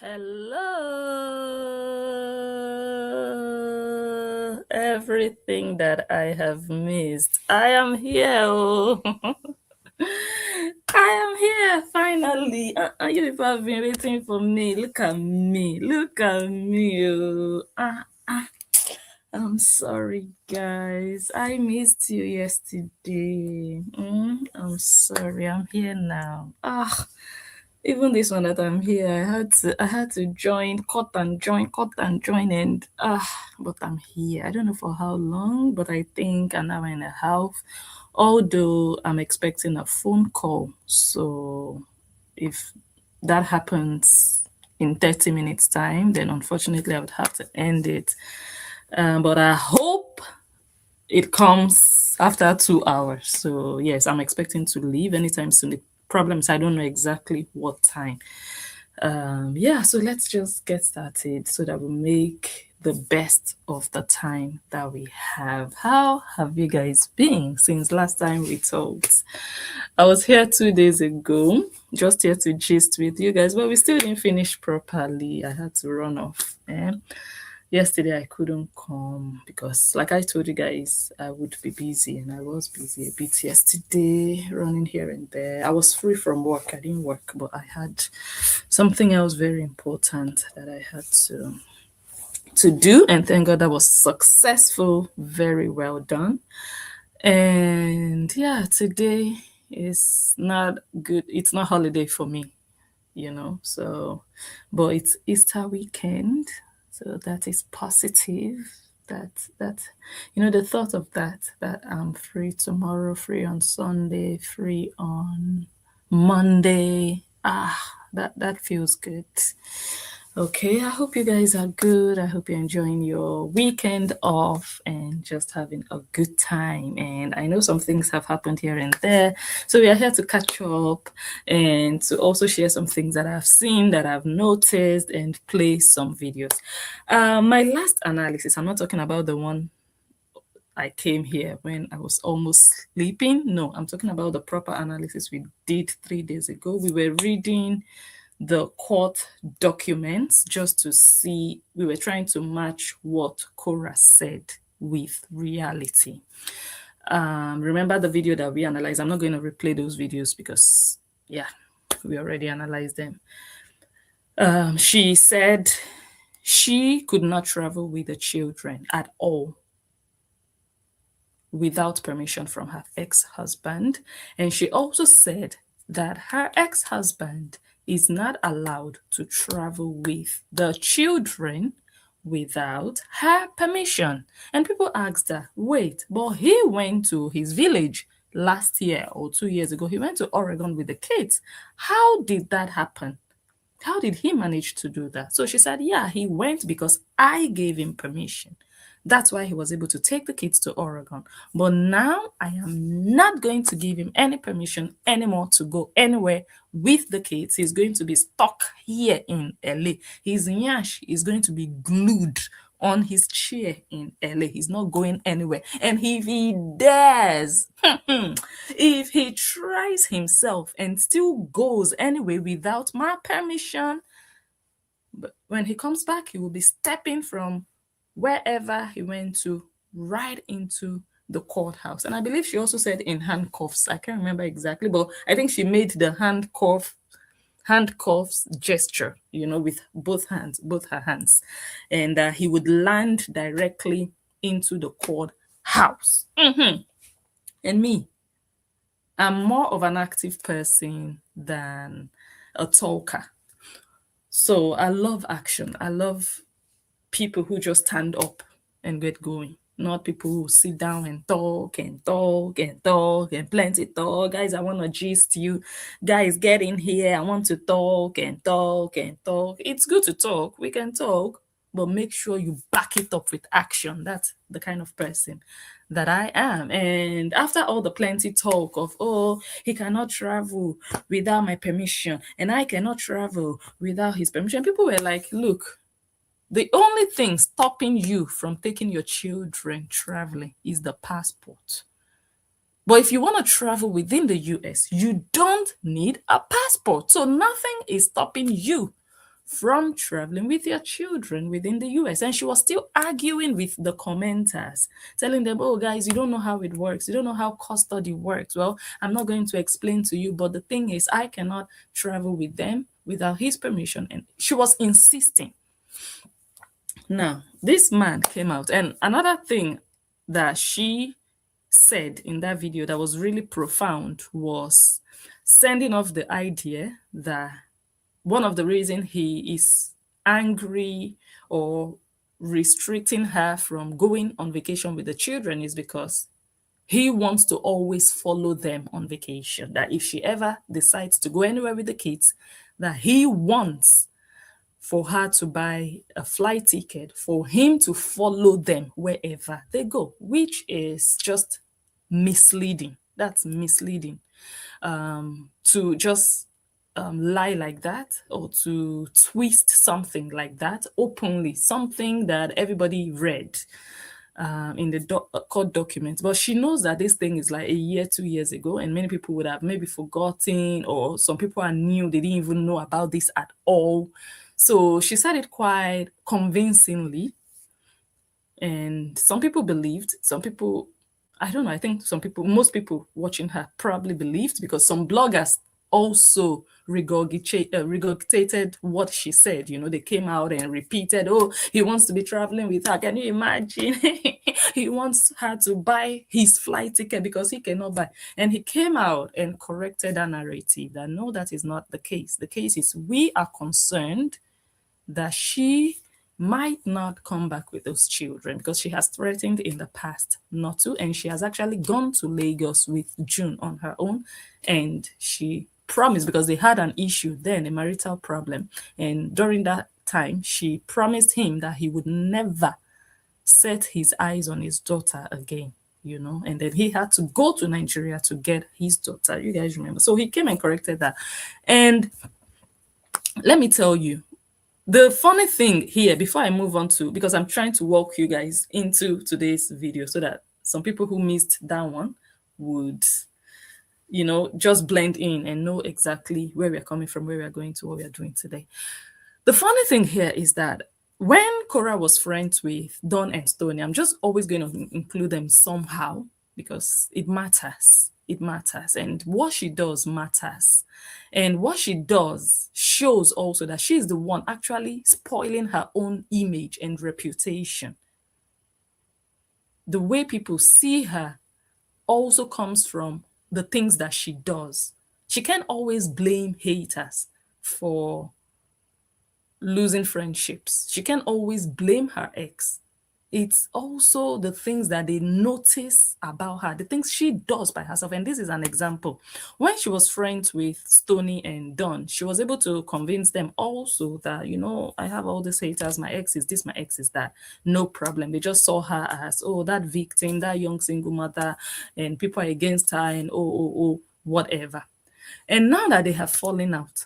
Hello, everything that I have missed. I am here. Oh. I am here finally. You people have been waiting for me. Look at me. Look at me. Oh. I'm sorry, guys. I missed you yesterday. I'm sorry. I'm here now. Even this one that I'm here, I had to join, cut and join, and but I'm here. I don't know for how long, but I think an hour and a half. Although I'm expecting a phone call, so if that happens in 30 minutes time, then unfortunately I would have to end it. But I hope it comes after 2 hours. So yes, I'm expecting to leave anytime soon. The problem is I don't know exactly what time. Yeah, so let's just get started so that we make the best of the time that we have. How have you guys been since last time we talked? I was here 2 days ago, just here to gist with you guys, but we still didn't finish properly. I had to run off. Yesterday I couldn't come because, like I told you guys, I would be busy, and I was busy a bit yesterday, running here and there. I was free from work. I didn't work, but I had something else very important that I had to do, and thank God that was successful. Very well done. And yeah, today is not good. It's not holiday for me. So, but it's Easter weekend, so that is positive. The thought of that I'm free tomorrow, free on Sunday, free on Monday. That feels good. Okay, I hope you guys are good. I hope you're enjoying your weekend off and just having a good time. And I know some things have happened here and there. So we are here to catch up and to also share some things that I've seen, that I've noticed, and play some videos. My last analysis, I'm not talking about the one I came here when I was almost sleeping. No, I'm talking about the proper analysis we did 3 days ago. We were reading the court documents just to see, we were trying to match what Cora said with reality. Remember the video that we analyzed? I'm not going to replay those videos because, yeah, we already analyzed them. She said she could not travel with the children at all without permission from her ex-husband. And she also said that her ex-husband is not allowed to travel with the children without her permission. And people asked her, wait, but he went to his village last year or 2 years ago. He went to Oregon with the kids. How did that happen? How did he manage to do that? So she said, yeah, he went because I gave him permission. That's why he was able to take the kids to Oregon. But now I am not going to give him any permission anymore to go anywhere with the kids. He's going to be stuck here in LA. His nyash is going to be glued on his chair in LA. He's not going anywhere. And if he dares, if he tries himself and still goes anyway without my permission, but when he comes back, he will be stepping from wherever he went to right into the courthouse. And I believe she also said in handcuffs. I can't remember exactly, but I think she made the handcuffs gesture, with both her hands. And he would land directly into the courthouse. And me, I'm more of an active person than a talker. So I love action. I love people who just stand up and get going, not people who sit down and talk and talk and talk and plenty talk. Guys, I want to gist you. Guys, get in here. I want to talk and talk and talk. It's good to talk. We can talk, but make sure you back it up with action. That's the kind of person that I am. And after all the plenty talk of, oh, he cannot travel without my permission and I cannot travel without his permission, people were like, look, the only thing stopping you from taking your children traveling is the passport. But if you want to travel within the US, you don't need a passport. So nothing is stopping you from traveling with your children within the US. And she was still arguing with the commenters, telling them, oh, guys, you don't know how it works. You don't know how custody works. Well, I'm not going to explain to you, but the thing is, I cannot travel with them without his permission. And she was insisting. Now, this man came out, and another thing that she said in that video that was really profound was sending off the idea that one of the reasons he is angry or restricting her from going on vacation with the children is because he wants to always follow them on vacation. That if she ever decides to go anywhere with the kids, that he wants for her to buy a flight ticket for him to follow them wherever they go, which is just misleading. That's misleading. To just lie like that, or to twist something like that openly, something that everybody read in the court documents. But she knows that this thing is like a year, 2 years ago, and many people would have maybe forgotten, or some people are new, they didn't even know about this at all. So she said it quite convincingly, and some people believed, some people, I don't know, I think most people watching her probably believed, because some bloggers also regurgitated what she said. You know, they came out and repeated, oh, he wants to be traveling with her. Can you imagine? He wants her to buy his flight ticket because he cannot buy. And he came out and corrected that narrative that no, that is not the case. The case is we are concerned that she might not come back with those children because she has threatened in the past not to, and she has actually gone to Lagos with June on her own, and she promised, because they had an issue then, a marital problem, and during that time she promised him that he would never set his eyes on his daughter again, you know, and then he had to go to Nigeria to get his daughter. You guys remember? So he came and corrected that. And let me tell you, the funny thing here, before I move on to, because I'm trying to walk you guys into today's video so that some people who missed that one would, you know, just blend in and know exactly where we're coming from, where we're going to, what we're doing today. The funny thing here is that when Cora was friends with Don and Stoney, I'm just always going to include them somehow because it matters. It matters. And what she does matters. And what she does shows also that she's the one actually spoiling her own image and reputation. The way people see her also comes from the things that she does. She can't always blame haters for losing friendships. She can't always blame her ex. It's also the things that they notice about her, the things she does by herself. And this is an example. When she was friends with Stoney and Don, she was able to convince them also that, you know, I have all these haters. My ex is this, my ex is that. No problem. They just saw her as, oh, that victim, that young single mother, and people are against her, and whatever. And now that they have fallen out,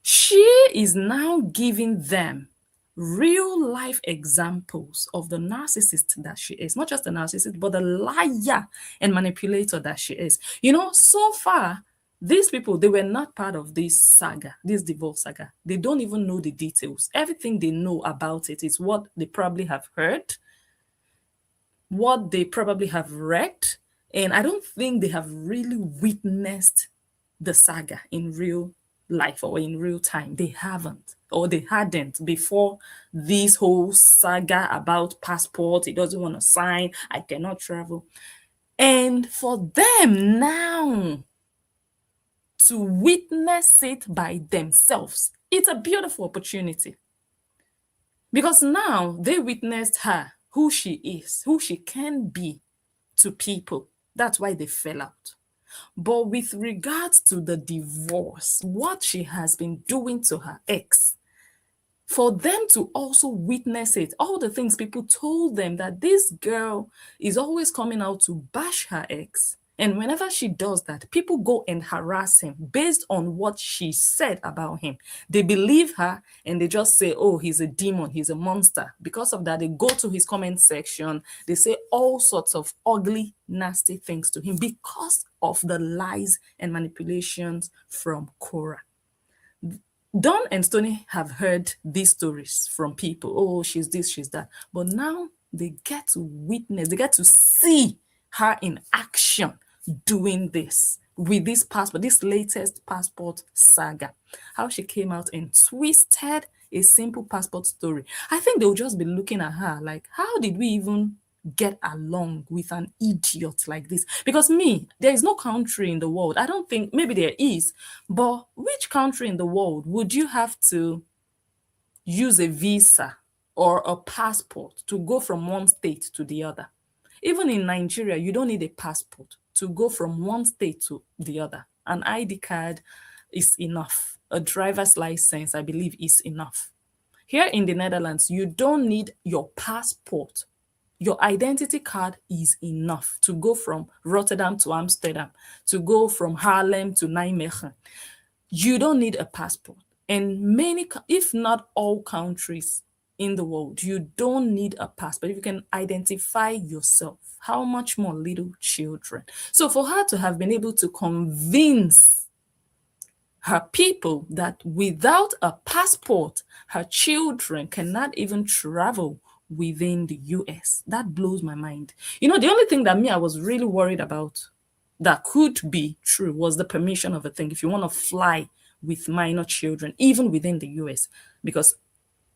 she is now giving them real life examples of the narcissist that she is. Not just a narcissist, but the liar and manipulator that she is. You know, so far, these people, they were not part of this saga, this divorce saga. They don't even know the details. Everything they know about it is what they probably have heard, what they probably have read, and I don't think they have really witnessed the saga in real life or in real time. They haven't, or they hadn't before this whole saga about passport. He doesn't want to sign, I cannot travel. And for them now to witness it by themselves, it's a beautiful opportunity. Because now they witnessed her, who she is, who she can be to people. That's why they fell out. But with regards to the divorce, what she has been doing to her ex, for them to also witness it, all the things people told them, that this girl is always coming out to bash her ex. And whenever she does that, people go and harass him based on what she said about him. They believe her and they just say, oh, he's a demon, he's a monster. Because of that, they go to his comment section. They say all sorts of ugly, nasty things to him because of the lies and manipulations from Cora. Dawn and Stony have heard these stories from people. Oh, she's this, she's that. But now they get to witness, they get to see her in action doing this with this passport, this latest passport saga. How she came out and twisted a simple passport story. I think they'll just be looking at her like, how did we even get along with an idiot like this? Because me, there is no country in the world. I don't think, maybe there is, but which country in the world would you have to use a visa or a passport to go from one state to the other? Even in Nigeria, you don't need a passport to go from one state to the other. An ID card is enough. A driver's license, I believe, is enough. Here in the Netherlands, you don't need your passport. Your identity card is enough to go from Rotterdam to Amsterdam, to go from Haarlem to Nijmegen. You don't need a passport. And many, if not all countries in the world, you don't need a passport. If you can identify yourself, how much more little children? So for her to have been able to convince her people that without a passport, her children cannot even travel within the US. That blows my mind. You know, the only thing that me I was really worried about that could be true was the permission of a thing. If you want to fly with minor children, even within the US, because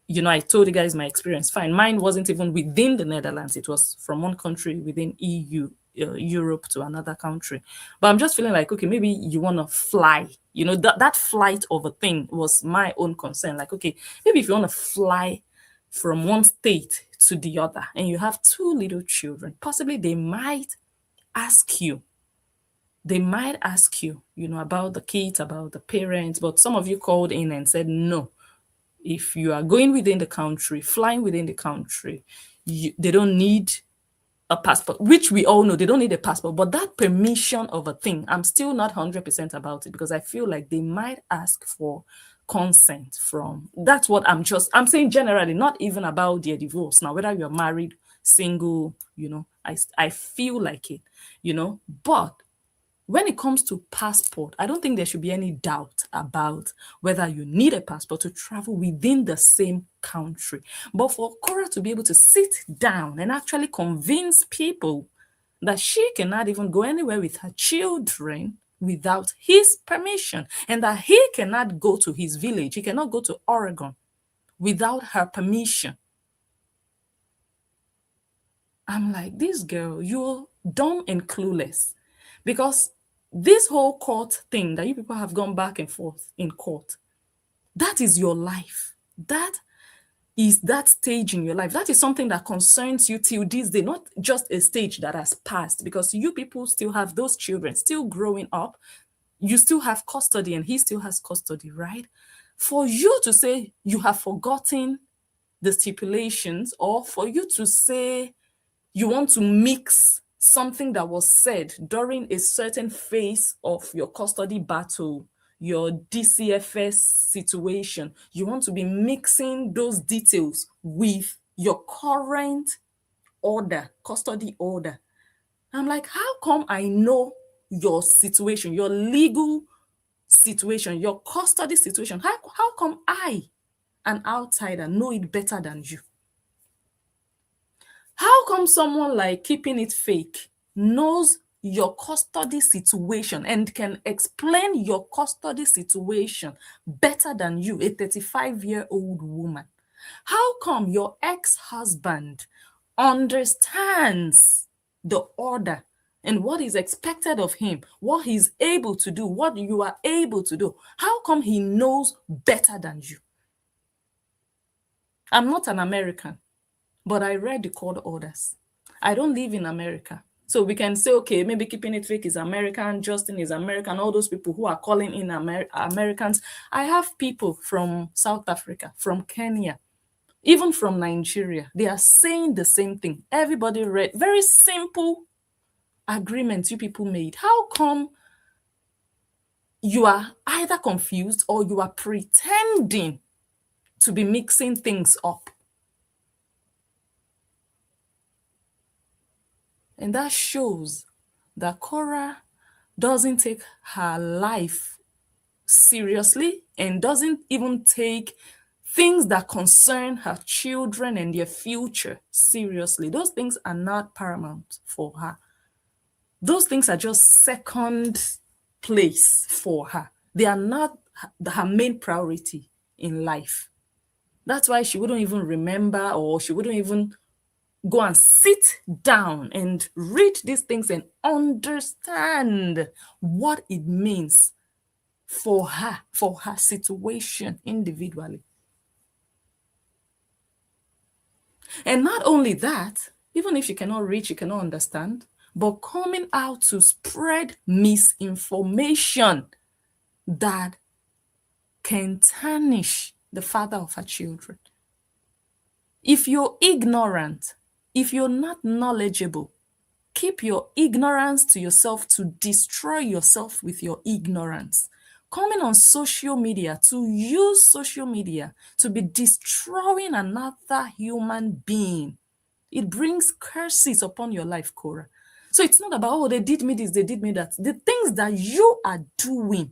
you know, I told you guys my experience. Fine, mine wasn't even within the Netherlands. It was from one country within EU, Europe to another country. But I'm just feeling like, okay, maybe you want to fly. You know, that flight of a thing was my own concern. Like, okay, maybe if you want to fly from one state to the other and you have two little children, possibly ask you they might ask you, you know, about the kids, about the parents, but some of you called in and said no. If you are going within the country, flying within the country, they don't need a passport, which we all know they don't need a passport. But that permission of a thing, I'm still not 100% about it because I feel like they might ask for consent from. That's what I'm saying generally, not even about their divorce. Now, whether you're married, single, you know, I feel like it, you know, but when it comes to passport, I don't think there should be any doubt about whether you need a passport to travel within the same country. But for Cora to be able to sit down and actually convince people that she cannot even go anywhere with her children without his permission, and that he cannot go to his village, he cannot go to Oregon without her permission. I'm like, this girl, you're dumb and clueless. Because this whole court thing that you people have gone back and forth in court, that is your life. That is that stage in your life. That is something that concerns you till this day, not just a stage that has passed, because you people still have those children still growing up. You still have custody and he still has custody, right? For you to say you have forgotten the stipulations, or for you to say you want to mix something that was said during a certain phase of your custody battle, your DCFS situation, you want to be mixing those details with your current order, custody order. I'm like, how come I know your situation, your legal situation, your custody situation? How come I, an outsider, know it better than you? How come someone like Keeping It Fake knows your custody situation and can explain your custody situation better than you, a 35-year-old woman? How come your ex-husband understands the order and what is expected of him, what he's able to do, what you are able to do? How come he knows better than you? I'm not an American, but I read the court orders. I don't live in America. So we can say, okay, maybe Keeping It Fake is American, Justin is American, all those people who are calling in Americans. I have people from South Africa, from Kenya, even from Nigeria. They are saying the same thing. Everybody read very simple agreements you people made. How come you are either confused or you are pretending to be mixing things up? And that shows that Cora doesn't take her life seriously and doesn't even take things that concern her children and their future seriously. Those things are not paramount for her. Those things are just second place for her. They are not her main priority in life. That's why she wouldn't even remember, or she wouldn't even go and sit down and read these things and understand what it means for her situation individually. And not only that, even if she cannot read, she cannot understand, but coming out to spread misinformation that can tarnish the father of her children. If you're ignorant, if you're not knowledgeable, keep your ignorance to yourself to destroy yourself with your ignorance. Coming on social media, to use social media to be destroying another human being, it brings curses upon your life, Cora. So it's not about, oh, they did me this, they did me that. The things that you are doing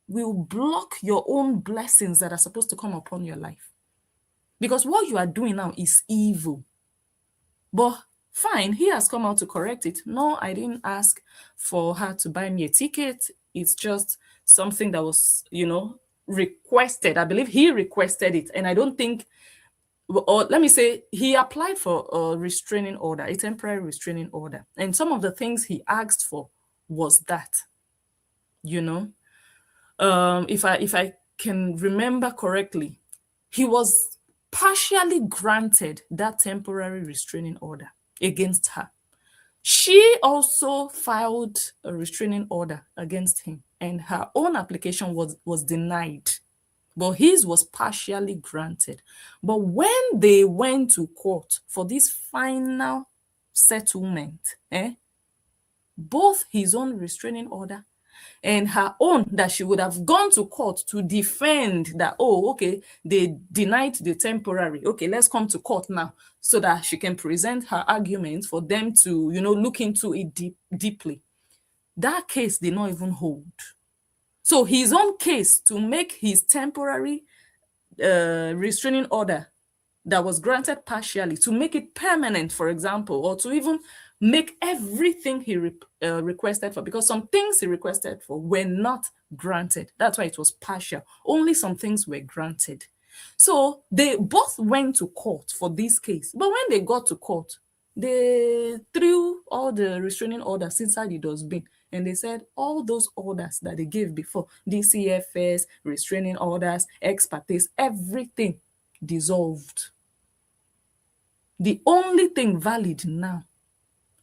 will block your own blessings that are supposed to come upon your life. Because what you are doing now is evil. But fine, he has come out to correct it. No, I didn't ask for her to buy me a ticket. It's just something that was, requested. I believe he requested it. And I don't think, or let me say, he applied for a restraining order, a temporary restraining order. And some of the things he asked for was that, if I can remember correctly, he was partially granted that temporary restraining order against her. She also filed a restraining order against him, and her own application was denied, but his was partially granted. But when they went to court for this final settlement, both his own restraining order and her own, that she would have gone to court to defend that, oh, okay, they denied the temporary. Okay, let's come to court now so that she can present her arguments for them to, look into it deeply. That case did not even hold. So his own case to make his temporary restraining order that was granted partially, to make it permanent, for example, or to even make everything he requested for, because some things he requested for were not granted. That's why it was partial. Only some things were granted. So they both went to court for this case. But when they got to court, they threw all the restraining orders inside the dustbin. And they said all those orders that they gave before, DCFS, restraining orders, ex partes, everything dissolved. The only thing valid now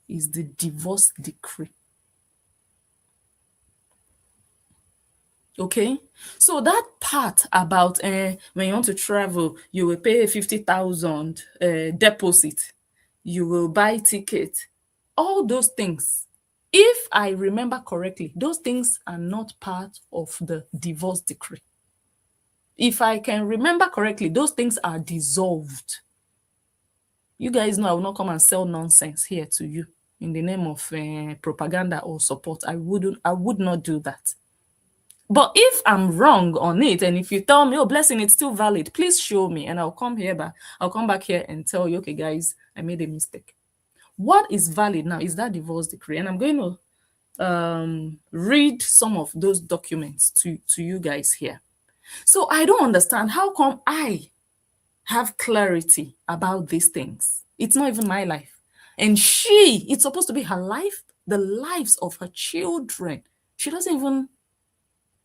is the divorce decree. Okay, so that part about when you want to travel, you will pay 50,000 deposit, you will buy ticket, all those things. If I remember correctly, those things are not part of the divorce decree. If I can remember correctly, those things are dissolved. You guys know I will not come and sell nonsense here to you in the name of propaganda or support. I would not do that. But if I'm wrong on it, and if you tell me, oh, blessing, it's still valid, please show me, and I'll come back here and tell you, okay, guys, I made a mistake. What is valid now is that divorce decree, and I'm going to read some of those documents to you guys here. So I don't understand, how come I have clarity about these things? It's not even my life. And it's supposed to be her life, the lives of her children. She doesn't even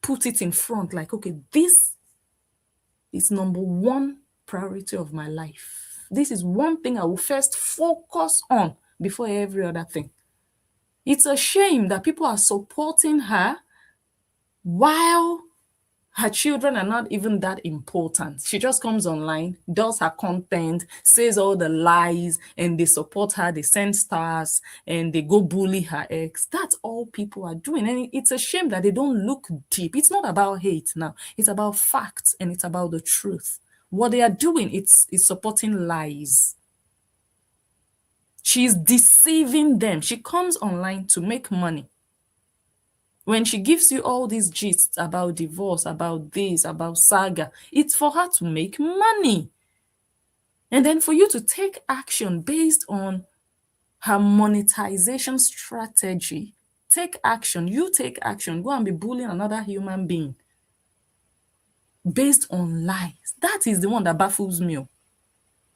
put it in front like, okay, this is number one priority of my life. This is one thing I will first focus on before every other thing. It's a shame that people are supporting her while her children are not even that important. She just comes online, does her content, says all the lies, and they support her, they send stars, and they go bully her ex. That's all people are doing. And it's a shame that they don't look deep. It's not about hate now. It's about facts, and it's about the truth. What they are doing, it's supporting lies. She's deceiving them. She comes online to make money. When she gives you all these gists about divorce, about this, about saga, it's for her to make money. And then for you to take action based on her monetization strategy. Take action. You take action. Go and be bullying another human being based on lies. That is the one that baffles me.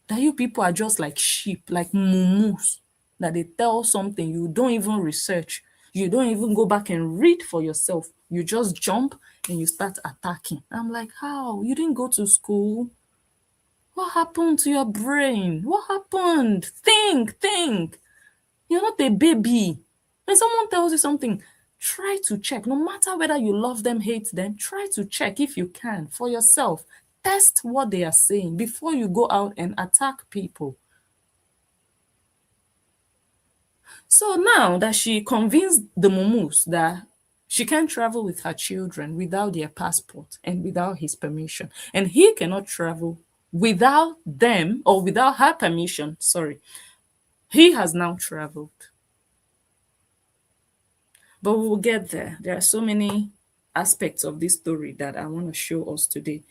That you people are just like sheep, like mumus, that they tell something, you don't even research. You don't even go back and read for yourself. You just jump and you start attacking. I'm like, how? You didn't go to school? What happened to your brain? What happened? Think. You're not a baby. When someone tells you something, try to check. No matter whether you love them, hate them, try to check if you can for yourself. Test what they are saying before you go out and attack people. So now that she convinced the Mumus that she can't travel with her children without their passport and without his permission, and he cannot travel without them or without her permission, sorry, he has now traveled. But we will get there. There are so many aspects of this story that I want to show us today.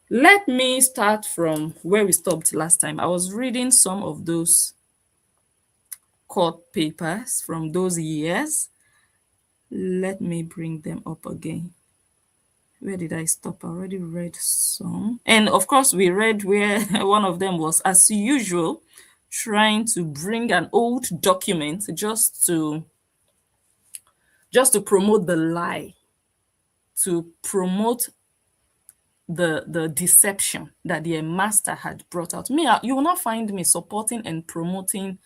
Let me start from where we stopped last time. I was reading some of those court papers from those years. Let me bring them up again. Where did I stop? I already read some. And of course, we read where one of them was, as usual, trying to bring an old document just to promote the lie, to promote the deception that their master had brought out. You will not find me supporting and promoting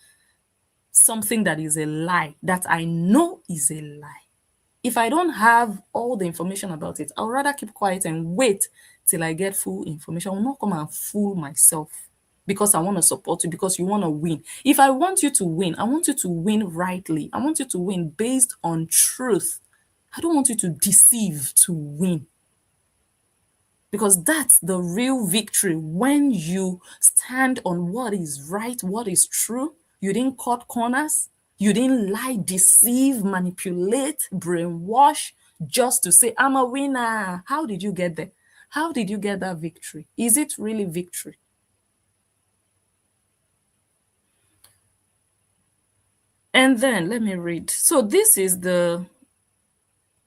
something that is a lie, that I know is a lie. If I don't have all the information about it, I would rather keep quiet and wait till I get full information. I will not come and fool myself because I want to support you, because you want to win. If I want you to win, I want you to win rightly. I want you to win based on truth. I don't want you to deceive to win. Because that's the real victory, when you stand on what is right, what is true. You didn't cut corners. You didn't lie, deceive, manipulate, brainwash just to say, I'm a winner. How did you get there? How did you get that victory? Is it really victory? And then let me read. So this is the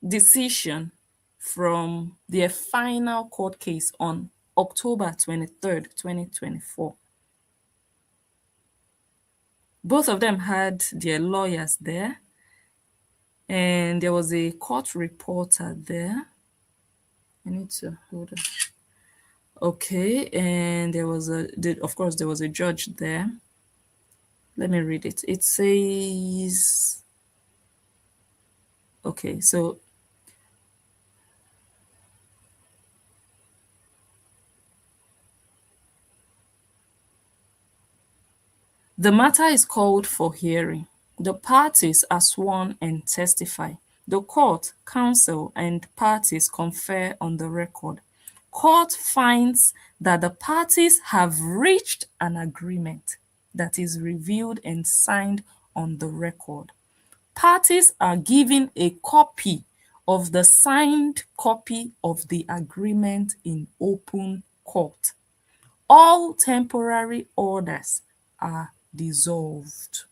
decision from their final court case on October 23rd, 2024. Both of them had their lawyers there, and there was a court reporter there. I need to hold on. Okay, and of course, there was a judge there. Let me read it. It says, okay, so the matter is called for hearing. The parties are sworn and testify. The court, counsel, and parties confer on the record. Court finds that the parties have reached an agreement that is revealed and signed on the record. Parties are given a copy of the signed copy of the agreement in open court. All temporary orders are dissolved.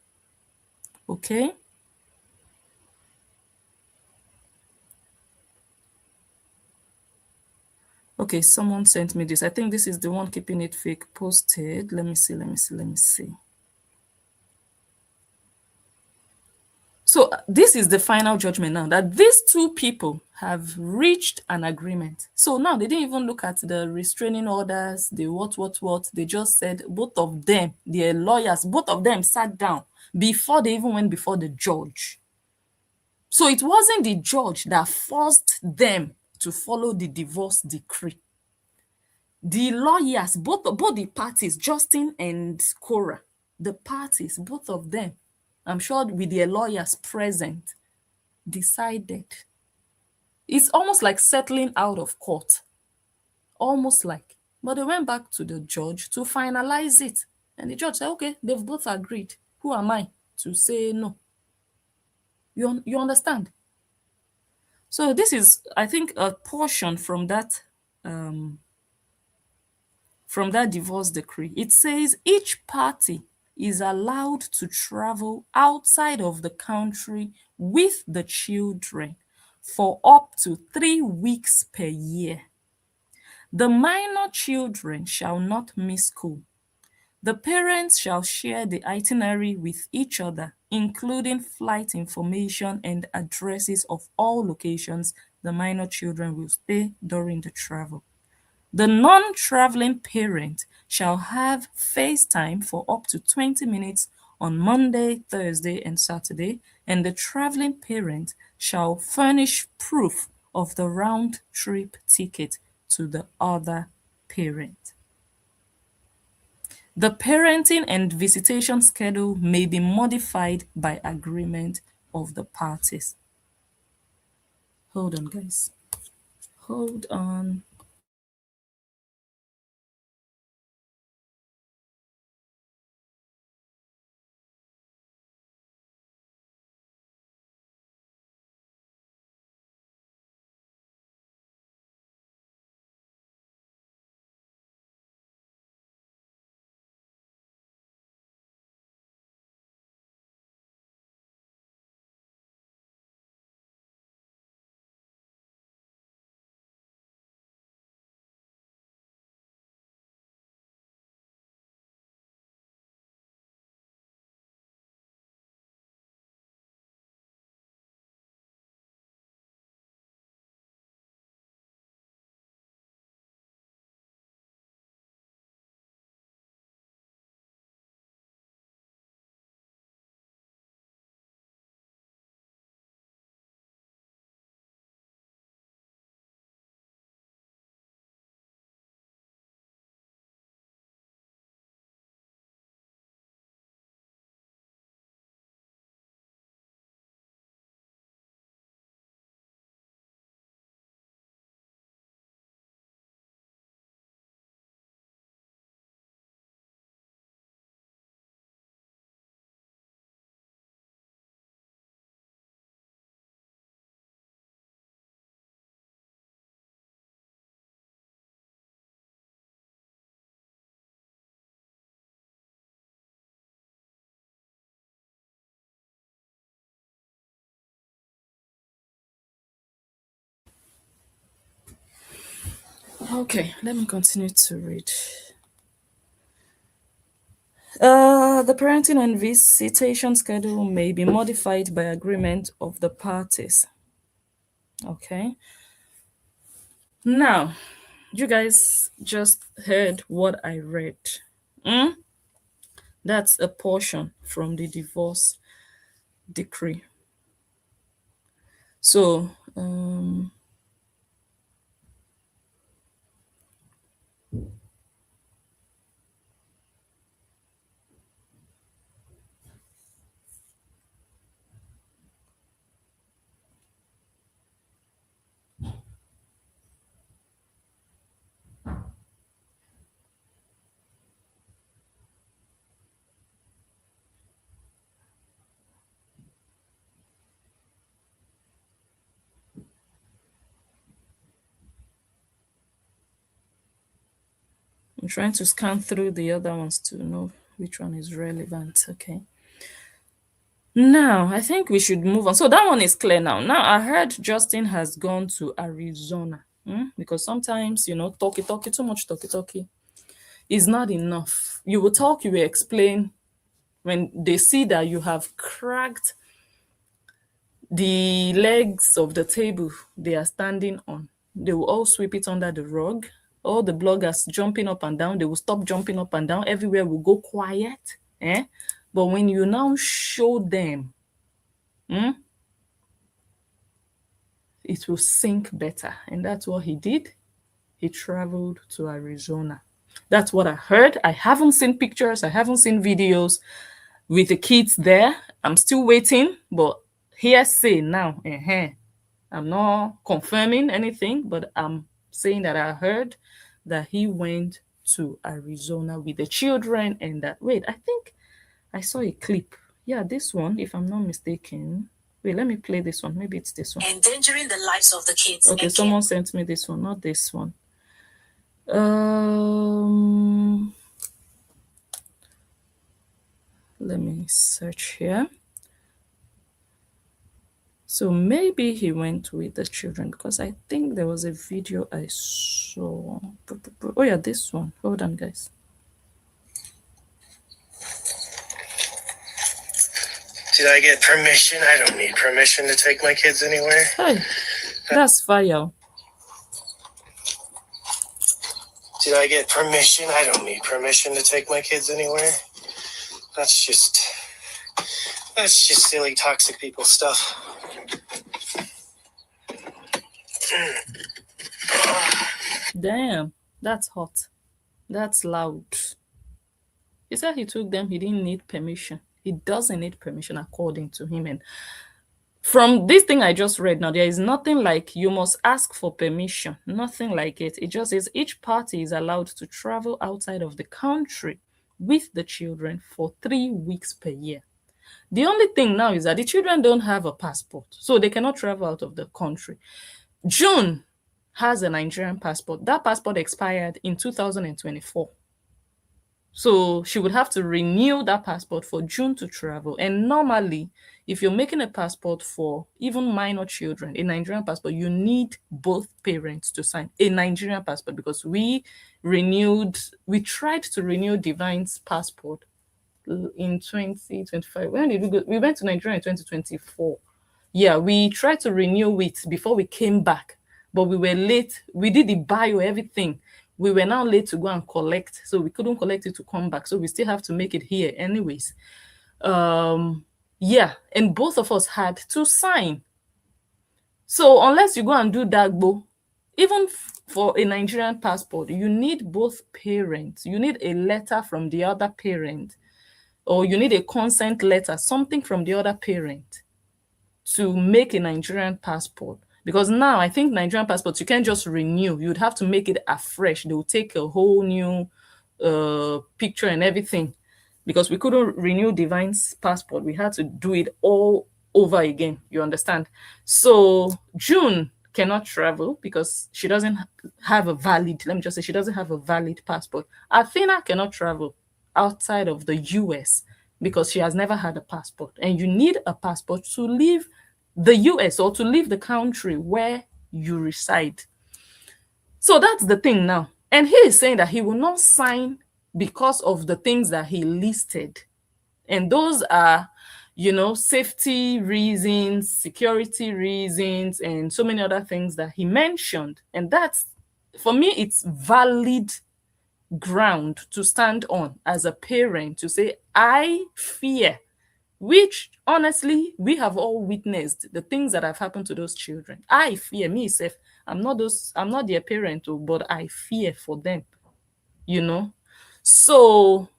Okay? Okay, someone sent me this. I think this is the one keeping it fake posted. Let me see. So this is the final judgment now, that these two people have reached an agreement. So now they didn't even look at the restraining orders, the what. They just said both of them, their lawyers, both of them sat down before they even went before the judge. So it wasn't the judge that forced them to follow the divorce decree. The lawyers, both the parties, Justin and Cora, the parties, both of them, I'm sure with their lawyers present, decided. It's almost like settling out of court. Almost like. But they went back to the judge to finalize it. And the judge said, okay, they've both agreed. Who am I to say no? You understand? So this is, I think, a portion from that divorce decree. It says each party is allowed to travel outside of the country with the children for up to 3 weeks per year. The minor children shall not miss school. The parents shall share the itinerary with each other, including flight information and addresses of all locations the minor children will stay during the travel. The non-traveling parent shall have FaceTime for up to 20 minutes on Monday, Thursday, and Saturday, and the traveling parent shall furnish proof of the round-trip ticket to the other parent. The parenting and visitation schedule may be modified by agreement of the parties. Hold on, guys. Hold on. Okay, let me continue to read. The parenting and visitation schedule may be modified by agreement of the parties. Okay. Now, you guys just heard what I read. Hmm? That's a portion from the divorce decree. So, I'm trying to scan through the other ones to know which one is relevant. Okay. Now, I think we should move on. So that one is clear now. Now, I heard Justin has gone to Arizona, because sometimes, talky, too much talky is not enough. You will talk, you will explain. When they see that you have cracked the legs of the table they are standing on, they will all sweep it under the rug. All the bloggers jumping up and down, they will stop jumping up and down. Everywhere will go quiet. But when you now show them, it will sink better. And that's what he did. He traveled to Arizona. That's what I heard. I haven't seen pictures, I haven't seen videos with the kids there. I'm still waiting, but hearsay now. I'm not confirming anything, but I'm saying that I heard that he went to Arizona with the children and that. Wait, I think I saw a clip. Yeah, this one, if I'm not mistaken. Wait, let me play this one. Maybe it's this one. Endangering the lives of the kids. Okay, someone sent me this one, not this one. Let me search here. So maybe he went with the children, because I think there was a video I saw. Oh yeah, this one. Hold on, guys. Did I get permission? I don't need permission to take my kids anywhere. Hey, that's fire. Did I get permission? I don't need permission to take my kids anywhere. That's just silly, toxic people stuff. Damn, that's hot. That's loud. He said he took them, he didn't need permission. He doesn't need permission according to him. And from this thing I just read now, there is nothing like you must ask for permission. Nothing like it. It just says each party is allowed to travel outside of the country with the children for 3 weeks per year. The only thing now is that the children don't have a passport, so they cannot travel out of the country. June has a Nigerian passport. That passport expired in 2024. So she would have to renew that passport for June to travel. And normally, if you're making a passport for even minor children, a Nigerian passport, you need both parents to sign a Nigerian passport, because we tried to renew Divine's passport in 2025. When did we go? We went to Nigeria in 2024. Yeah, we tried to renew it before we came back, but we were late. We did the bio, everything. We were now late to go and collect, so we couldn't collect it to come back. So we still have to make it here anyways. Yeah, and both of us had to sign. So unless you go and do Dagbo, even for a Nigerian passport, you need both parents. You need a letter from the other parent, or you need a consent letter, something from the other parent, to make a Nigerian passport. Because now I think Nigerian passports, you can't just renew. You'd have to make it afresh. They will take a whole new picture and everything. Because we couldn't renew Divine's passport. We had to do it all over again. You understand? So June cannot travel because she doesn't have a valid, let me just say, she doesn't have a valid passport. Athena cannot travel outside of the US because she has never had a passport. And you need a passport to leave the US or to leave the country where you reside. So that's the thing now. And he is saying that he will not sign because of the things that he listed. And those are, safety reasons, security reasons, and so many other things that he mentioned. And that's, for me, it's valid ground to stand on as a parent to say, I fear, which honestly we have all witnessed the things that have happened to those children. I fear myself. I'm not their parent, but I fear for them, So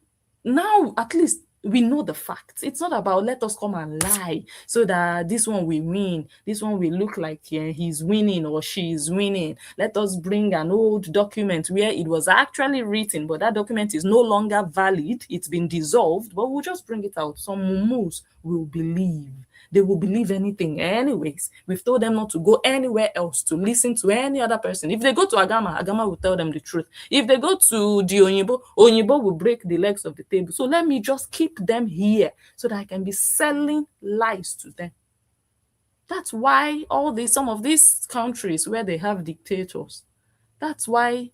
now at least we know the facts. It's not about let us come and lie so that this one will win. This one will look like he's winning or she's winning. Let us bring an old document where it was actually written, but that document is no longer valid. It's been dissolved, but we'll just bring it out. Some mumus will believe. They will believe anything. Anyways, we've told them not to go anywhere else, to listen to any other person. If they go to Agama will tell them the truth. If they go to the Onyibo will break the legs of the table. So let me just keep them here so that I can be selling lies to them. That's why some of these countries where they have dictators, that's why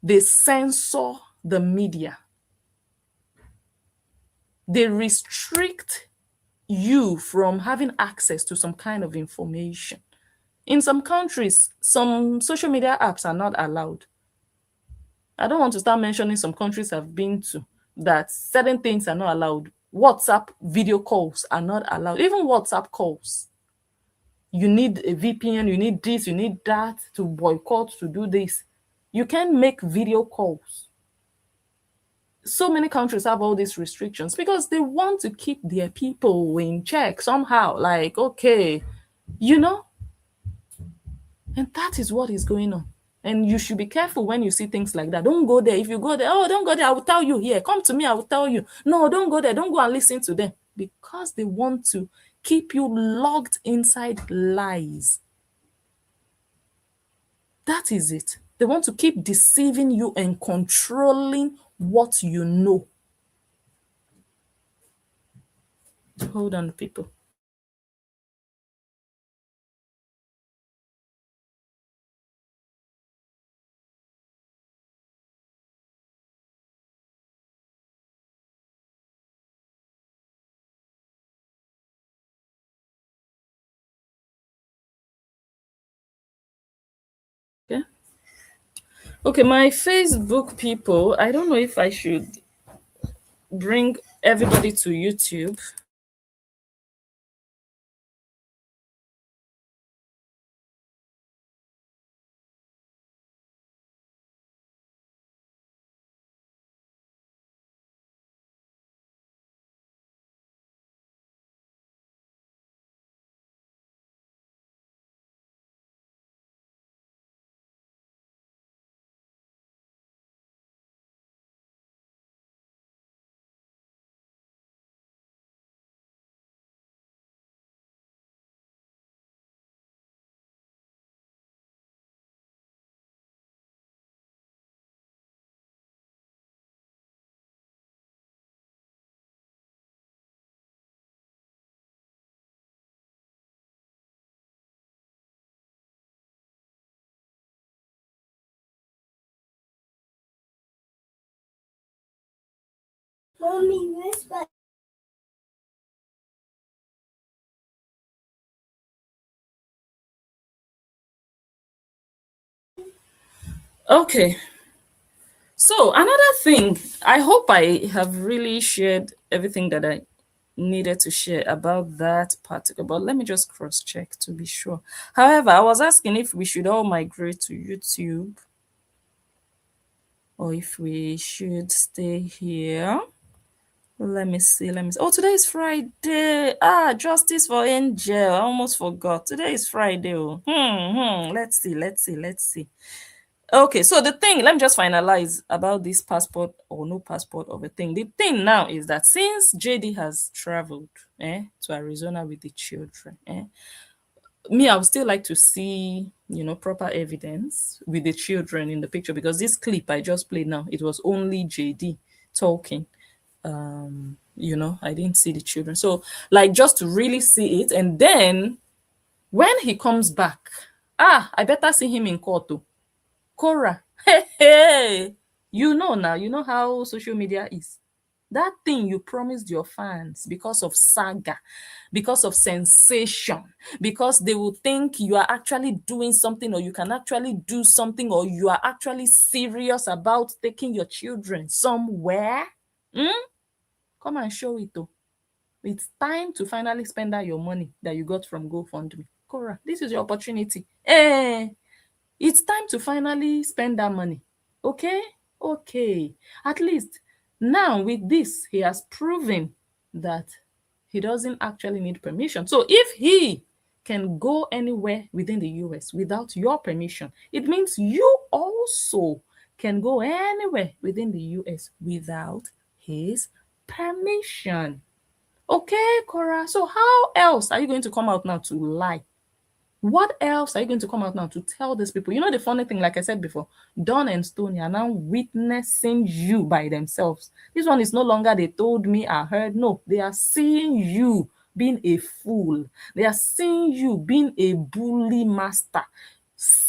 they censor the media. They restrict you from having access to some kind of information. In some countries, some social media apps are not allowed. I don't want to start mentioning some countries I've been to that certain things are not allowed. WhatsApp video calls are not allowed. Even WhatsApp calls. You need a VPN, you need this, you need that to boycott, to do this. You can make video calls. So many countries have all these restrictions because they want to keep their people in check somehow. Like, okay, and that is what is going on. And you should be careful when you see things like that. Don't go there. If you go there, don't go there. I will tell you here. Come to me, I will tell you. No, don't go there. Don't go and listen to them. Because they want to keep you locked inside lies. That is it. They want to keep deceiving you and controlling what you know. Hold on, people. Okay. Okay, my Facebook people, I don't know if I should bring everybody to YouTube. Mommy, where's my... Okay. So, another thing, I hope I have really shared everything that I needed to share about that particular, but let me just cross check to be sure. However, I was asking if we should all migrate to YouTube or if we should stay here. Let me see. Let me see. Oh, today is Friday. Ah, justice for Angel. I almost forgot. Today is Friday. Oh. Let's see. Let's see. Let's see. Okay, so the thing, let me just finalize about this passport or no passport of a thing. The thing now is that since JD has traveled to Arizona with the children, me, I would still like to see, proper evidence with the children in the picture because this clip I just played now, it was only JD talking. I didn't see the children. So, like, just to really see it. And then when he comes back, I better see him in court too. Cora, hey, hey, now, you know how social media is. That thing you promised your fans because of saga, because of sensation, because they will think you are actually doing something or you can actually do something or you are actually serious about taking your children somewhere. Come and show it though. It's time to finally spend out your money that you got from GoFundMe. Cora, this is your opportunity. It's time to finally spend that money. Okay? Okay. At least now with this, he has proven that he doesn't actually need permission. So if he can go anywhere within the US without your permission, it means you also can go anywhere within the US without his permission. Okay, Cora. So how else are you going to come out now to lie? What else are you going to come out now to tell these people? You know, the funny thing, like I said before, Don and Stony are now witnessing you by themselves. This one is no longer they told me, I heard. No, they are seeing you being a fool. They are seeing you being a bully master.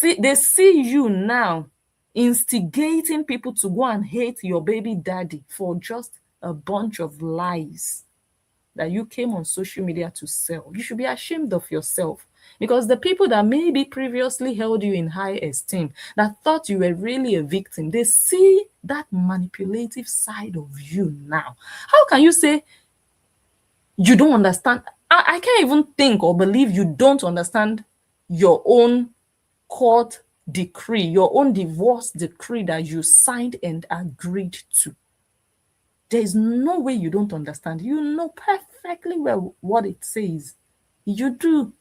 They see you now instigating people to go and hate your baby daddy for just a bunch of lies that you came on social media to sell. You should be ashamed of yourself because the people that maybe previously held you in high esteem, that thought you were really a victim, they see that manipulative side of you now. How can you say you don't understand? I can't even think or believe you don't understand your own court decree, your own divorce decree that you signed and agreed to. There is no way you don't understand. You know perfectly well what it says. You do.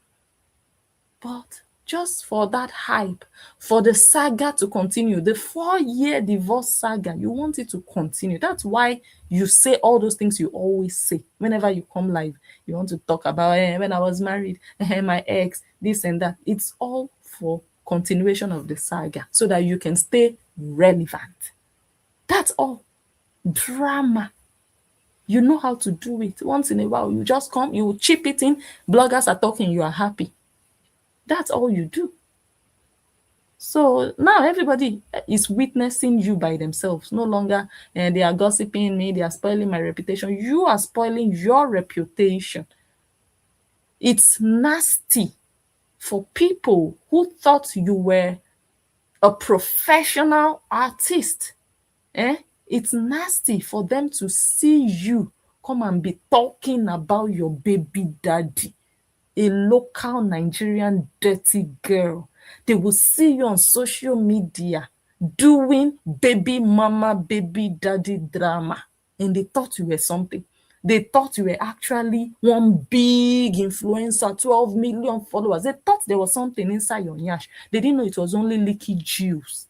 But just for that hype, for the saga to continue, the 4-year divorce saga. You want it to continue. That's why you say all those things you always say whenever you come live. You want to talk about when I was married, my ex, this and that. It's all for continuation of the saga so that you can stay relevant. That's all. Drama. You know how to do it. Once in a while, you just come, you chip it in. Bloggers are talking, you are happy. That's all you do. So now everybody is witnessing you by themselves. No longer and they are gossiping me, they are spoiling my reputation. You are spoiling your reputation. It's nasty for people who thought you were a professional artist. It's nasty for them to see you come and be talking about your baby daddy, a local Nigerian dirty girl. They will see you on social media doing baby mama, baby daddy drama, and they thought you were something. They thought you were actually one big influencer, 12 million followers. They thought there was something inside your nyash. They didn't know it was only leaky juice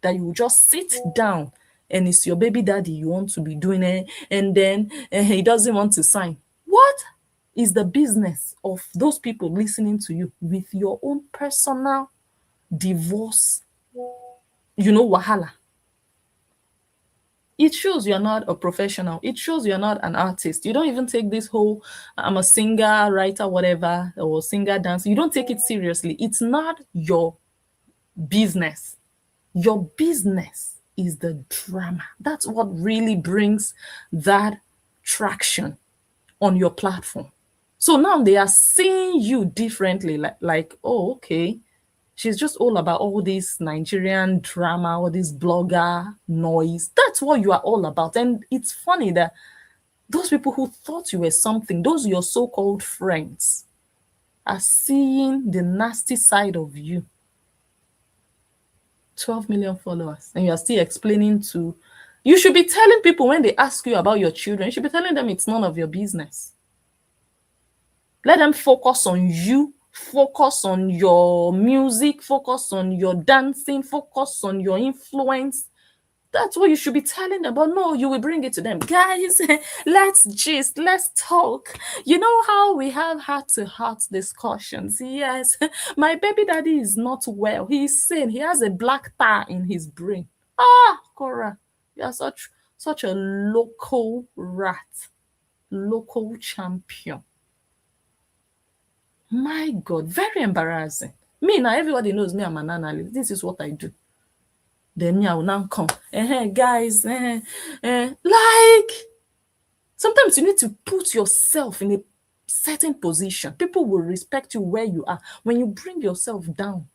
that you just sit down and it's your baby daddy you want to be doing it, and then he doesn't want to sign. What is the business of those people listening to you with your own personal divorce, wahala? It shows you're not a professional. It shows you're not an artist. You don't even take this whole I'm a singer, writer, whatever, or singer, dancer. You don't take it seriously. It's not your business. Your business is the drama. That's what really brings that traction on your platform. So now they are seeing you differently, like, oh, okay, she's just all about all this Nigerian drama, all this blogger noise. That's what you are all about. And it's funny that those people who thought you were something, those your so-called friends, are seeing the nasty side of you. 12 million followers, and you are still explaining to, you should be telling people when they ask you about your children, you should be telling them it's none of your business. Let them focus on you, focus on your music, focus on your dancing, focus on your influence. That's what you should be telling them. But no, you will bring it to them. Guys, let's gist, let's talk. You know how we have heart-to-heart discussions? Yes, my baby daddy is not well. He's sane. He has a black tar in his brain. Ah, Cora, you are such a local rat, local champion. My God, very embarrassing. Me now, everybody knows me, I'm an analyst. This is what I do. Then me, I will now come. Guys, like, sometimes you need to put yourself in a certain position. People will respect you where you are. When you bring yourself down,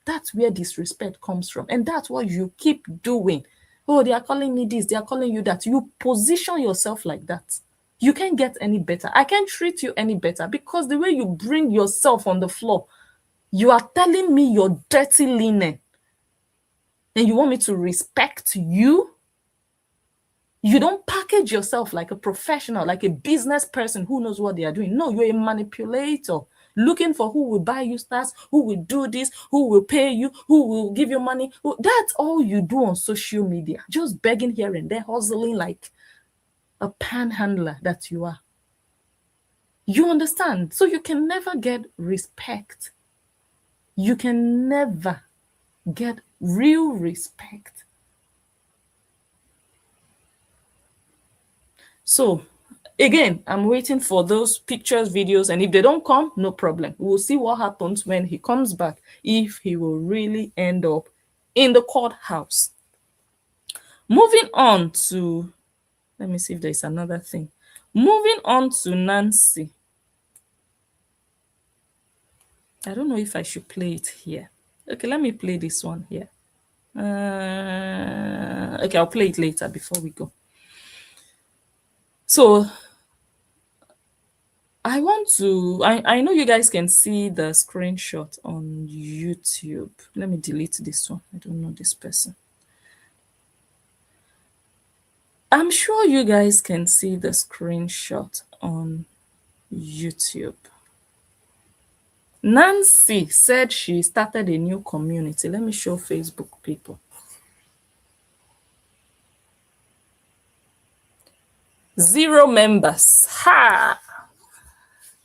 that's where disrespect comes from. And that's what you keep doing. Oh, they are calling me this, they are calling you that. You position yourself like that. You can't get any better. I can't treat you any better because the way you bring yourself on the floor, you are telling me you're dirty linen. And you want me to respect you? You don't package yourself like a professional, like a business person who knows what they are doing. No, you're a manipulator looking for who will buy you stars, who will do this, who will pay you, who will give you money. That's all you do on social media. Just begging here and there, hustling like a panhandler that you are. You understand? So you can never get respect. You can never get real respect. So again, I'm waiting for those pictures, videos, and if they don't come, no problem. We'll see what happens when he comes back, if he will really end up in the courthouse. Moving on to, let me see if there's another thing. Moving on to Nancy. I don't know if I should play it here. Okay, let me play this one here. Okay, I'll play it later before we go. So I know you guys can see the screenshot on YouTube. Let me delete this one. I don't know this person. I'm sure you guys can see the screenshot on YouTube. Nancy said she started a new community. Let me show Facebook people. 0 members. Ha!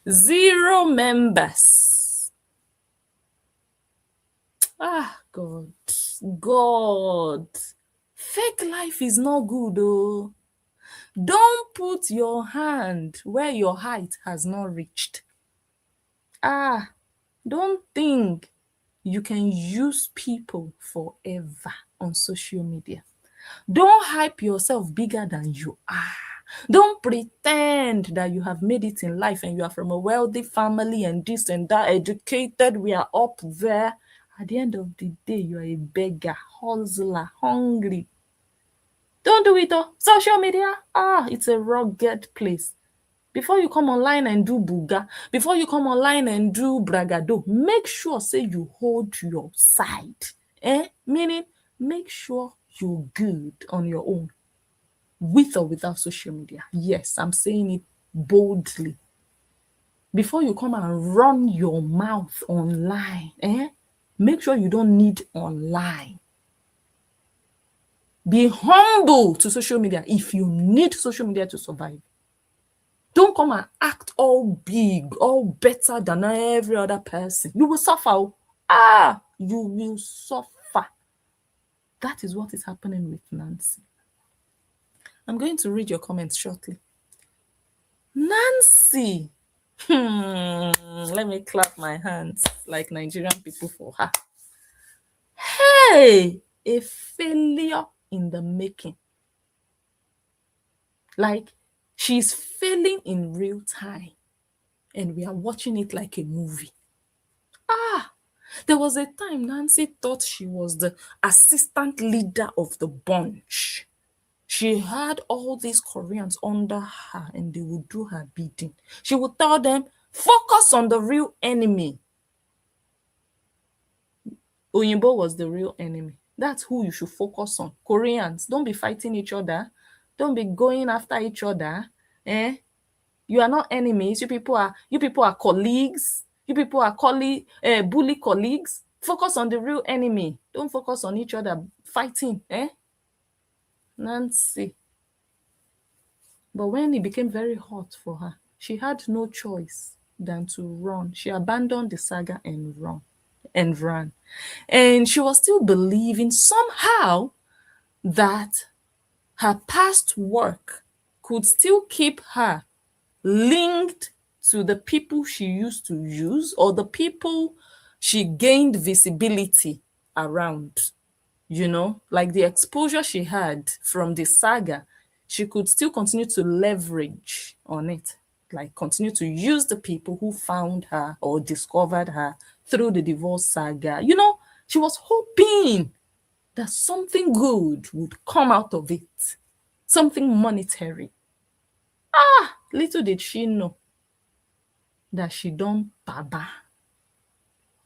0 members. Ah, God. God. Fake life is not good, oh. Don't put your hand where your height has not reached. Ah, don't think you can use people forever on social media. Don't hype yourself bigger than you are. Don't pretend that you have made it in life and you are from a wealthy family and this and that, educated, we are up there. At the end of the day, you are a beggar, hustler, hungry. Don't do it, oh. Social media, it's a rugged place. Before you come online and do buga, before you come online and do bragado, make sure say you hold your side. Meaning, make sure you're good on your own, with or without social media. Yes, I'm saying it boldly. Before you come and run your mouth online, make sure you don't need online. Be humble to social media if you need social media to survive. Don't come and act all big, all better than every other person. You will suffer. You will suffer. That is what is happening with Nancy. I'm going to read your comments shortly. Nancy. Let me clap my hands like Nigerian people for her. Hey, a failure in the making. Like, she's failing in real time and we are watching it like a movie. There was a time Nancy thought she was the assistant leader of the bunch. She had all these Koreans under her and they would do her bidding. She would tell them, focus on the real enemy. Oyinbo was the real enemy. That's who you should focus on. Koreans, don't be fighting each other. Don't be going after each other. You are not enemies. You people are colleagues. You people are bully colleagues. Focus on the real enemy. Don't focus on each other fighting. Nancy. But when it became very hot for her, she had no choice than to run. She abandoned the saga and ran. And she was still believing somehow that her past work could still keep her linked to the people she used to use or the people she gained visibility around. Like the exposure she had from the saga, she could still continue to leverage on it, like continue to use the people who found her or discovered her through the divorce saga. She was hoping that something good would come out of it, something monetary. Little did she know that she done baba.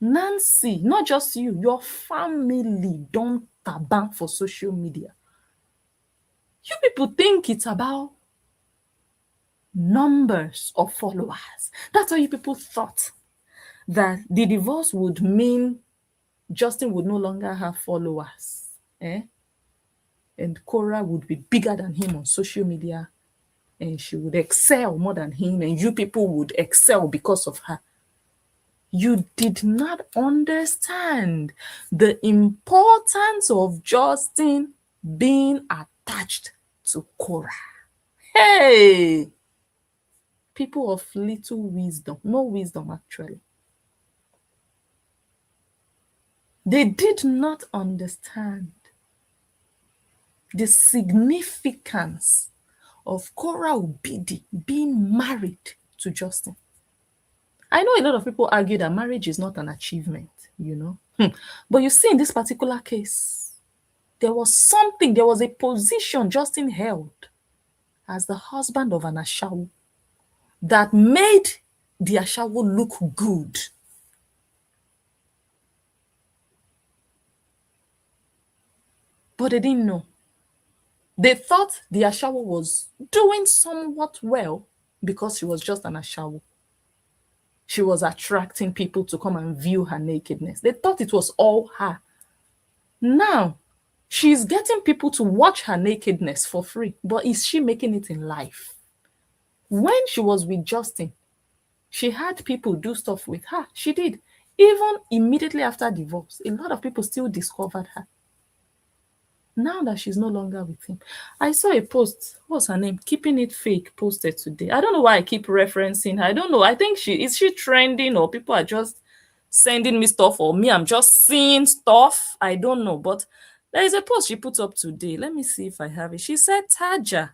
Nancy, not just you, your family don't taban for social media. You people think it's about numbers of followers. That's why you people thought that the divorce would mean Justin would no longer have followers. And Cora would be bigger than him on social media and she would excel more than him and you people would excel because of her. You did not understand the importance of Justin being attached to Cora. Hey! People of little wisdom, no wisdom actually. They did not understand the significance of Cora Obidi being married to Justin. I know a lot of people argue that marriage is not an achievement, But you see, in this particular case, there was a position Justin held as the husband of an Ashawo that made the Ashawo look good. But they didn't know. They thought the Ashawo was doing somewhat well because she was just an Ashawo. she was attracting people to come and view her nakedness. They thought it was all her. Now, she's getting people to watch her nakedness for free. But is she making it in life? When she was with Justin, she had people do stuff with her. She did. Even immediately after divorce, a lot of people still discovered her. Now that she's no longer with him. I saw a post, what's her name? Keeping It Fake posted today. I don't know why I keep referencing her. I don't know. I think she trending, or people are just sending me stuff, or me, I'm just seeing stuff. I don't know. But there is a post she put up today. Let me see if I have it. She said Taja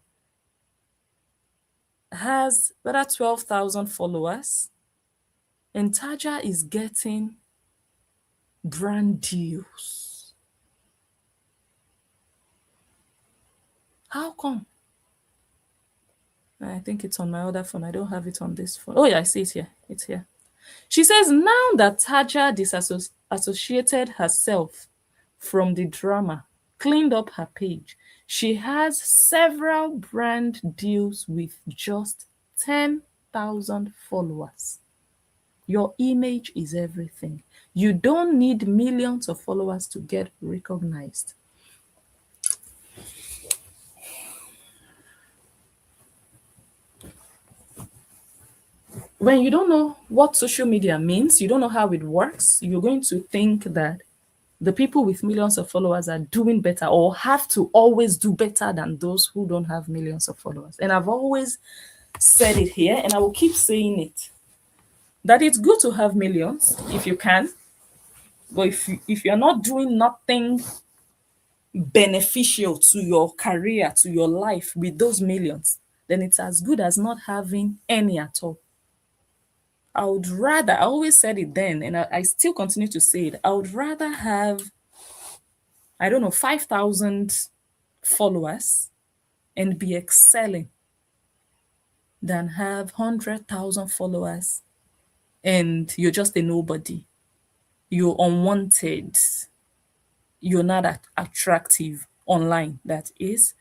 has better 12,000 followers, and Taja is getting brand deals. How come? I think it's on my other phone. I don't have it on this phone. Oh yeah, I see it here. It's here. She says now that Taja disassociated herself from the drama, cleaned up her page, she has several brand deals with just 10,000 followers. Your image is everything. You don't need millions of followers to get recognized. When you don't know what social media means, you don't know how it works, you're going to think that the people with millions of followers are doing better, or have to always do better than those who don't have millions of followers. And I've always said it here, and I will keep saying it, that it's good to have millions if you can, but if you're not doing nothing beneficial to your career, to your life with those millions, then it's as good as not having any at all. I would rather, I always said it then, and I still continue to say it, I would rather have, I don't know, 5,000 followers and be excelling than have 100,000 followers and you're just a nobody. You're unwanted. You're not attractive online. That is,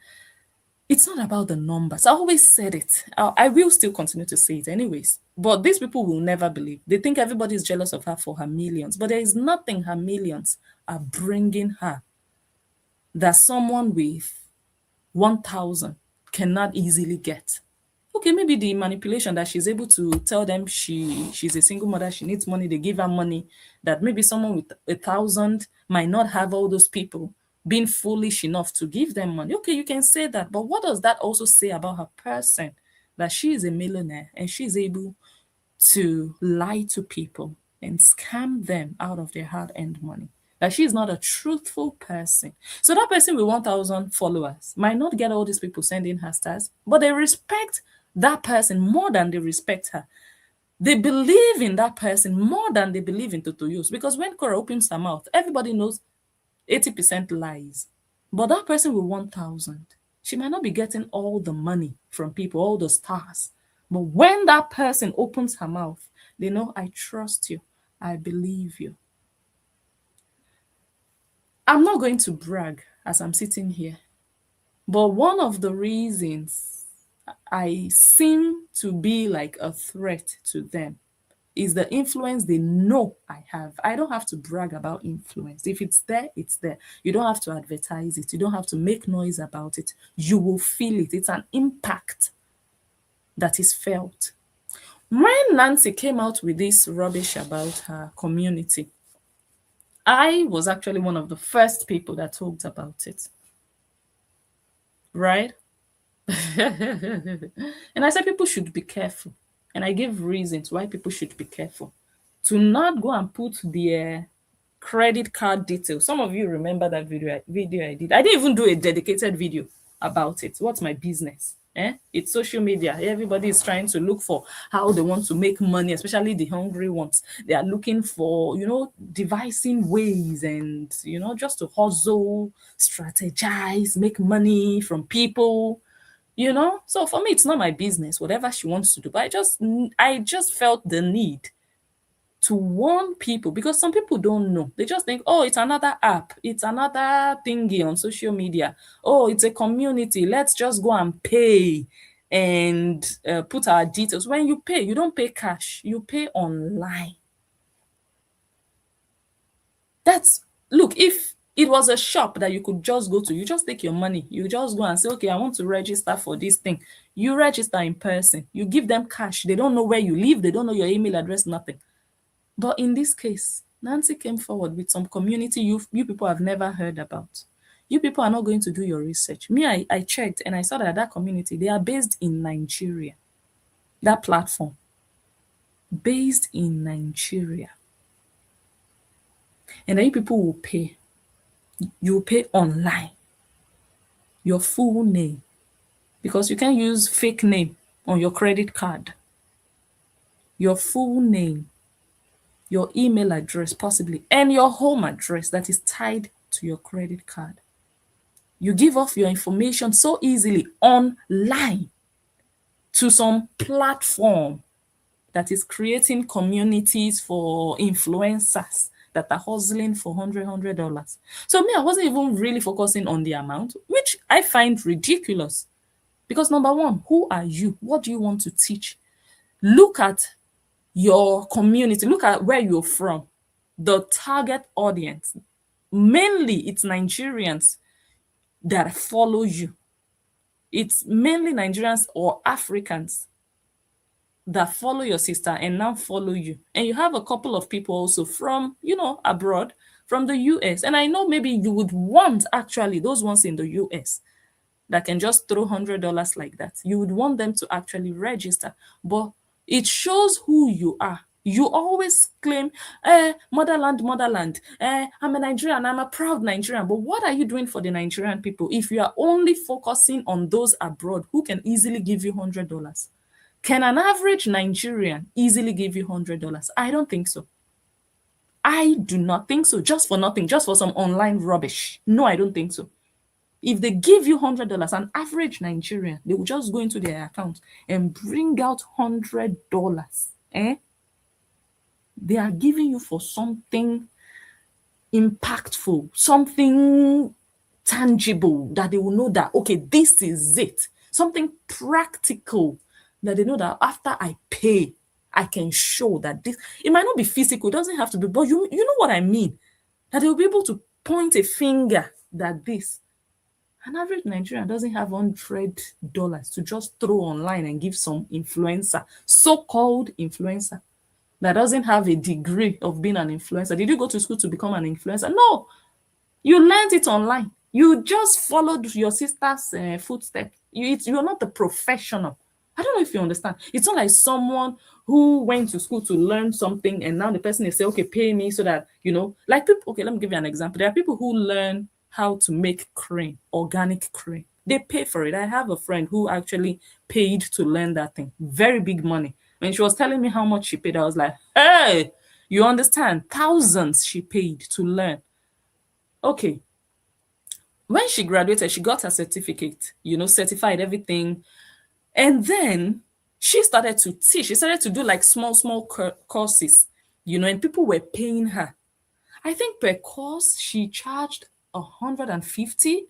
it's not about the numbers. I always said it. I will still continue to say it anyways. But these people will never believe. They think everybody is jealous of her for her millions. But there is nothing her millions are bringing her that someone with 1,000 cannot easily get. Okay, maybe the manipulation that she's able to tell them she's a single mother, she needs money, they give her money, that maybe someone with 1,000 might not have all those people being foolish enough to give them money. Okay, you can say that, but what does that also say about her person? That she is a millionaire and she's able to lie to people and scam them out of their hard-earned money. That she is not a truthful person. So that person with 1,000 followers might not get all these people sending her stars, but they respect that person more than they respect her. They believe in that person more than they believe in Totoyos. Because when Cora opens her mouth, everybody knows 80% lies. But that person with 1,000, she might not be getting all the money from people, all the stars. But when that person opens her mouth, they know, I trust you. I believe you. I'm not going to brag as I'm sitting here, but one of the reasons I seem to be like a threat to them is the influence they know I have. I don't have to brag about influence. If it's there, it's there. You don't have to advertise it. You don't have to make noise about it. You will feel it. It's an impact that is felt. When Nancy came out with this rubbish about her community, I was actually one of the first people that talked about it. Right? And I said people should be careful. And I gave reasons why people should be careful. To not go and put their credit card details. Some of you remember that video I did. I didn't even do a dedicated video about it. What's my business? It's social media. Everybody is trying to look for how they want to make money, especially the hungry ones. They are looking for, devising ways and, just to hustle, strategize, make money from people. So for me, it's not my business, whatever she wants to do. But I just felt the need to warn people, because some people don't know. They just think, oh, it's another app, it's another thingy on social media. Oh, it's a community. Let's just go and pay and put our details. When you pay, you don't pay cash, you pay online. That's look, if it was a shop that you could just go to, you just take your money, you just go and say, okay, I want to register for this thing. You register in person, you give them cash. They don't know where you live, they don't know your email address, nothing. But in this case, Nancy came forward with some community you people have never heard about. You people are not going to do your research. Me, I checked and I saw that that community, they are based in Nigeria. That platform, based in Nigeria. And then you people will pay. You will pay online. Your full name. Because you can use fake name on your credit card. Your full name, your email address possibly, and your home address that is tied to your credit card. You give off your information so easily online to some platform that is creating communities for influencers that are hustling for $100. So me, I wasn't even really focusing on the amount, which I find ridiculous. Because number one, who are you? What do you want to teach? Look at your community, look at where you're from, the target audience. Mainly, it's Nigerians that follow you. It's mainly Nigerians or Africans that follow your sister and now follow you. And you have a couple of people also from, abroad, from the US. And I know maybe you would want actually those ones in the US that can just throw $100 like that. You would want them to actually register. But it shows who you are. You always claim, motherland, motherland. I'm a Nigerian, I'm a proud Nigerian. But what are you doing for the Nigerian people if you are only focusing on those abroad who can easily give you $100? Can an average Nigerian easily give you $100? I don't think so. I do not think so. Just for nothing, just for some online rubbish. No, I don't think so. If they give you $100, an average Nigerian, they will just go into their account and bring out $100. They are giving you for something impactful, something tangible that they will know that, okay, this is it. Something practical that they know that after I pay, I can show that this, it might not be physical, it doesn't have to be, but you know what I mean? That they will be able to point a finger that this. An average Nigerian doesn't have $100 to just throw online and give some influencer, so-called influencer, that doesn't have a degree of being an influencer. Did you go to school to become an influencer? No, you learned it online. You just followed your sister's footsteps. You're not a professional. I don't know if you understand. It's not like someone who went to school to learn something and now the person is saying, okay, pay me so that, like people, okay, let me give you an example. There are people who learn how to make cream, organic cream. They pay for it. I have a friend who actually paid to learn that thing. Very big money. When she was telling me how much she paid, I was like, hey, you understand? Thousands she paid to learn. Okay. When she graduated, she got her certificate, certified everything. And then she started to teach. She started to do like small courses, and people were paying her. I think per course she charged 150,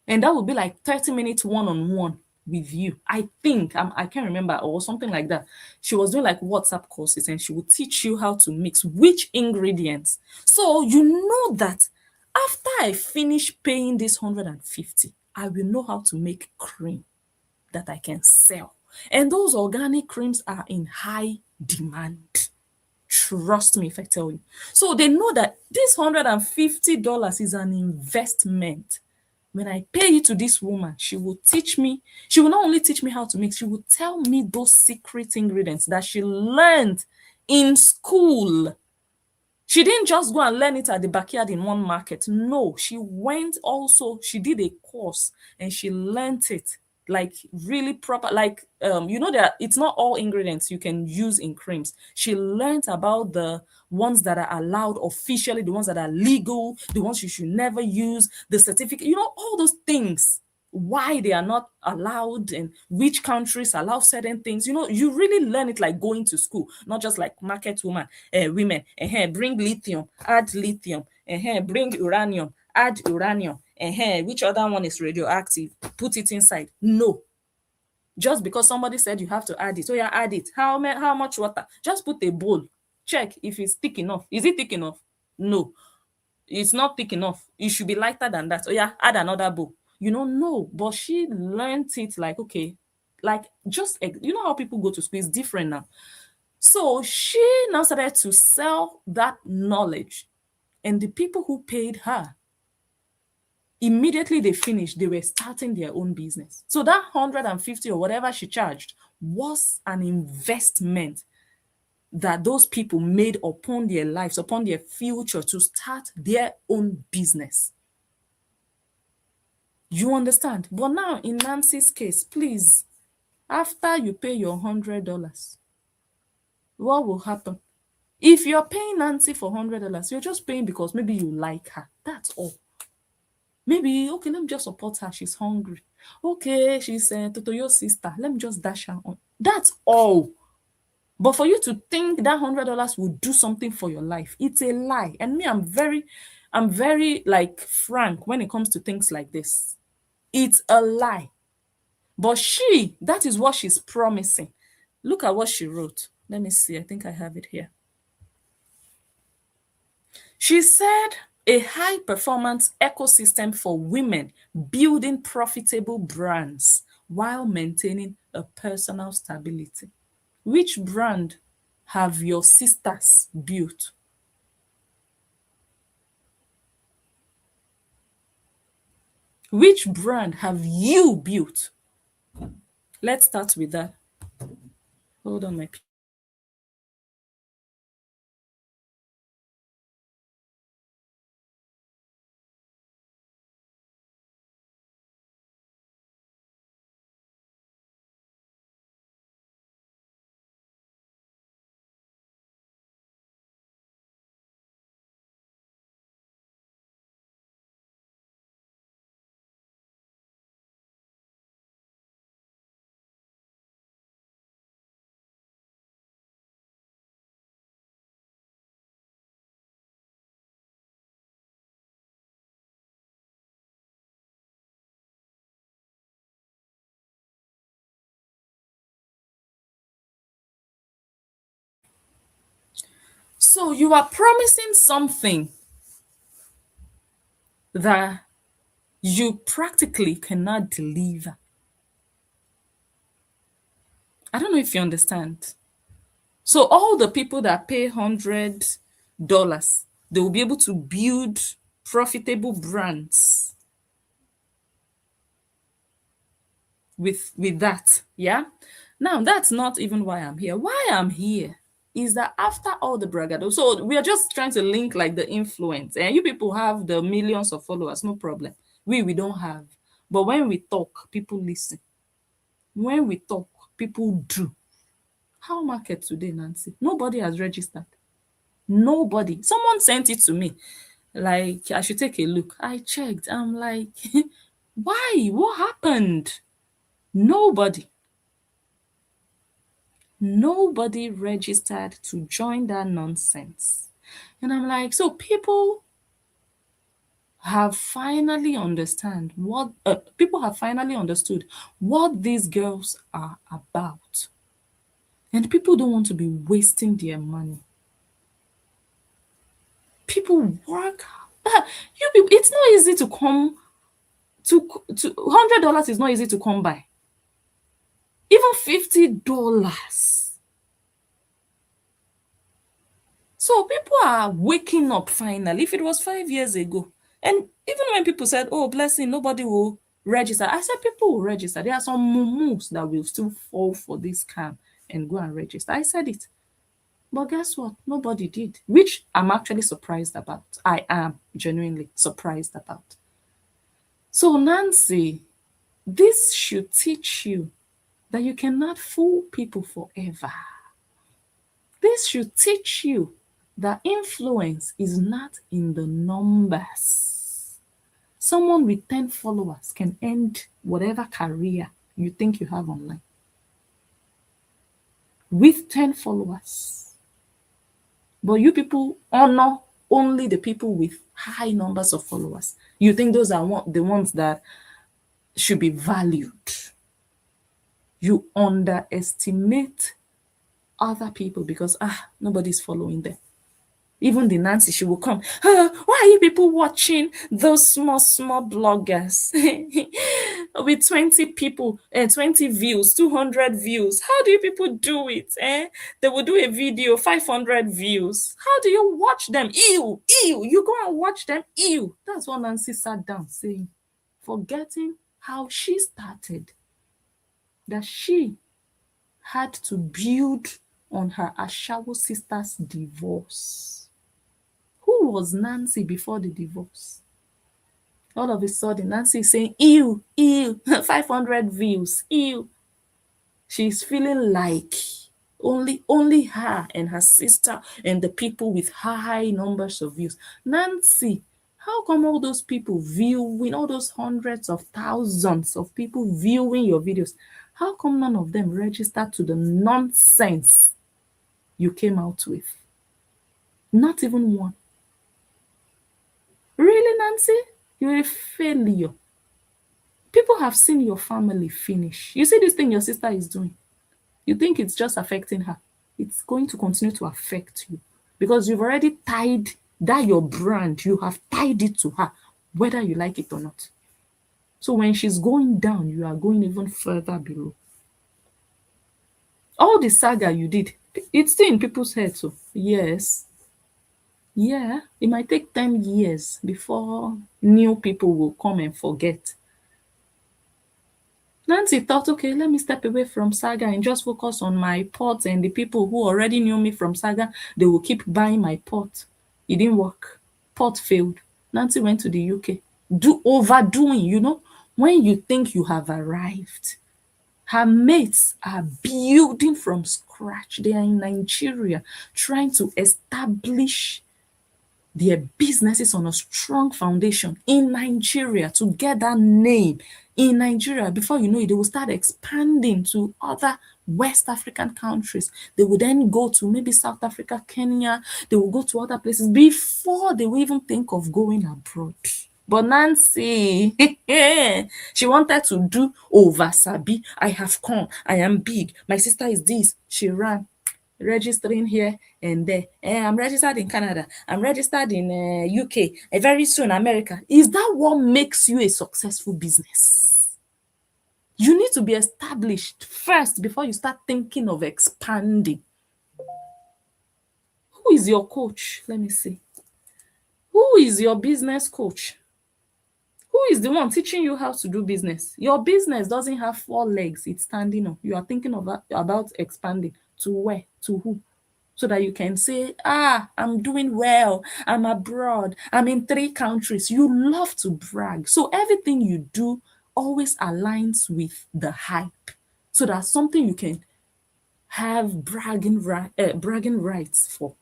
and that would be like 30 minutes one-on-one with you. I think I can't remember, or something like that. She was doing like WhatsApp courses and she would teach you how to mix which ingredients. So you know that after I finish paying this 150, I will know how to make cream that I can sell. And those organic creams are in high demand. Trust me if I tell you. So they know that this $150 is an investment. When I pay it to this woman, she will teach me. She will not only teach me how to make, she will tell me those secret ingredients that she learned in school. She didn't just go and learn it at the backyard in one market. No, she went also, she did a course and she learned it like really proper, like that it's not all ingredients you can use in creams. She learned about the ones that are allowed officially, the ones that are legal, the ones you should never use, the certificate, all those things, why they are not allowed and which countries allow certain things. You really learn it like going to school, not just like market women. Bring lithium, add lithium. Bring uranium, add uranium. Which other one is radioactive? Put it inside. No. Just because somebody said you have to add it. Oh yeah, add it. How much water? Just put a bowl. Check if it's thick enough. Is it thick enough? No, it's not thick enough. It should be lighter than that. Oh yeah, add another bowl. No. But she learned it like, okay, like just how people go to school is different now. So she now started to sell that knowledge, and the people who paid her, immediately they finished, they were starting their own business. So that 150 or whatever she charged was an investment that those people made upon their lives, upon their future, to start their own business. You understand? But now in Nancy's case, please, after you pay your $100, what will happen? If you're paying Nancy for $100, you're just paying because maybe you like her. That's all. Maybe, okay, let me just support her. She's hungry. Okay, she's Totoyo's sister. Let me just dash her on. That's all. But for you to think that $100 will do something for your life, it's a lie. And me, I'm very like frank when it comes to things like this. It's a lie. But that is what she's promising. Look at what she wrote. Let me see. I think I have it here. She said, a high performance ecosystem for women building profitable brands while maintaining a personal stability. Which brand have your sisters built? Which brand have you built? Let's start with that. Hold on, my people. So you are promising something that you practically cannot deliver. I don't know if you understand. So all the people that pay $100, they will be able to build profitable brands with that. Yeah. Now that's not even why I'm here. Why I'm here is that after all the bragado, so we are just trying to link like the influence. And you people have the millions of followers, no problem. We don't have. But when we talk, people listen. When we talk, people do. How market today, Nancy? Nobody has registered. Nobody. Someone sent it to me. Like, I should take a look. I checked. I'm like, why? What happened? Nobody. Nobody registered to join that nonsense. And I'm like, so people have finally people have finally understood what these girls are about. And people don't want to be wasting their money. People work. You people, it's not easy to come to $100 is not easy to come by. Even $50. So people are waking up finally. If it was 5 years ago, and even when people said, "Oh, blessing, nobody will register," I said people will register. There are some mumus that will still fall for this scam and go and register. I said it. But guess what? Nobody did, which I'm actually surprised about. I am genuinely surprised about. So, Nancy, this should teach you that you cannot fool people forever. This should teach you that influence is not in the numbers. Someone with 10 followers can end whatever career you think you have online with 10 followers. But you people honor only the people with high numbers of followers. You think those are the ones that should be valued. You underestimate other people because nobody's following them. Even the Nancy, she will come. Why are you people watching those small bloggers with 20 people, 20 views, 200 views? How do you people do it? They will do a video, 500 views. How do you watch them? Ew, ew. You go and watch them. Ew. That's what Nancy sat down saying, forgetting how she started. That she had to build on her Ashawo sister's divorce. Who was Nancy before the divorce? All of a sudden, Nancy is saying, ew, ew, 500 views, ew. She's feeling like only her and her sister and the people with high numbers of views. Nancy, how come all those people viewing, all those hundreds of thousands of people viewing your videos, how come none of them registered to the nonsense you came out with? Not even one. Really, Nancy? You're a failure. People have seen your family finish. You see this thing your sister is doing. You think it's just affecting her. It's going to continue to affect you because you've already tied that your brand. You have tied it to her, whether you like it or not. So when she's going down, you are going even further below. All the saga you did, it's still in people's heads. So yes, yeah, it might take 10 years before new people will come and forget. Nancy thought, okay, let me step away from Saga and just focus on my pot, and the people who already knew me from Saga, they will keep buying my pot. It didn't work. Pot failed. Nancy went to the UK. Overdoing, when you think you have arrived. Her mates are building from scratch. They are in Nigeria trying to establish their businesses on a strong foundation in Nigeria to get that name in Nigeria. Before you know it, they will start expanding to other West African countries. They will then go to maybe South Africa, Kenya. They will go to other places before they will even think of going abroad. But Nancy, she wanted to do over Sabi. I have come. I am big. My sister is this. She ran registering here and there. I'm registered in Canada. I'm registered in UK. Very soon America. Is that what makes you a successful business? You need to be established first before you start thinking of expanding. Who is your coach? Let me see. Who is your business coach? Who is the one teaching you how to do business? Your business doesn't have 4 legs. It's standing up. You are thinking about expanding. To where? To who? So that you can say, I'm doing well. I'm abroad. I'm in 3 countries. You love to brag. So everything you do always aligns with the hype. So that's something you can have bragging rights for.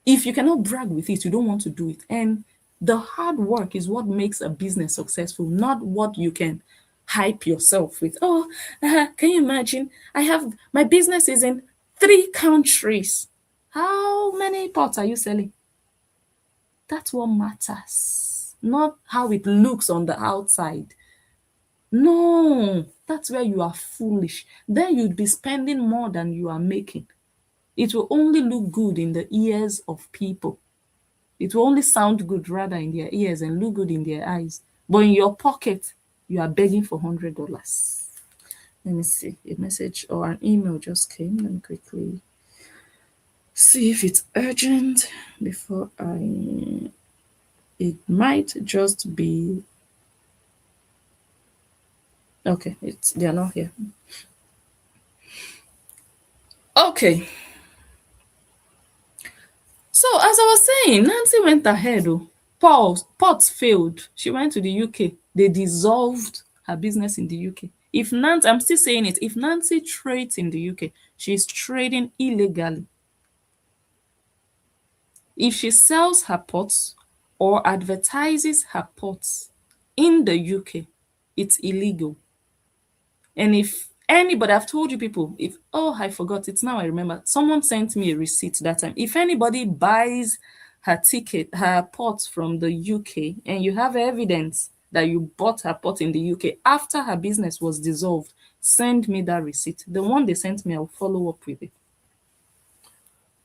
If you cannot brag with it, you don't want to do it. And the hard work is what makes a business successful, not what you can hype yourself with. Can you imagine? My business is in 3 countries. How many pots are you selling? That's what matters, not how it looks on the outside. No, that's where you are foolish. Then you'd be spending more than you are making. It will only look good in the ears of people. It will only sound good rather in their ears and look good in their eyes. But in your pocket, you are begging for $100. Let me see. A message or an email just came. Let me quickly see if it's urgent before it might just be. Okay, they're not here. Okay. So as I was saying, Nancy went ahead. Potts failed. She went to the UK. They dissolved her business in the UK. If Nancy, I'm still saying it, if Nancy trades in the UK, she's trading illegally. If she sells her pots or advertises her pots in the UK, it's illegal. And if anybody, I've told you people, I forgot, it's now I remember, someone sent me a receipt that time. If anybody buys her pot from the UK and you have evidence that you bought her pot in the UK after her business was dissolved, send me that receipt. The one they sent me, I'll follow up with it.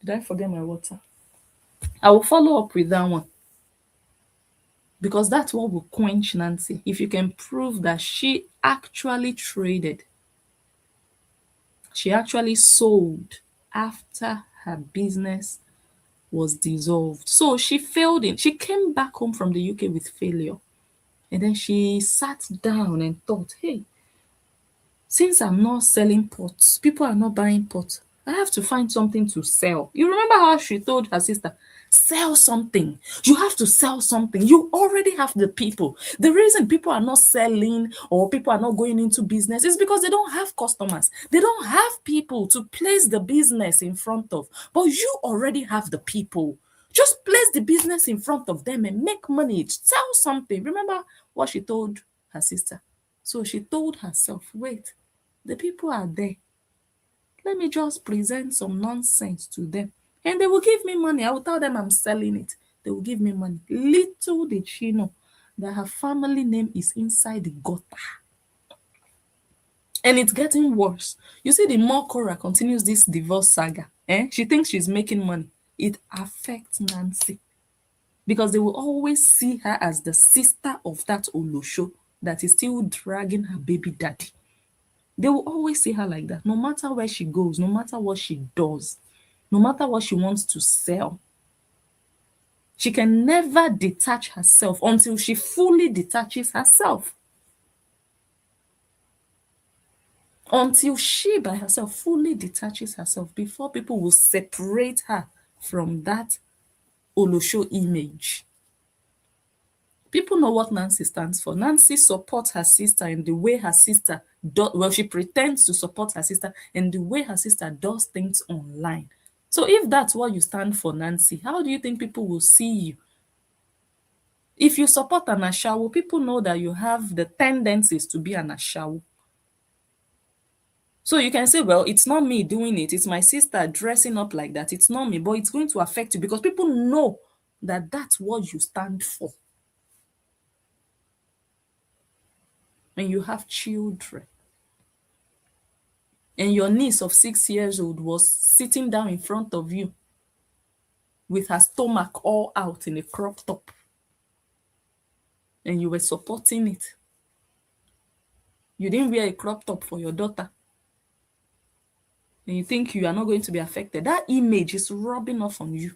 Did I forget my water? I will follow up with that one because that's what will quench Nancy. If you can prove that she actually traded, she actually sold after her business was dissolved. So she failed in, she came back home from the UK with failure. And then she sat down and thought, hey, since I'm not selling pots, people are not buying pots. I have to find something to sell. You remember how she told her sister, sell something. You have to sell something. You already have the people. The reason people are not selling or people are not going into business is because they don't have customers. They don't have people to place the business in front of. But you already have the people. Just place the business in front of them and make money. Sell something. Remember what she told her sister? So she told herself, wait, the people are there. Let me just present some nonsense to them. And they will give me money. I will tell them I'm selling it. They will give me money. Little did she know that her family name is inside the gutter. And it's getting worse. You see, the more Cora continues this divorce saga, she thinks she's making money. It affects Nancy. Because they will always see her as the sister of that Olosho that is still dragging her baby daddy. They will always see her like that, no matter where she goes, no matter what she does, no matter what she wants to sell. She can never detach herself until she fully detaches herself. Until she by herself fully detaches herself before people will separate her from that Olosho image. People know what Nancy stands for. Nancy supports her sister in the way her sister does. Well, she pretends to support her sister in the way her sister does things online. So if that's what you stand for, Nancy, how do you think people will see you? If you support an ashawo, people know that you have the tendencies to be an ashawo. So you can say, well, it's not me doing it. It's my sister dressing up like that. It's not me, but it's going to affect you because people know that that's what you stand for. And you have children. And your niece of 6 years old was sitting down in front of you with her stomach all out in a crop top. And you were supporting it. You didn't wear a crop top for your daughter. And you think you are not going to be affected. That image is rubbing off on you.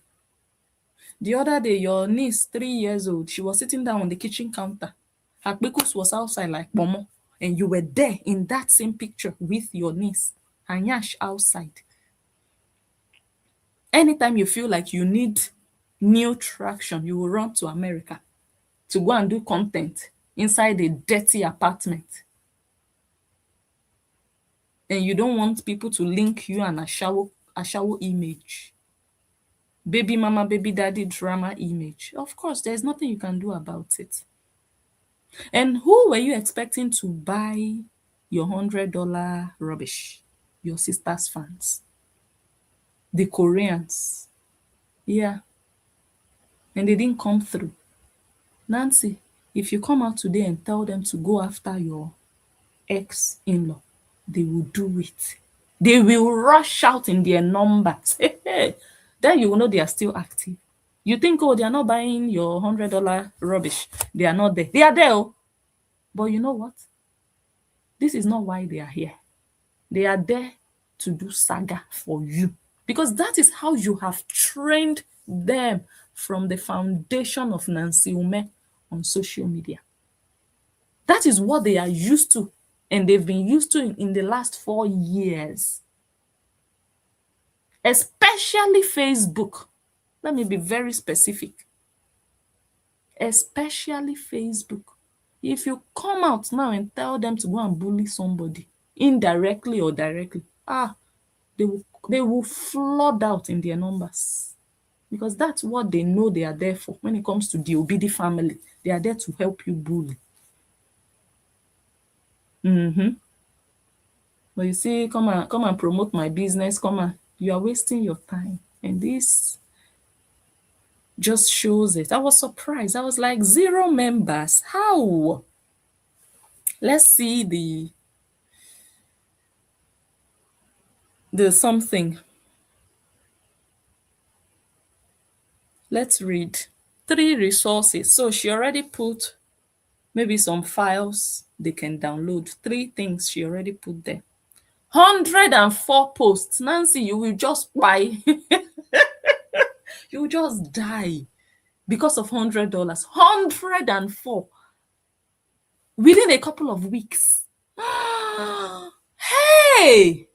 The other day, your niece, 3 years old, she was sitting down on the kitchen counter. Her pickles was outside like pomo. And you were there in that same picture with your niece. Her nyash outside. Anytime you feel like you need new traction, you will run to America to go and do content inside a dirty apartment. And you don't want people to link you and a shower image. Baby mama, baby daddy drama image. Of course, there's nothing you can do about it. And who were you expecting to buy your $100 rubbish? Your sister's fans. The Koreans. Yeah. And they didn't come through. Nancy, if you come out today and tell them to go after your ex-in-law, they will do it. They will rush out in their numbers. Then you will know they are still active. You think, oh, they are not buying your $100 rubbish. They are not there. They are there. Oh. But you know what? This is not why they are here. They are there to do saga for you. Because that is how you have trained them from the foundation of Nancy Ume on social media. That is what they are used to. And they've been used to in the last 4 years. Especially Facebook. Let me be very specific. Especially Facebook. If you come out now and tell them to go and bully somebody, indirectly or directly, they will flood out in their numbers. Because that's what they know they are there for. When it comes to the Obidi family, they are there to help you bully. But you see, come and promote my business, you are wasting your time. And this just shows it. I was surprised. I was like, 0 members. How? Let's see the something. Let's read 3 resources. So she already put maybe some files they can download. 3 things she already put there. 104 posts. Nancy, you will just buy. You will just die because of $100. 104 within a couple of weeks. Hey,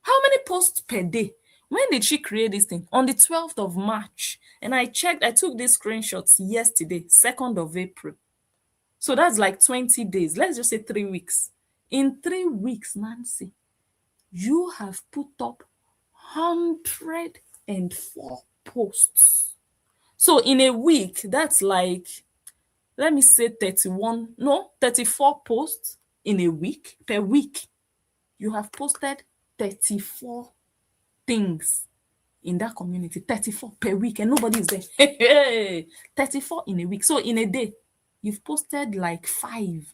how many posts per day? When did she create this thing? On the 12th of March. And I checked, I took these screenshots yesterday, 2nd of April. So that's like 20 days. Let's just say 3 weeks. In 3 weeks, Nancy, you have put up 104 posts. So in a week, that's like, let me say 34 posts in a week. Per week, you have posted 34 things in that community. 34 per week, and nobody is there. 34 in a week. So in a day, you've posted like 5.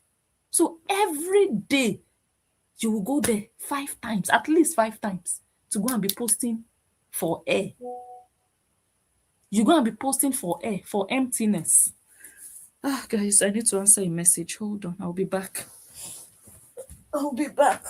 So every day, you will go there 5 times, at least 5 times, to go and be posting for air. You go and be posting for air, for emptiness. Guys, I need to answer a message. Hold on, I'll be back. I'll be back.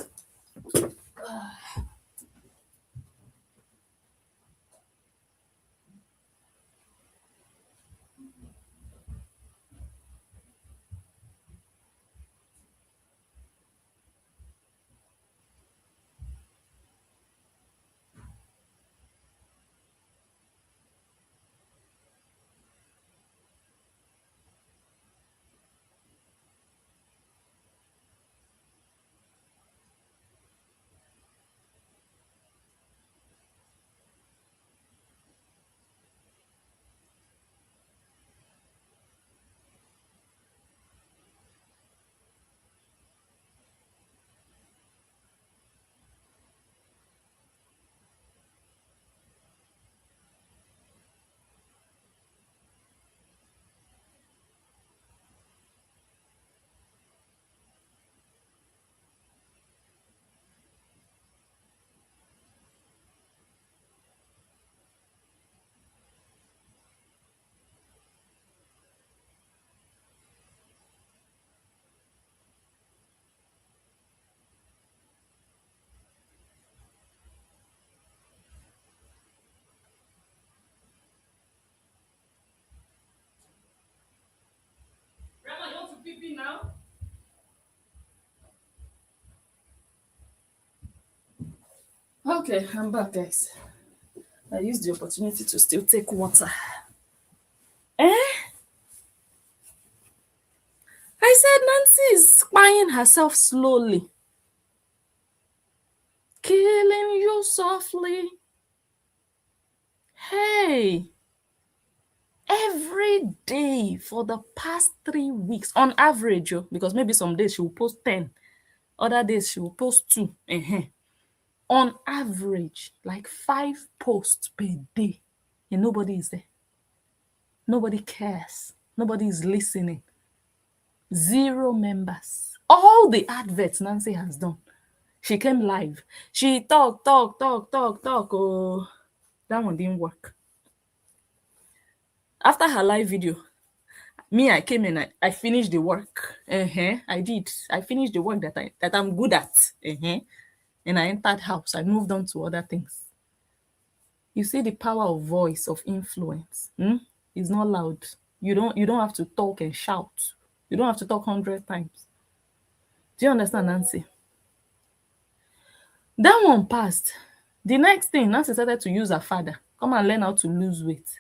Grandma, you want to pee pee now? Okay, I'm back, guys. I used the opportunity to still take water. Eh? I said Nancy is spying herself slowly. Killing you softly. Hey. Every day for the past 3 weeks, on average, because maybe some days she will post 10, other days she will post 2. On average, like 5 posts per day, and nobody is there. Nobody cares. Nobody is listening. 0 members. All the adverts Nancy has done. She came live. She talk. Oh, that one didn't work. After her live video, I came in, I finished the work. I did. I finished the work that I'm good at. And I entered house. I moved on to other things. You see the power of voice, of influence. It's not loud. You don't have to talk and shout. You don't have to talk 100 times. Do you understand, Nancy? That one passed. The next thing, Nancy started to use her father. Come and learn how to lose weight.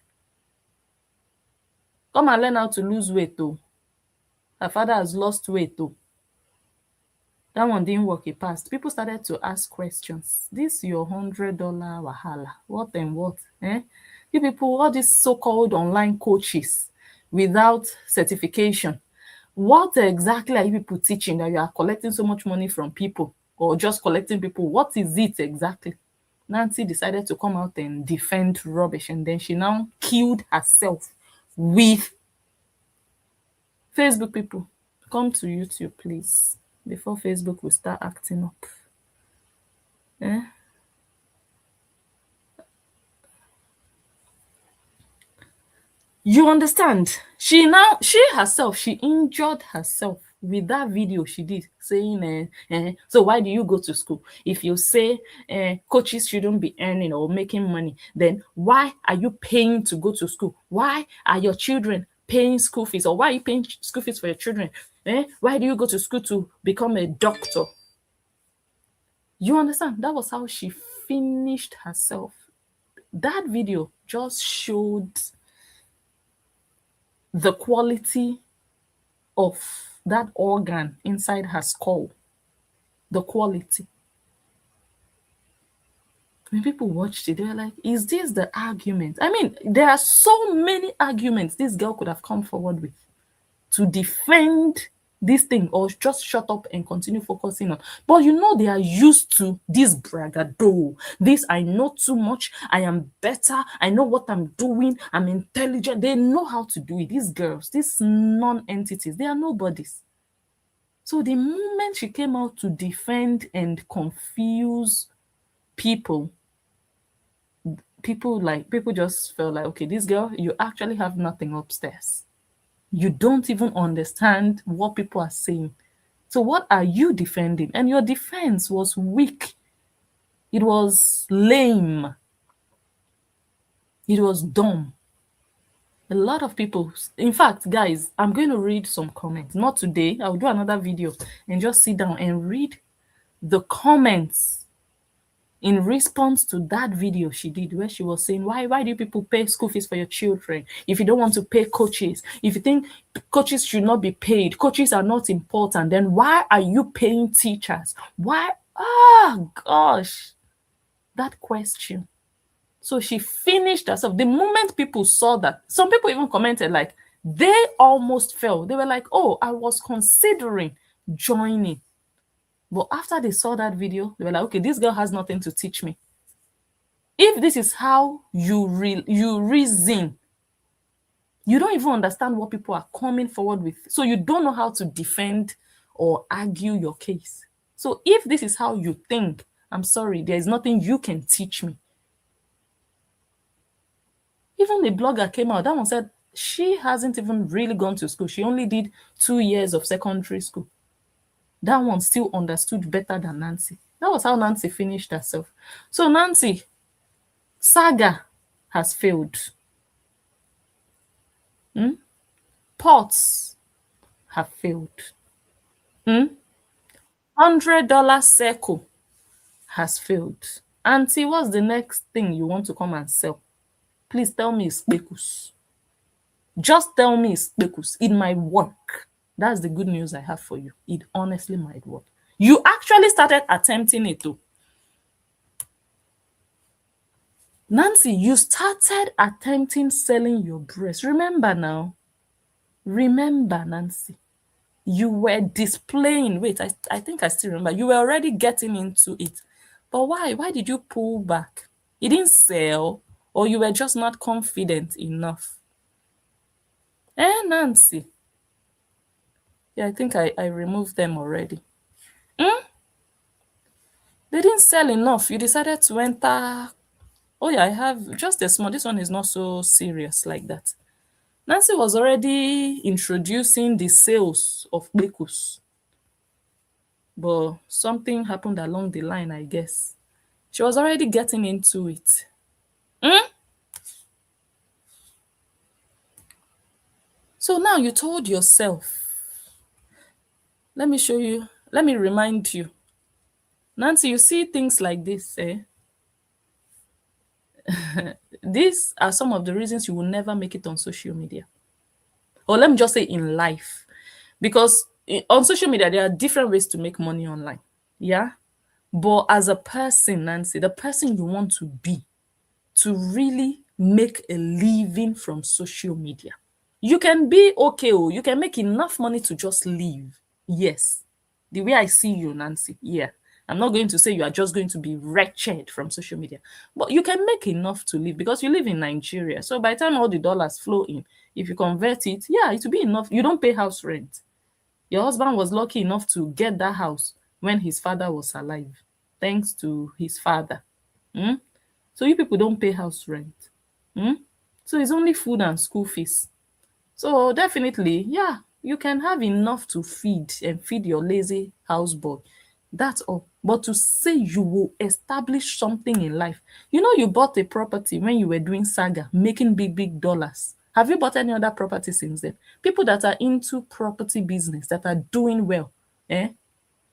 Come and learn how to lose weight, though. Her father has lost weight, though. That one didn't work, it passed. People started to ask questions. This your $100 wahala. What and what? You people, all these so-called online coaches without certification. What exactly are you people teaching that you are collecting so much money from people, or just collecting people? What is it exactly? Nancy decided to come out and defend rubbish, and then she now killed herself with Facebook. People, come to YouTube, please, before Facebook will start acting up. Eh? You understand? She herself, she injured herself with that video she did saying, so why do you go to school? If you say coaches shouldn't be earning or making money, then why are you paying to go to school? Why are your children paying school fees? Or why are you paying school fees for your children? Why do you go to school to become a doctor? You understand? That was how she finished herself. That video just showed the quality of that organ inside her skull. The quality. When people watched it, they were like, is this the argument? I mean, there are so many arguments this girl could have come forward with to defend this thing, or just shut up and continue focusing on. But you know, they are used to this bragado. This, I know too much, I am better, I know what I'm doing, I'm intelligent. They know how to do it. These girls, these non-entities, they are nobodies. So the moment she came out to defend and confuse people, people just felt like, okay, this girl, you actually have nothing upstairs. You don't even understand what people are saying. So what are you defending? And your defense was weak. It was lame. It was dumb. A lot of people, in fact, guys, I'm going to read some comments. Not today. I'll do another video and just sit down and read the comments in response to that video she did, where she was saying, why do people pay school fees for your children if you don't want to pay coaches? If you think coaches should not be paid, coaches are not important, then why are you paying teachers? Why? Gosh, that question. So she finished herself. The moment people saw that, some people even commented like, they almost fell. They were like, oh, I was considering joining. But after they saw that video, they were like, okay, this girl has nothing to teach me. If this is how you reason, you don't even understand what people are coming forward with. So you don't know how to defend or argue your case. So if this is how you think, I'm sorry, there is nothing you can teach me. Even the blogger came out, that one said she hasn't even really gone to school. She only did 2 years of secondary school. That one still understood better than Nancy. That was how Nancy finished herself. So Nancy, saga has failed. Pots have failed. $100 circle has failed. Auntie, what's the next thing you want to come and sell? Please tell me it's Bekus. Just tell me it's Bekus. It might work. That's the good news I have for you. It honestly might work. You actually started attempting it too. Nancy, you started attempting selling your breast. Remember now. Remember, Nancy. You were displaying. Wait, I think I still remember. You were already getting into it. But why? Why did you pull back? You didn't sell, or you were just not confident enough? Nancy. Yeah, I think I removed them already. They didn't sell enough. You decided to enter. Oh yeah, I have just a small. This one is not so serious like that. Nancy was already introducing the sales of Bekus. But something happened along the line, I guess. She was already getting into it. So now you told yourself, let me show you, let me remind you. Nancy, you see things like this, These are some of the reasons you will never make it on social media. Or let me just say in life. Because on social media, there are different ways to make money online. Yeah? But as a person, Nancy, the person you want to be, to really make a living from social media, you can be okay, you can make enough money to just live. Yes. The way I see you, Nancy, yeah. I'm not going to say you are just going to be wretched from social media, but you can make enough to live because you live in Nigeria. So by the time all the dollars flow in, if you convert it, yeah, it will be enough. You don't pay house rent. Your husband was lucky enough to get that house when his father was alive, thanks to his father. Hmm? So you people don't pay house rent. Hmm? So it's only food and school fees. So definitely, yeah, you can have enough to feed and feed your lazy houseboy. That's all. But to say you will establish something in life, you bought a property when you were doing saga, making big, big dollars. Have you bought any other property since then? People that are into property business, that are doing well, eh?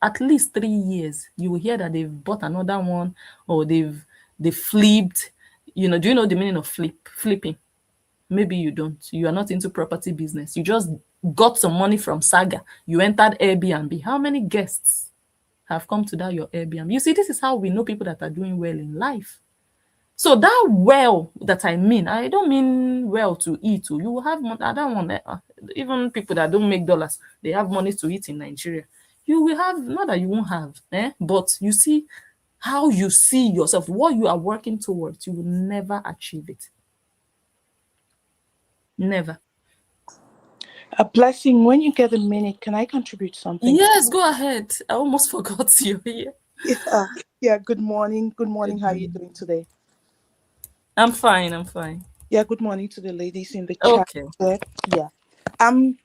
At least 3 years, you will hear that they've bought another one or they flipped. Do you know the meaning of flipping? Maybe you don't. You are not into property business. You just got some money from Saga. You entered Airbnb. How many guests have come to that your Airbnb? You see, this is how we know people that are doing well in life. So that well that I don't mean well to eat. You will have money. I don't want even people that don't make dollars, they have money to eat in Nigeria. You will have, not that you won't have, but you see how you see yourself, what you are working towards, you will never achieve it. Never. A blessing. When you get a minute, can I contribute something? Yes, go ahead. I almost forgot you're here. Yeah, yeah. Good morning. Good morning. Good How are you morning. doing today? I'm fine. I'm fine. Yeah. Good morning to the ladies in the chat. Okay. There. Yeah. I'm.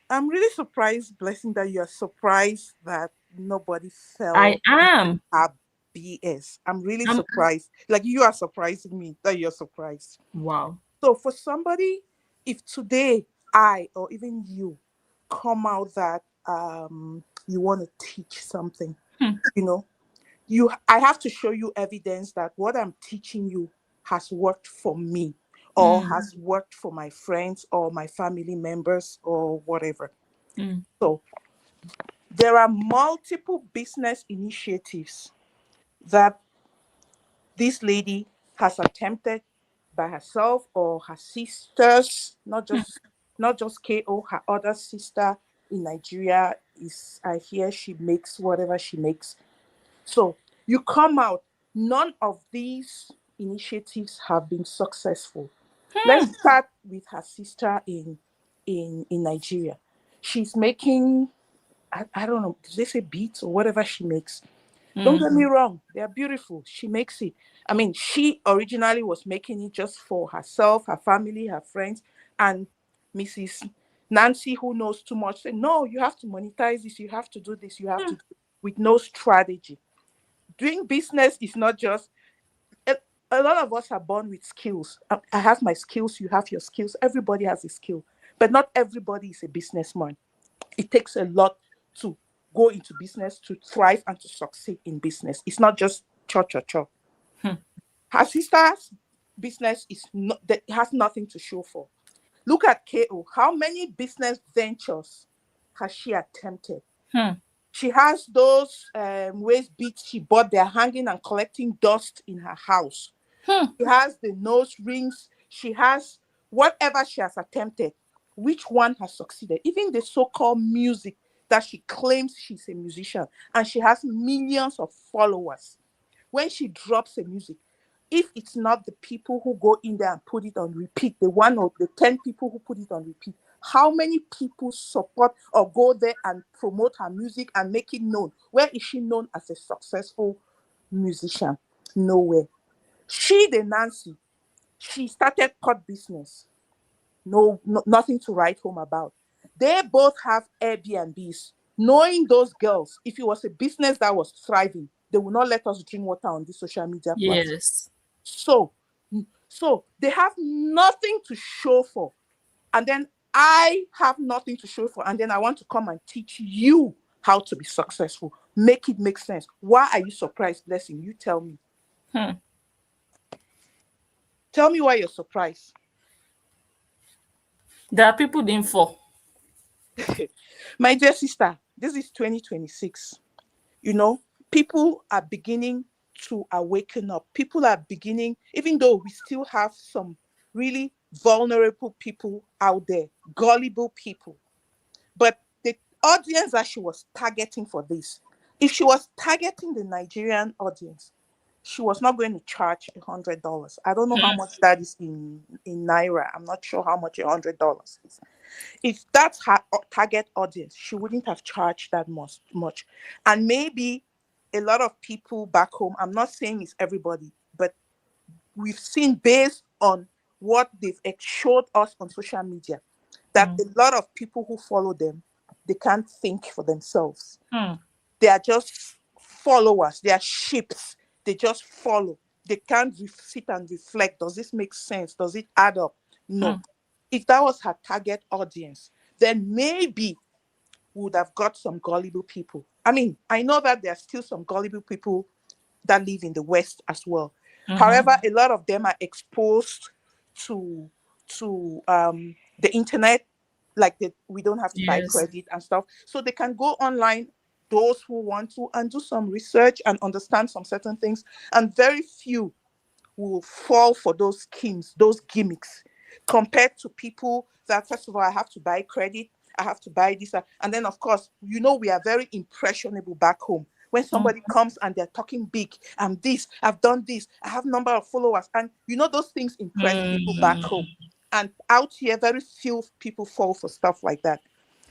I'm really surprised, blessing, that you are surprised that nobody I fell am. at BS. I'm really I'm surprised. Like, you are surprising me that you're surprised. wow. So for somebody, if today I or even you come out that you want to teach something, Hmm, you know, I have to show you evidence that what I'm teaching you has worked for me or hmm, has worked for my friends or my family members or whatever. hmm, So there are multiple business initiatives that this lady has attempted by herself or her sisters, not just KO, her other sister in Nigeria is, I hear, she makes whatever she makes. So you come out, none of these initiatives have been successful. hmm, Let's start with her sister in Nigeria. She's making, I don't know, did they say beats or whatever she makes? Don't hmm, get me wrong, they're beautiful. She makes it. I mean, she originally was making it just for herself, her family, her friends, and Mrs. Nancy, who knows too much, said, no, you have to monetize this, you have to do this, you have to do it, with no strategy. Doing business is not just a, a lot of us are born with skills. I have my skills, you have your skills, everybody has a skill, but not everybody is a businessman. It takes a lot to go into business, to thrive and to succeed in business. It's not just cha cha cha. hmm, Her sister's business is not that, has nothing to show for. Look at KO. How many business ventures has she attempted? hmm, She has those waist beads she bought. They're hanging and collecting dust in her house. hmm, She has the nose rings. She has whatever she has attempted. Which one has succeeded? Even the so-called music that she claims she's a musician and she has millions of followers. When she drops a music, if it's not the people who go in there and put it on repeat, the one or the 10 people who put it on repeat, how many people support or go there and promote her music and make it known? Where is she known as a successful musician? Nowhere. She, the Nancy, she started pot business. No, nothing to write home about. They both have Airbnbs. Knowing those girls, if it was a business that was thriving, they would not let us drink water on this social media platform. yes. So, so they have nothing to show for. And then I have nothing to show for. And then I want to come and teach you how to be successful. Make it make sense. Why are you surprised, Blessing? You tell me. Hmm. Tell me why you're surprised. There are people didn't fall. My dear sister, this is 2026. You know, people are beginning to awaken up. People are beginning, even though we still have some really vulnerable people out there, gullible people. But the audience that she was targeting for this If she was targeting the Nigerian audience, she was not going to charge $100. I don't know how much that is in naira. I'm not sure how much $100 is. If that's her target audience, she wouldn't have charged that much. And maybe a lot of people back home, I'm not saying it's everybody, but we've seen based on what they've showed us on social media that a lot of people who follow them, they can't think for themselves. They are just followers. They are sheep. They just follow. They can't sit and reflect. Does this make sense? Does it add up? No. If that was her target audience, then maybe we would have got some gullible people. I mean, I know that there are still some gullible people that live in the West as well. However, a lot of them are exposed to the internet, like we don't have to buy Yes. credit and stuff, so they can go online. Those who want to and do some research and understand some certain things, and very few will fall for those schemes, those gimmicks, compared to people that, first of all, I have to buy credit, I have to buy this. And then, of course, we are very impressionable back home. When somebody comes and they're talking big, I'm this, I've done this, I have number of followers. And those things impress people back home. And out here, very few people fall for stuff like that.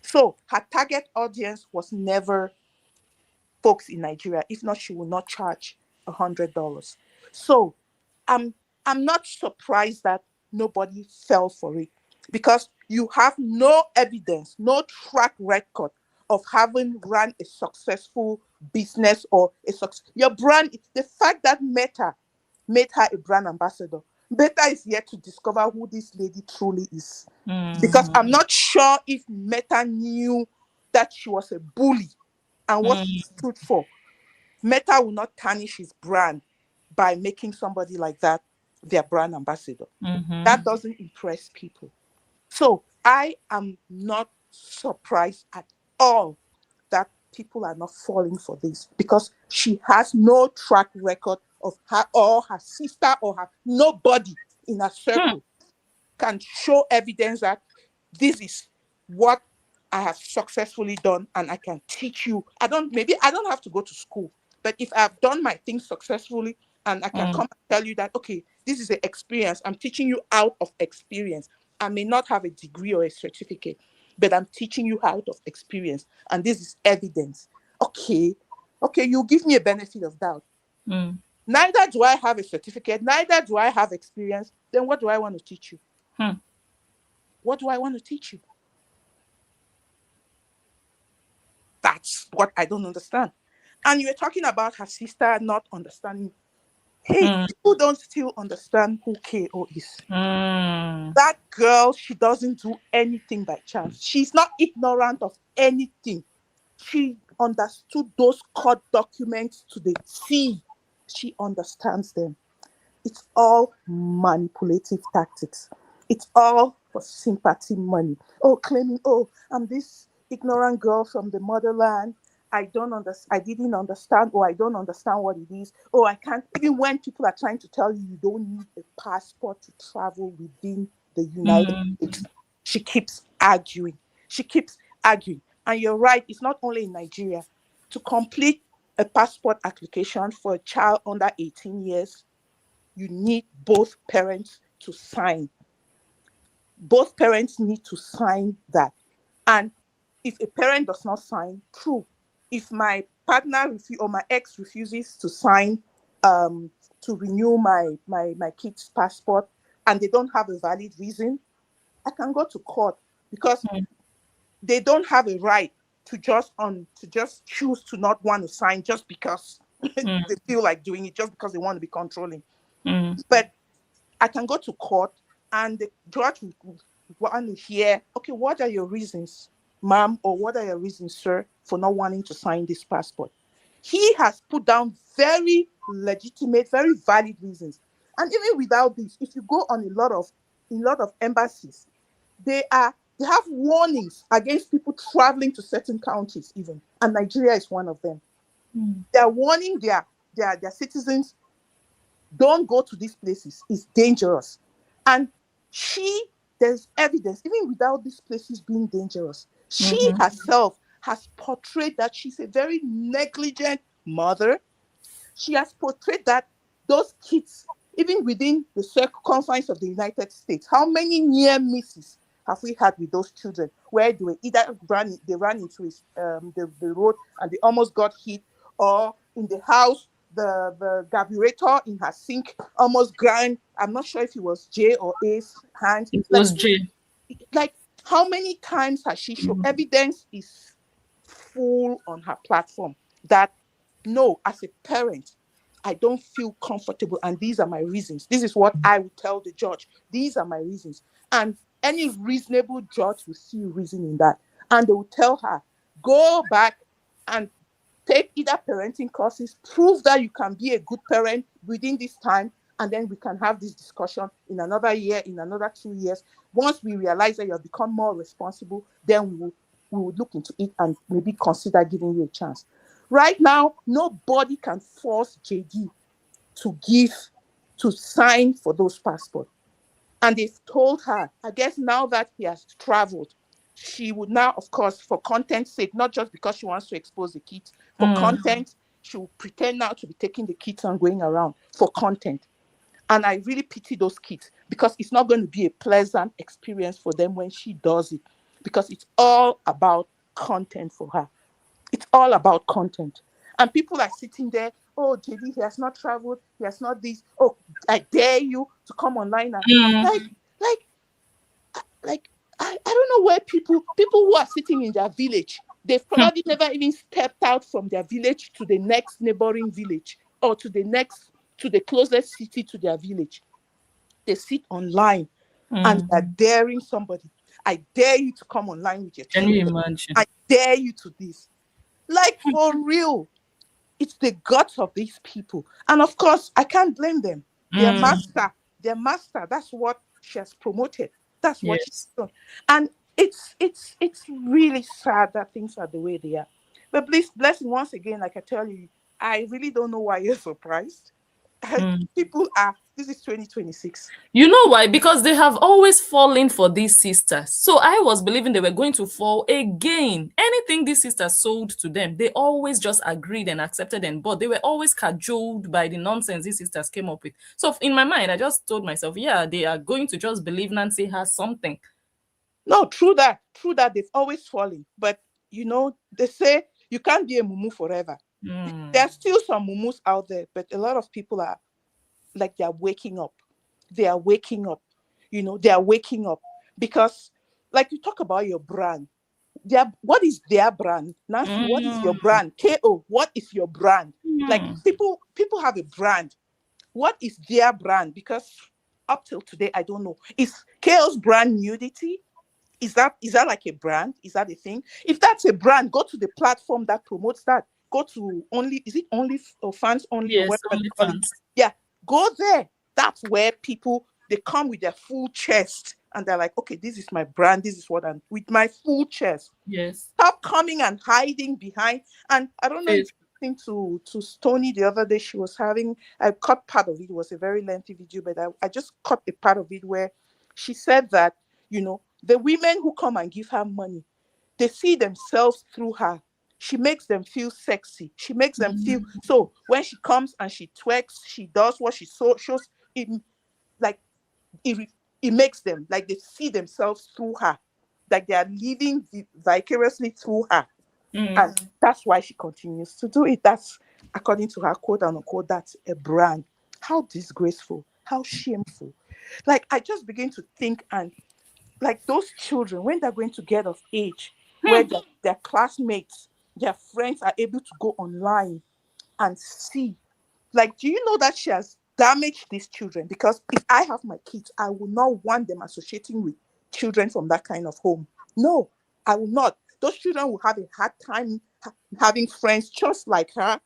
So her target audience was never folks in Nigeria. If not, she will not charge $100. So I'm not surprised that nobody fell for it, because you have no evidence, no track record of having run a successful business or your brand. The fact that Meta made her a brand ambassador, Meta is yet to discover who this lady truly is. Because I'm not sure if Meta knew that she was a bully and what she stood for. Meta will not tarnish his brand by making somebody like that their brand ambassador. That doesn't impress people. So I am not surprised at all that people are not falling for this, because she has no track record of her or her sister or her nobody in her circle can show evidence that this is what I have successfully done, and I can teach you. I don't have to go to school, but if I've done my things successfully, and I can come and tell you that, okay, this is the experience. I'm teaching you out of experience. I may not have a degree or a certificate, but I'm teaching you out of experience, and this is evidence. Okay, you give me a benefit of doubt. Neither do I have a certificate, neither do I have experience. Then what do I want to teach you? What do I want to teach you? That's what I don't understand. And you were talking about her sister not understanding. Hey, people don't still understand who KO is. That girl, she doesn't do anything by chance. She's not ignorant of anything. She understood those court documents to the T. She understands them. It's all manipulative tactics. It's all for sympathy money. Oh, claiming, oh, I'm this ignorant girl from the motherland. I didn't understand, or I don't understand what it is. Oh, I can't. Even when people are trying to tell you you don't need a passport to travel within the United States, she keeps arguing. She keeps arguing. And you're right, it's not only in Nigeria. To complete a passport application for a child under 18 years, you need both parents to sign. Both parents need to sign that. And if a parent does not sign, true. If my partner or my ex refuses to sign to renew my kid's passport, and they don't have a valid reason, I can go to court, because they don't have a right to just choose to not want to sign just because they feel like doing it, just because they want to be controlling. But I can go to court, and the judge will want to hear, okay, what are your reasons, ma'am, or what are your reasons, sir, for not wanting to sign this passport? He has put down very legitimate, very valid reasons. And even without this, if you go on a lot of embassies, they have warnings against people traveling to certain countries, even, and Nigeria is one of them. They are warning their citizens, don't go to these places, it's dangerous. And there's evidence, even without these places being dangerous, she herself has portrayed that she's a very negligent mother. She has portrayed that those kids, even within the confines of the United States, how many near misses have we had with those children where they were either ran into the road and they almost got hit, or in the house, the carburetor in her sink almost grind. I'm not sure if it was J or A's hand. It was Jay. Like how many times has she shown? Evidence is full on her platform that no, as a parent, I don't feel comfortable, and these are my reasons. This is what I would tell the judge. These are my reasons. And any reasonable judge will see reason in that. And they will tell her, go back and take either parenting courses, prove that you can be a good parent within this time, and then we can have this discussion in another year, in another 2 years. Once we realize that you have become more responsible, then we will look into it and maybe consider giving you a chance. Right now, nobody can force JD to sign for those passports. And they've told her, I guess now that he has traveled, she would now, of course, for content's sake, not just because she wants to expose the kids, for content, she will pretend now to be taking the kids and going around for content. And I really pity those kids because it's not going to be a pleasant experience for them when she does it, because it's all about content for her. It's all about content. And people are sitting there, oh, JD, he has not traveled, he has not this. Oh, I dare you to come online and I don't know where people who are sitting in their village, they've probably never even stepped out from their village to the next neighboring village or to the closest city to their village. They sit online and they're daring somebody. I dare you to come online with your Can children. you imagine? I dare you to this. Like, for real. It's the guts of these people. And of course, I can't blame them. Their master, that's what she has promoted. That's what she's Yes. done. And it's really sad that things are the way they are. But please, blessing, once again, like I tell you, I really don't know why you're surprised. People are, this is 2026. You know why? Because they have always fallen for these sisters. So I was believing they were going to fall again. Anything these sisters sold to them, they always just agreed and accepted and bought. They were always cajoled by the nonsense these sisters came up with. So in my mind, I just told myself, yeah, they are going to just believe Nancy has something. No, true that they've always fallen. But they say you can't be a mumu forever. There are still some mumus out there, but a lot of people are like they are waking up. They are waking up. They are waking up because, like, you talk about your brand. What is their brand? Nancy, what is your brand? KO, what is your brand? Like, people have a brand. What is their brand? Because up till today, I don't know. Is KO's brand nudity? Is that like a brand? Is that a thing? If that's a brand, go to the platform that promotes that. Go to is it only or fans only or Yes, whatever only they call it? fans. Yeah, go there. That's where people, they come with their full chest and they're like, okay, this is my brand. This is what I'm with, my full chest. Yes. Stop coming and hiding behind. And I don't know if Yes. you listened to Stony the other day. She was having, I caught part of it. It was a very lengthy video, but I just caught a part of it where she said that, the women who come and give her money, they see themselves through her. She makes them feel sexy. She makes them feel, so when she comes and she twerks, she does what she shows, it, like, it makes them, like, they see themselves through her, like they are living vicariously through her. And that's why she continues to do it. That's, according to her, quote unquote, that's a brand. How disgraceful, how shameful. Like, I just begin to think, and like, those children, when they're going to get of age, where their classmates, their friends are able to go online and see. Like, do you know that she has damaged these children? Because if I have my kids, I will not want them associating with children from that kind of home. No, I will not. Those children will have a hard time having friends just like her.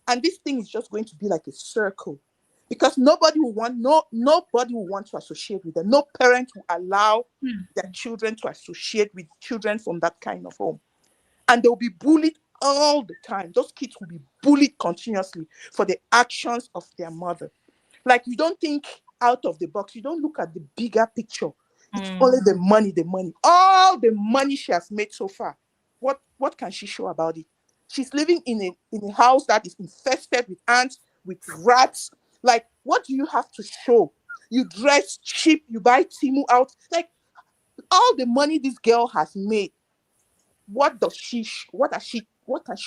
And this thing is just going to be like a circle. Because nobody will want to associate with them. No parent will allow their children to associate with children from that kind of home. And they'll be bullied all the time. Those kids will be bullied continuously for the actions of their mother. Like, you don't think out of the box. You don't look at the bigger picture. It's only the money. All the money she has made so far. what can she show about it? She's living in a house that is infested with ants, with rats. Like, what do you have to show? You dress cheap, you buy Timu out. Like, all the money this girl has made, what can she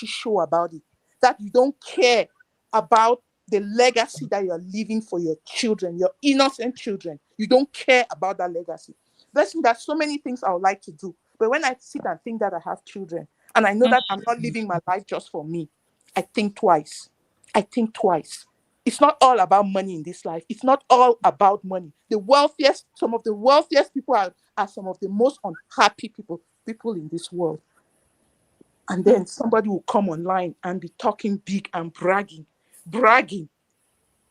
show about it? That you don't care about the legacy that you're leaving for your children, your innocent children. You don't care about that legacy. Listen, there's so many things I would like to do. But when I sit and think that I have children, and I know that I'm not living my life just for me, I think twice. I think twice. It's not all about money in this life. It's not all about money. Some of the wealthiest people are some of the most unhappy people in this world. And then somebody will come online and be talking big and bragging.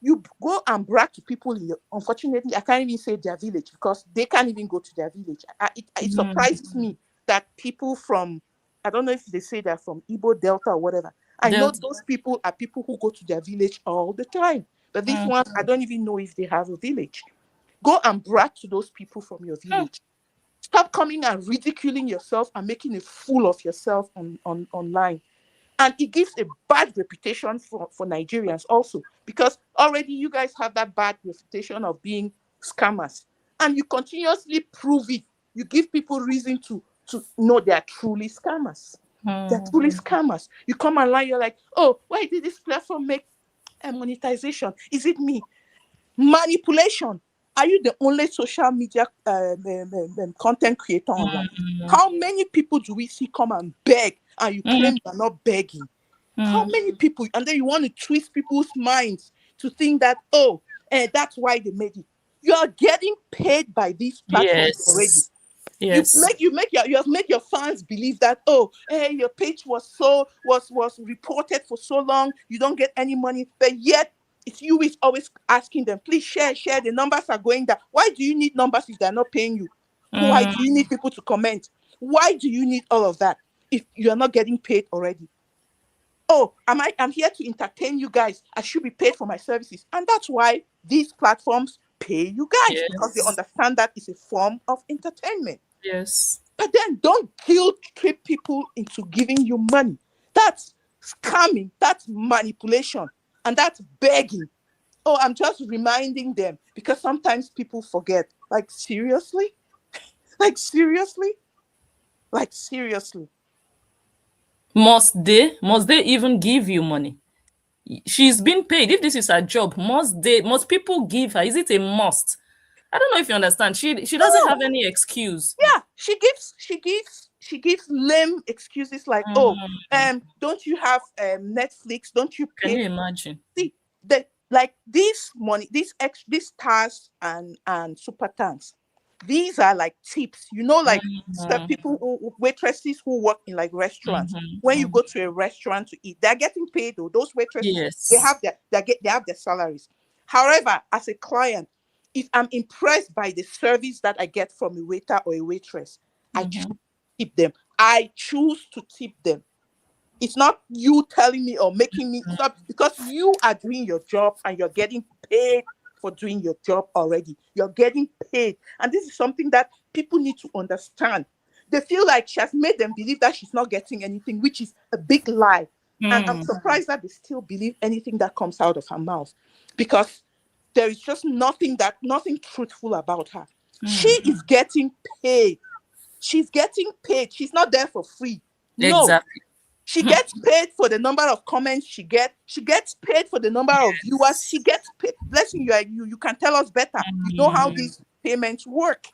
You go and brag to people unfortunately, I can't even say their village because they can't even go to their village. It surprises me that people from, I don't know if they say they're from Igbo Delta or whatever. I know those people are people who go to their village all the time. But these ones, I don't even know if they have a village. Go and brag to those people from your village. Stop coming and ridiculing yourself and making a fool of yourself online. And it gives a bad reputation for Nigerians also, because already you guys have that bad reputation of being scammers. And you continuously prove it. You give people reason to know they are truly scammers. They're truly scammers. You come online, you're like, oh, why did this platform make a monetization? Is it me? Manipulation. Are you the only social media content creator online? How many people do we see come and beg and you claim you're not begging? How many people? And then you want to twist people's minds to think that, oh, that's why they made it. You are getting paid by these platforms already. Yes. You have made your fans believe that, oh, hey, your page was reported for so long, you don't get any money, but yet it's you is always asking them, please share, the numbers are going down. Why do you need numbers if they're not paying you? Why do you need people to comment? Why do you need all of that if you're not getting paid already? Oh, I'm here to entertain you guys. I should be paid for my services. And that's why these platforms pay you guys, because they understand that it's a form of entertainment. Yes. But then don't guilt trip people into giving you money. That's scamming, that's manipulation, and that's begging. Oh, I'm just reminding them because sometimes people forget. Like, seriously? Like, seriously? Like, seriously? Must they even give you money? She's been paid. If this is her job, must people give her? Is it a must? I don't know if you understand. She doesn't have any excuse. Yeah, she gives lame excuses like, oh, don't you have Netflix? Don't you Can pay? you imagine? See, like this money, these stars and super thanks, these are like tips, like people waitresses who work in like restaurants. When you go to a restaurant to eat, they're getting paid though. Those waitresses, they Yes. have their salaries. However, as a client, if I'm impressed by the service that I get from a waiter or a waitress, I choose to tip them. I choose to tip them. It's not you telling me or making me stop, because you are doing your job and you're getting paid for doing your job already. You're getting paid. And this is something that people need to understand. They feel like she has made them believe that she's not getting anything, which is a big lie. And I'm surprised that they still believe anything that comes out of her mouth, because there is just nothing truthful about her. She is getting paid. She's getting paid. She's not there for free. No. Exactly. She gets paid for the number of comments she gets. She gets paid for the number of viewers. She gets paid. Blessing, you can tell us better. You know how these payments work.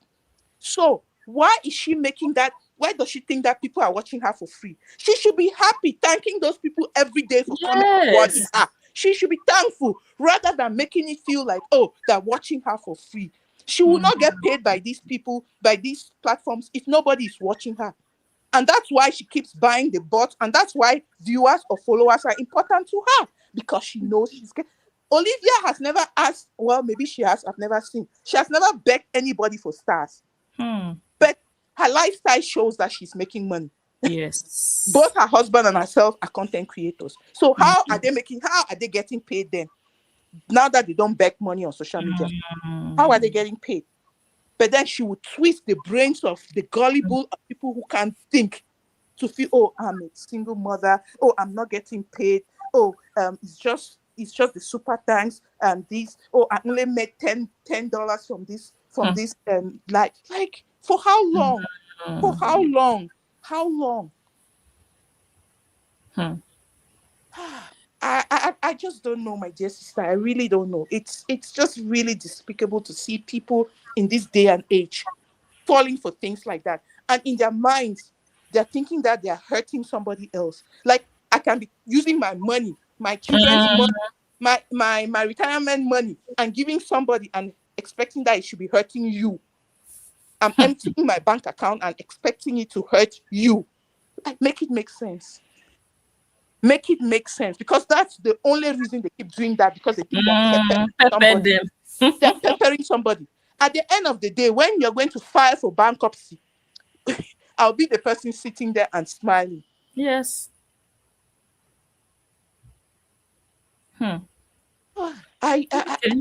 So why is she making that? Why does she think that people are watching her for free? She should be happy, thanking those people every day for coming and watching her. She should be thankful rather than making it feel like, oh, they're watching her for free. She will not get paid by these people, by these platforms, if nobody is watching her. And that's why she keeps buying the bot. And that's why viewers or followers are important to her, because she knows she's getting. Olivia has never asked, well, maybe she has, I've never seen. She has never begged anybody for stars. But her lifestyle shows that she's making money. Yes. Both her husband and herself are content creators. So how are they getting paid then? Now that they don't beg money on social media, how are they getting paid? But then she would twist the brains of the gullible people who can't think. to feel, oh, I'm a single mother, oh, I'm not getting paid, oh, it's just the super thanks and this, oh, I only made $10 from Hmm. this like for how long? For Hmm. how long? How long? Hmm. I just don't know, my dear sister. I really don't know. It's just really despicable to see people in this day and age falling for things like that. And in their minds, they're thinking that they're hurting somebody else. Like, I can be using my money, my children's money, Hmm. my retirement money, and giving somebody and expecting that it should be hurting you. I'm emptying my bank account and expecting it to hurt you. Like, make it make sense. Make it make sense, because that's the only reason they keep doing that, because they think they're peppering Pepper somebody. them. They're peppering somebody. At the end of the day, when you're going to file for bankruptcy, I'll be the person sitting there and smiling. Yes. Hmm. I, I, Okay.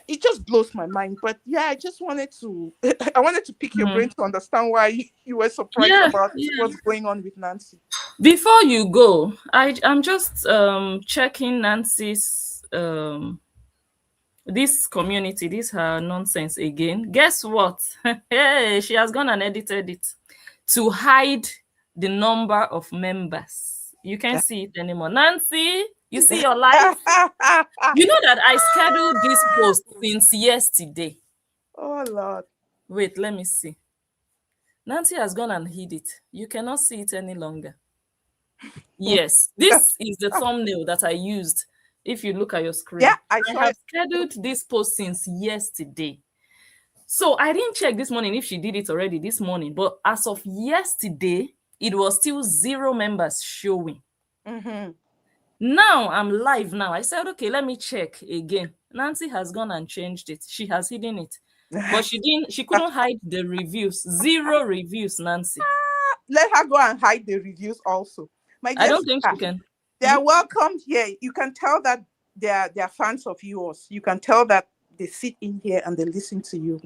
it just blows my mind. But yeah, I just wanted to, I wanted to pick your Hmm. brain to understand why you were surprised Yeah. about Yeah. what's going on with Nancy. Before you go, I'm just checking Nancy's this community, this her nonsense again. Guess what? Hey, she has gone and edited it to hide the number of members. You can't see it anymore. Nancy, you see your life? You know that I scheduled this post since yesterday. Oh Lord. Wait, let me see. Nancy has gone and hid it. You cannot see it any longer. Yes, this is the thumbnail that I used. If you look at your Yeah, screen, I I saw have it. scheduled this post since yesterday. So I didn't check this morning if she did it already this morning, but as of yesterday, it was still zero members showing. Mm-hmm. Now I'm live now. I said, okay, let me check again. Nancy has gone and changed it. She has hidden it. But she couldn't hide the reviews. Zero reviews, Nancy. Let her go and hide the reviews also. My I dear don't think she sister, can. they Hmm? are welcome here. You can tell that they are fans of yours. You can tell that they sit in here and they listen to you.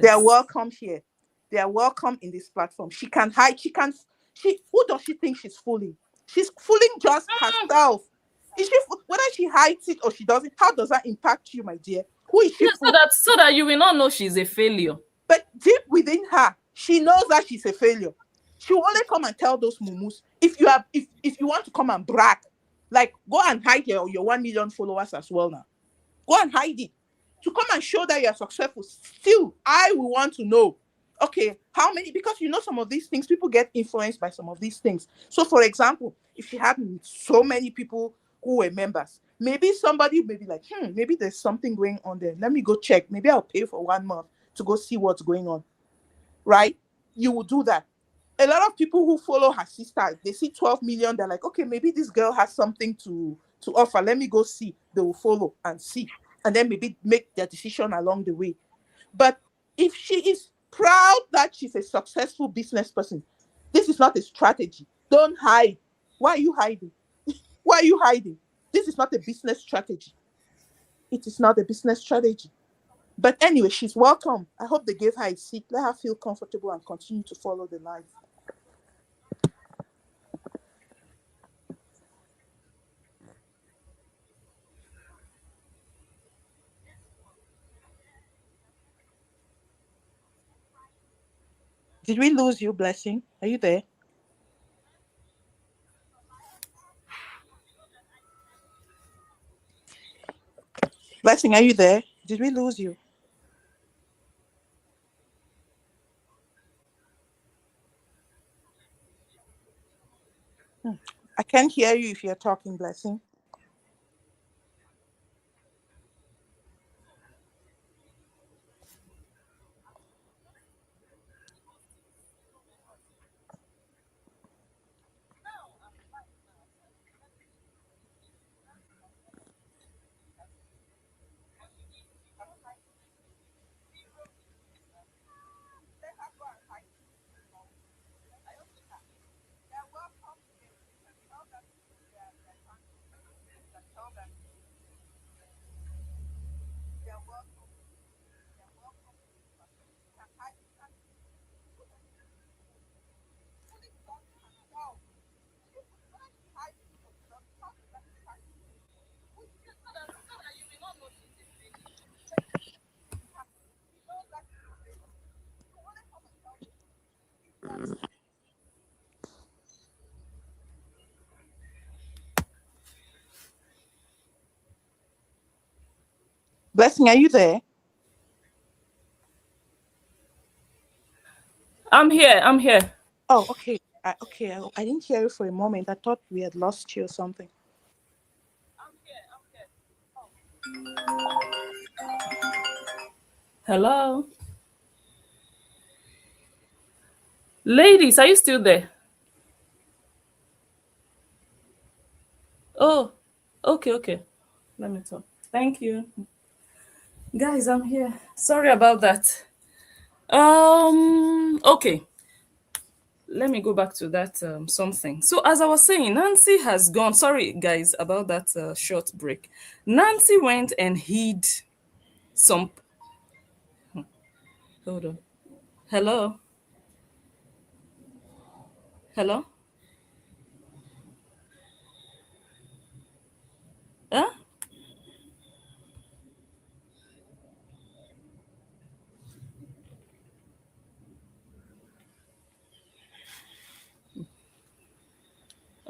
They are Yes. welcome here. They are welcome in this platform. She can hide. She who does she think she's fooling? She's fooling just herself. Is she whether she hides it or she doesn't? How does that impact you, my dear? Who is she Yeah, fooling? so that you will not know she's a failure. But deep within her, she knows that she's a failure. She will only come and tell those mumus. If you want to come and brag, like, go and hide your 1 million followers as well now. Go and hide it. To come and show that you're successful. Still, I will want to know. Okay, how many? Because some of these things, people get influenced by some of these things. So, for example, if she had so many people who were members, maybe somebody may be like, maybe there's something going on there. Let me go check. Maybe I'll pay for 1 month to go see what's going on. Right? You will do that. A lot of people who follow her sister, they see 12 million, they're like, okay, maybe this girl has something to offer. Let me go see. They will follow and see. And then maybe make their decision along the way. But if she is proud that she's a successful business person, this is not a strategy. Don't hide. Why are you hiding? Why are you hiding? This is not a business strategy. It is not a business strategy. But anyway, she's welcome. I hope they gave her a seat. Let her feel comfortable and continue to follow the life. Did we lose you, Blessing? Are you there? Blessing, are you there? Did we lose you? I can't hear you if you're talking, Blessing. Blessing, are you there? I'm here. I'm here. Oh, okay. I didn't hear you for a moment. I thought we had lost you or something. Hello? Ladies, are you still there? Oh, okay, okay. Let me talk. Thank you. Guys, I'm here. Sorry about that. Okay. Let me go back to that something. So as I was saying, Nancy has gone. Sorry, guys, about that short break. Nancy went and hid some. Hold on. Hello? Hello? Huh?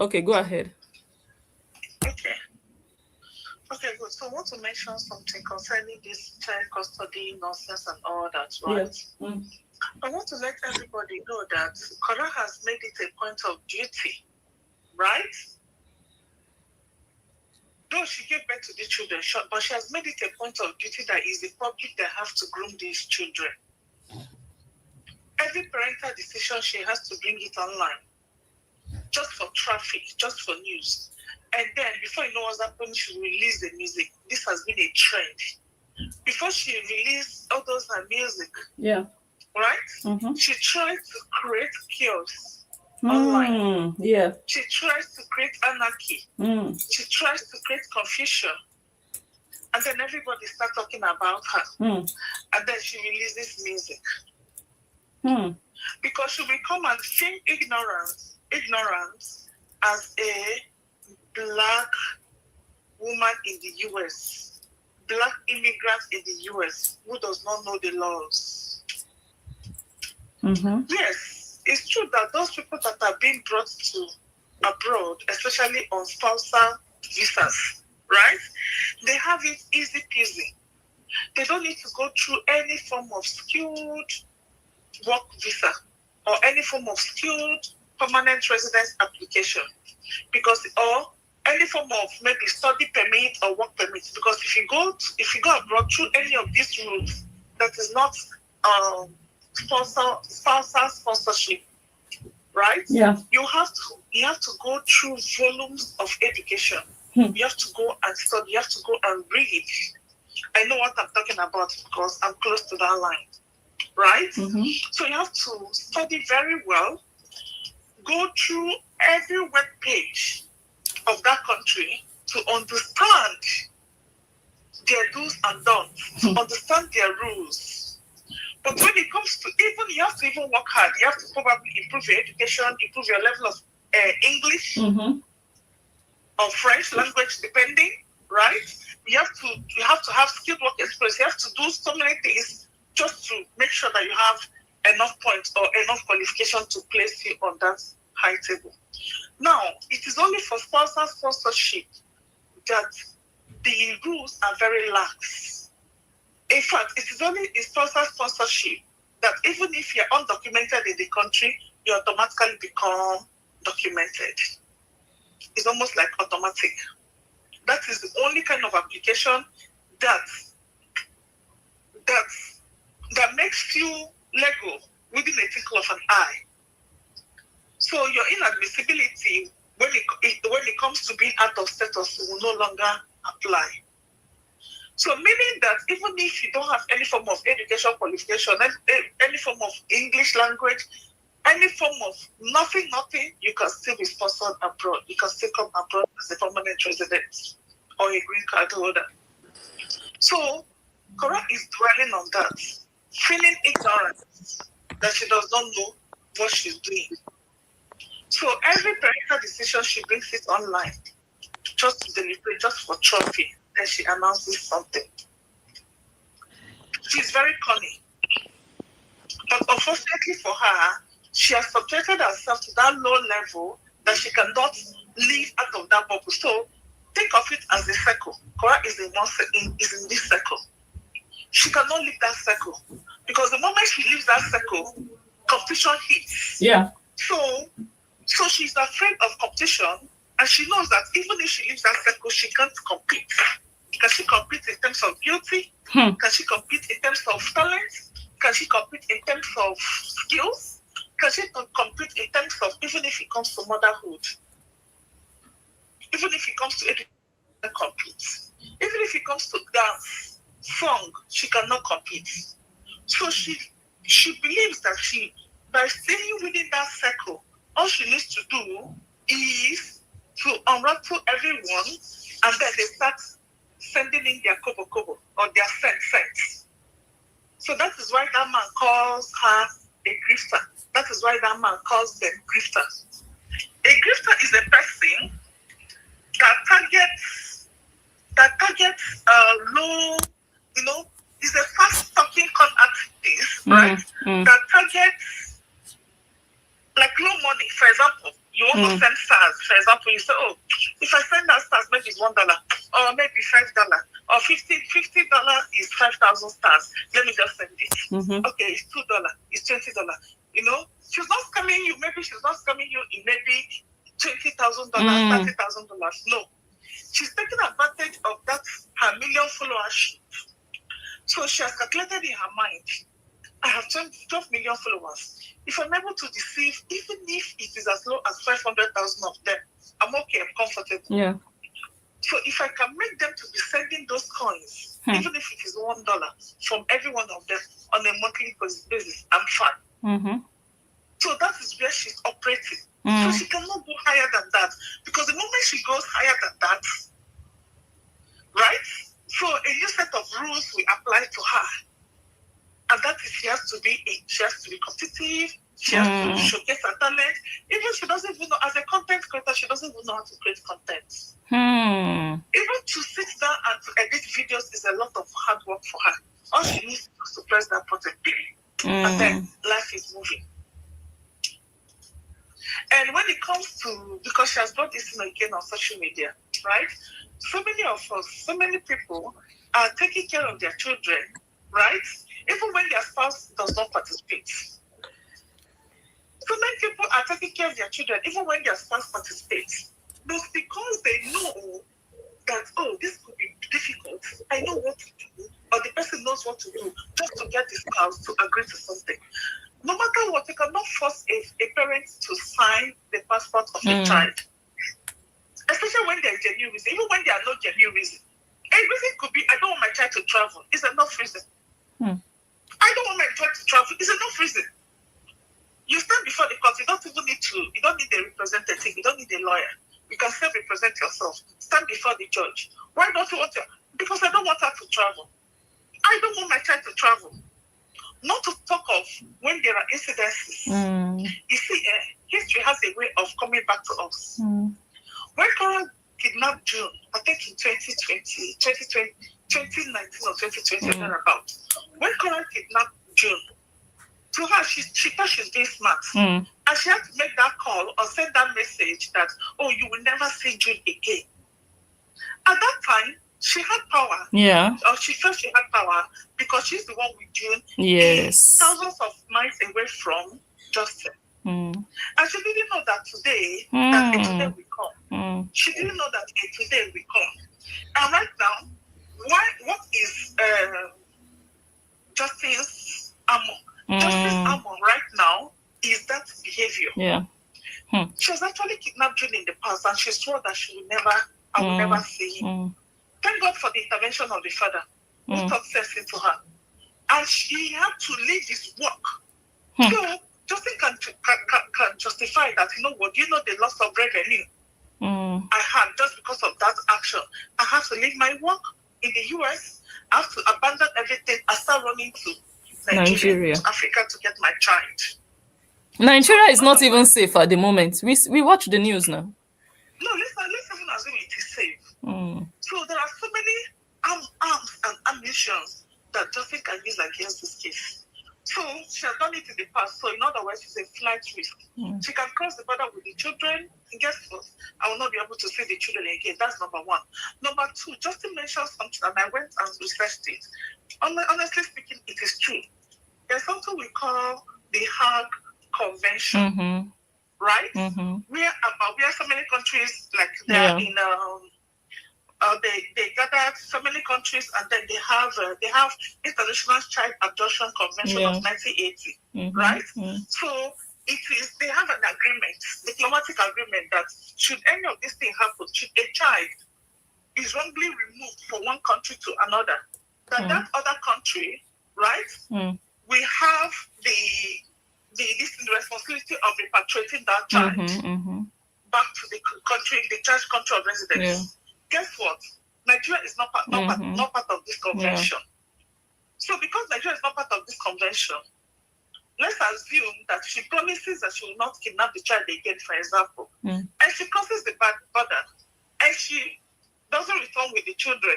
Okay, go ahead. Okay. Okay, good. So I want to mention something concerning this child custody nonsense and all that, right? Yeah. I want to let everybody know that Kora has made it a point of duty, right? Though she gave birth to the children, but she has made it a point of duty that is the public that have to groom these children. Every parental decision, she has to bring it online, just for traffic, just for news. And then, before you know what's happening, she will release the music. This has been a trend. Before she released all those her music, Yeah. right? She tries to create chaos online. Yeah. She tries to create anarchy. She tries to create confusion. And then everybody starts talking about her. And then she releases music. Because she will come and feign ignorance as a black woman in the US, black immigrant in the US who does not know the laws. Yes, it's true that those people that are being brought to abroad, especially on spousal visas, right? They have it easy peasy. They don't need to go through any form of skilled work visa or any form of skilled permanent residence application, because or any form of maybe study permit or work permit. Because if you go abroad through any of these rules, that is not spousal sponsorship, right? Yeah. You have to go through volumes of education. You have to go and study. You have to go and read. I know what I'm talking about because I'm close to that line, right? So you have to study very well, go through every web page of that country to understand their do's and don'ts, to understand their rules. But when it comes to you have to even work hard. You have to probably improve your education, improve your level of English or French language, depending, right? You have to have skilled work experience. You have to do so many things just to make sure that you have enough points or enough qualification to place you on that high table. Now, it is only for spousal sponsorship that the rules are very lax. In fact, it is only in spousal sponsorship that even if you're undocumented in the country, you automatically become documented. It's almost like automatic. That is the only kind of application that makes you legal within a twinkle of an eye. So your inadmissibility when it comes to being out of status will no longer apply. So meaning that even if you don't have any form of education qualification, any form of English language, any form of nothing, you can still be sponsored abroad. You can still come abroad as a permanent resident or a green card holder. So Kora is dwelling on that, feeling ignorance that she does not know what she's doing. So every parental decision she brings it online, just to deliberate, just for trophy. Then she announces something. She's very cunning. But unfortunately for her, she has subjected herself to that low level that she cannot live out of that bubble. So think of it as a circle. Kora is in this circle. she cannot leave that circle. Because the moment she leaves that circle, competition hits. Yeah. So she's afraid of competition, and she knows that even if she leaves that circle, she can't compete. Can she compete in terms of beauty? Can she compete in terms of talent? Can she compete in terms of skills? Can she compete in terms of, even if it comes to motherhood? Even if it comes to education, compete. Even if it comes to dance, song, she cannot compete. So she believes that by staying within that circle, all she needs to do is to unravel everyone, and then they start sending in their kobo or their cents. So that is why that man calls her a grifter. That is why that man calls them grifters. A grifter is a person that targets low, is a fast talking con artist, right? That targets like low money. For example, you want to send stars. For example, you say, oh, if I send that stars, maybe it's $1 or maybe $5 or $50 is 5,000 stars. Let me just send it. Okay, it's $2, it's $20. She's not scamming you. Maybe she's not scamming you in maybe $20,000, $30,000. No, she's taking advantage of that her million followership. So she has calculated in her mind, I have 12 million followers. If I'm able to deceive, even if it is as low as 500,000 of them, I'm okay, I'm comfortable. Yeah. So if I can make them to be sending those coins, even if it is $1 from every one of them on a monthly basis, I'm fine. So that is where she's operating. So she cannot go higher than that. Because the moment she goes higher than that, right? So a new set of rules will apply to her. And that is she has to be competitive, she has to showcase her talent. Even she doesn't even know, as a content creator, she doesn't even know how to create content. Even to sit down and to edit videos is a lot of hard work for her. All she needs is to press that button, and then life is moving. And when it comes to, because she has brought this in again on social media, right? So many of us, so many people are taking care of their children, right? Even when their spouse does not participate. So many people are taking care of their children, even when their spouse participates. But because they know that, oh, this could be difficult, I know what to do, or the person knows what to do, just to get the spouse to agree to something. No matter what, you cannot force a parent to sign the passport of a child. Especially when there's genuine reason. Even when there are no genuine reason. A reason could be, I don't want my child to travel. It's enough reason. I don't want my child to travel. It's enough reason. You stand before the court. You don't need a representative. You don't need a lawyer. You can self-represent yourself. Stand before the judge. Why don't you want to? Because I don't want her to travel. I don't want my child to travel. Not to talk of when there are incidences. You see, history has a way of coming back to us. When Coral kidnapped June, I think in 2019 or 2020, about. When Coral kidnapped June, to her, she thought she's being smart. And she had to make that call or send that message that, oh, you will never see June again. At that time, she had power. Yeah. Or she felt she had power because she's the one with June. Yes. Thousands of miles away from Justin. And she didn't know that today, that a today will come. She didn't know that a today will come. And right now, what is Justin's armor? Justin's armor right now is that behavior. Yeah. She was actually kidnapped June in the past, and she swore that I will never see him. Thank God for the intervention of the father who taught sense into her. And she had to leave his work. So Justin can justify that, you know what, the loss of revenue I had just because of that action. I have to leave my work in the US. I have to abandon everything. I start running to Nigeria, to Africa to get my child. Nigeria is not even safe at the moment. We watch the news now. No, let's even assume it is safe. So there are so many arms and ammunitions that Justin can use against this case. So she has done it in the past. So in other words, it's a flight risk. She can cross the border with the children, and guess what? I will not be able to see the children again. That's number one. Number two, Justin mentioned something, and I went and researched it. Honestly speaking, it is true. There's something we call the Hague Convention, right? Where so many countries, like they're in they gathered so many countries, and then they have International Child Abduction Convention of 1980, right? So they have an agreement, diplomatic agreement, that should any of these things happen, should a child is wrongly removed from one country to another, that other country, right, we have the responsibility of repatriating that child back to the country, the child's country of residence. Guess what? Nigeria is not part of this convention. So because Nigeria is not part of this convention, let's assume that she promises that she will not kidnap the child again, for example, and she crosses the border, and she doesn't return with the children.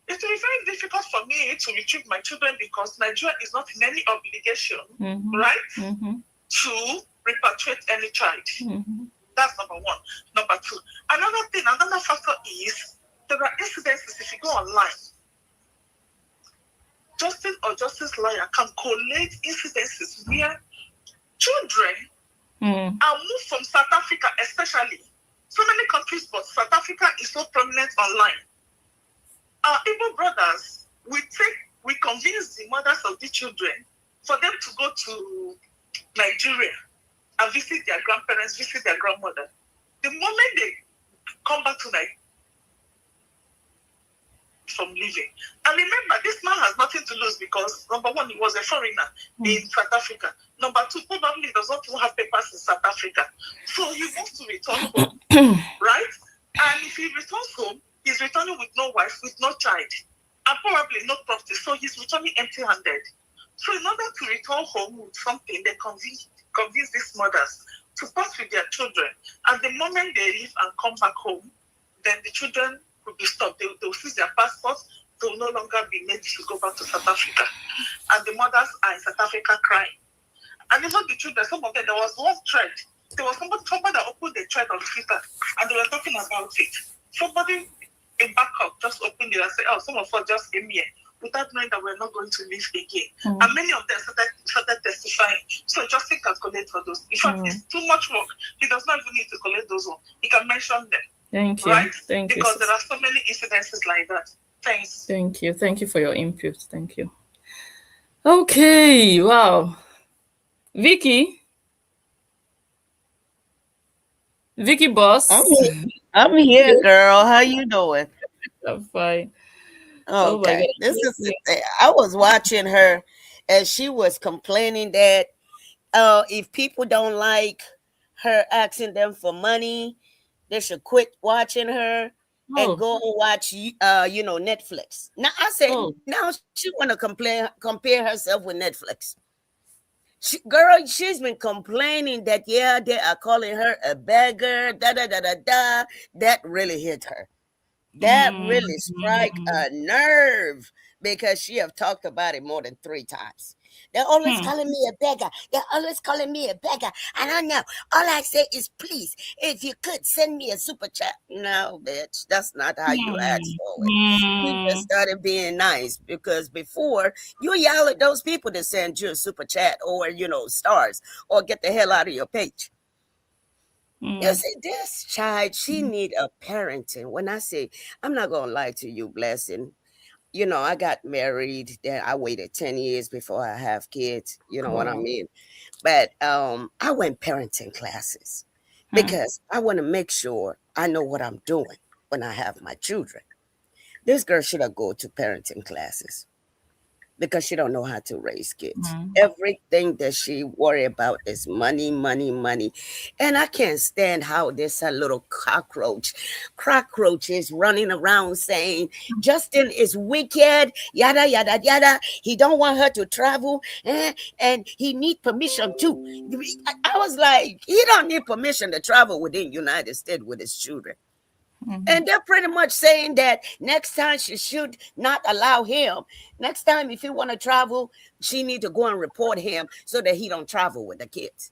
It will be very difficult for me to retrieve my children, because Nigeria is not in any obligation, right, to repatriate any child. That's number one. Number two, another factor is there are incidences. If you go online, justice or justice lawyer can collate incidences where children are moved from South Africa, especially so many countries, but South Africa is so prominent online. Our Igbo brothers, we convince the mothers of the children for them to go to Nigeria and visit their grandparents, visit their grandmother. The moment they come back to Nigeria from leaving. And remember, this man has nothing to lose, because number one, he was a foreigner in South Africa. Number two, probably does not even have papers in South Africa. So he wants to return home, right? And if he returns home, he's returning with no wife, with no child, and probably no property. So he's returning empty-handed. So in order to return home with something, they convince these mothers to part with their children. And the moment they leave and come back home, then the children will be stopped. They will seize their passports. They will no longer be made to go back to South Africa. And the mothers are in South Africa crying. And even the children, some of them, there was one thread. There was somebody that opened the thread on Twitter, and they were talking about it. Somebody in backup just opened it and said, oh, some of us just came here without knowing that we're not going to live again. And many of them started testifying. So Justin can collect for those. In fact, it's too much work. He does not even need to collect those ones. He can mention them. Thank you. Right? Thank you. Because there are so many incidences like that. Thanks. Thank you. Thank you for your input. Thank you. Okay. Wow. Vicky boss. I'm here, girl. How you doing? I'm fine. Okay. Oh my God. This is the thing. I was watching her, and she was complaining that if people don't like her asking them for money, they should quit watching her and go and watch Netflix. Now I said, now she want to compare herself with Netflix. She's been complaining that they are calling her a beggar, That really hit her. That really strike a nerve, because she have talked about it more than 3 times. They're always calling me a beggar. They're always calling me a beggar. I don't know. All I say is, please, if you could send me a super chat. No, bitch, that's not how you ask for it. You just started being nice, because before you yell at those people that send you a super chat or, stars, or get the hell out of your page. You see, this child, she need a parenting. When I say, I'm not going to lie to you, Blessing. I got married, then I waited 10 years before I have kids. You know what I mean? But I went parenting classes, because I want to make sure I know what I'm doing when I have my children. This girl should have go to parenting classes, because she don't know how to raise kids. Everything that she worry about is money, money, money. And I can't stand how there's a little cockroach is running around saying Justin is wicked, yada, yada, yada. He don't want her to travel, and he need permission too. I was like, he don't need permission to travel within United States with his children. And they're pretty much saying that next time she should not allow him. Next time, if he want to travel, she need to go and report him so that he don't travel with the kids.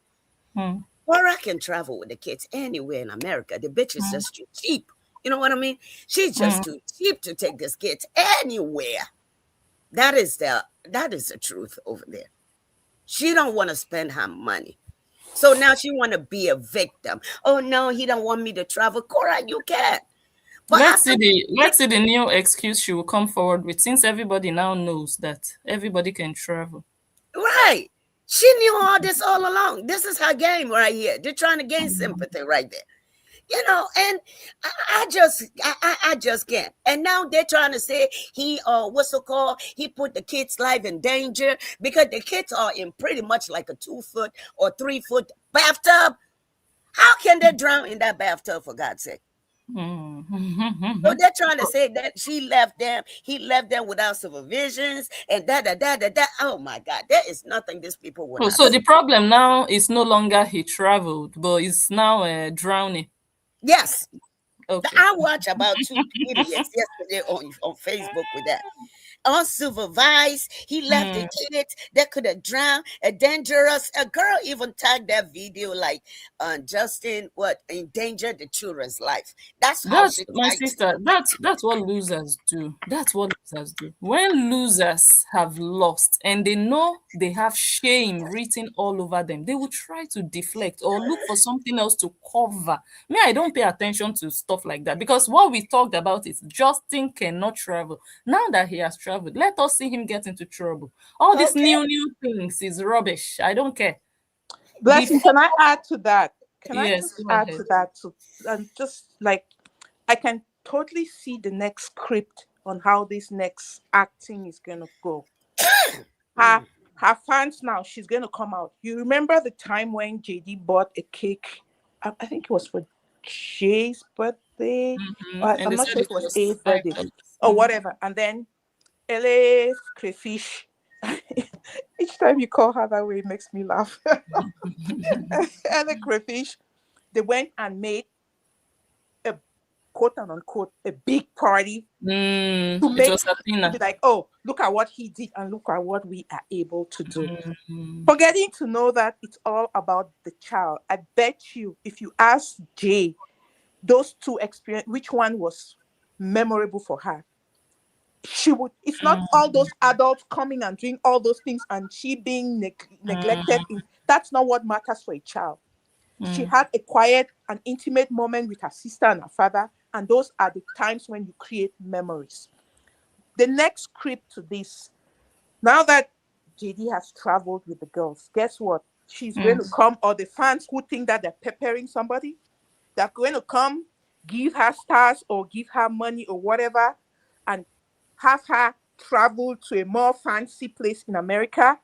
Mm. Or I can travel with the kids anywhere in America. The bitch is just too cheap. You know what I mean? She's just too cheap to take this kids anywhere. That is the truth over there. She don't want to spend her money. So now she want to be a victim. Oh no, he don't want me to travel. Cora, you can. But Let's see the new excuse she will come forward with, since everybody now knows that everybody can travel. right. She knew all this all along. This is her game right here. They're trying to gain sympathy right there. And I just can't. And now they're trying to say he he put the kids' life in danger because the kids are in pretty much like a 2-foot or 3-foot bathtub. How can they drown in that bathtub, for God's sake? So they're trying to say that he left them without supervisions and that. Oh my God, there is nothing these people will not So say. the problem now is no longer he traveled, but it's now drowning. Yes. Okay. I watched about 2 idiots yesterday on Facebook with that. Unsupervised, he left the kids that could have drowned. A dangerous, a girl even tagged that video like Justin endangered the children's life. That's how That's she my tagged it. sister. That's what losers do. That's what losers do. When losers have lost and they know they have shame written all over them, they will try to deflect or look for something else to cover. Me, I don't pay attention to stuff like that because what we talked about is Justin cannot travel. Now that he has traveled, let us see him get into trouble. All these new things is rubbish. I don't care. Blessing, can I add to that? Can I Yes, just go add ahead. to that? And just like, I can totally see the next script on how this next acting is going to go. Her fans now, she's going to come out. You remember the time when JD bought a cake? I think it was for Jay's birthday. And I'm they not said sure it if it was was A's birthday $5. or whatever. And then LA crayfish. Each time you call her that way, it makes me laugh. LA crayfish. They went and made a quote and unquote a big party to It make was to Athena. be like, oh, look at what he did and look at what we are able to do. Forgetting to know that it's all about the child. I bet you, if you ask Jay, those two experience, which one was memorable for her? She would. It's not all those adults coming and doing all those things and she being neglected. That's not what matters for a child. She had a quiet and intimate moment with her sister and her father, and those are the times when you create memories. The next script to this, now that JD has traveled with the girls, guess what? She's going to come, or the fans who think that they're peppering somebody, they're going to come, give her stars or give her money or whatever, and have her travel to a more fancy place in America,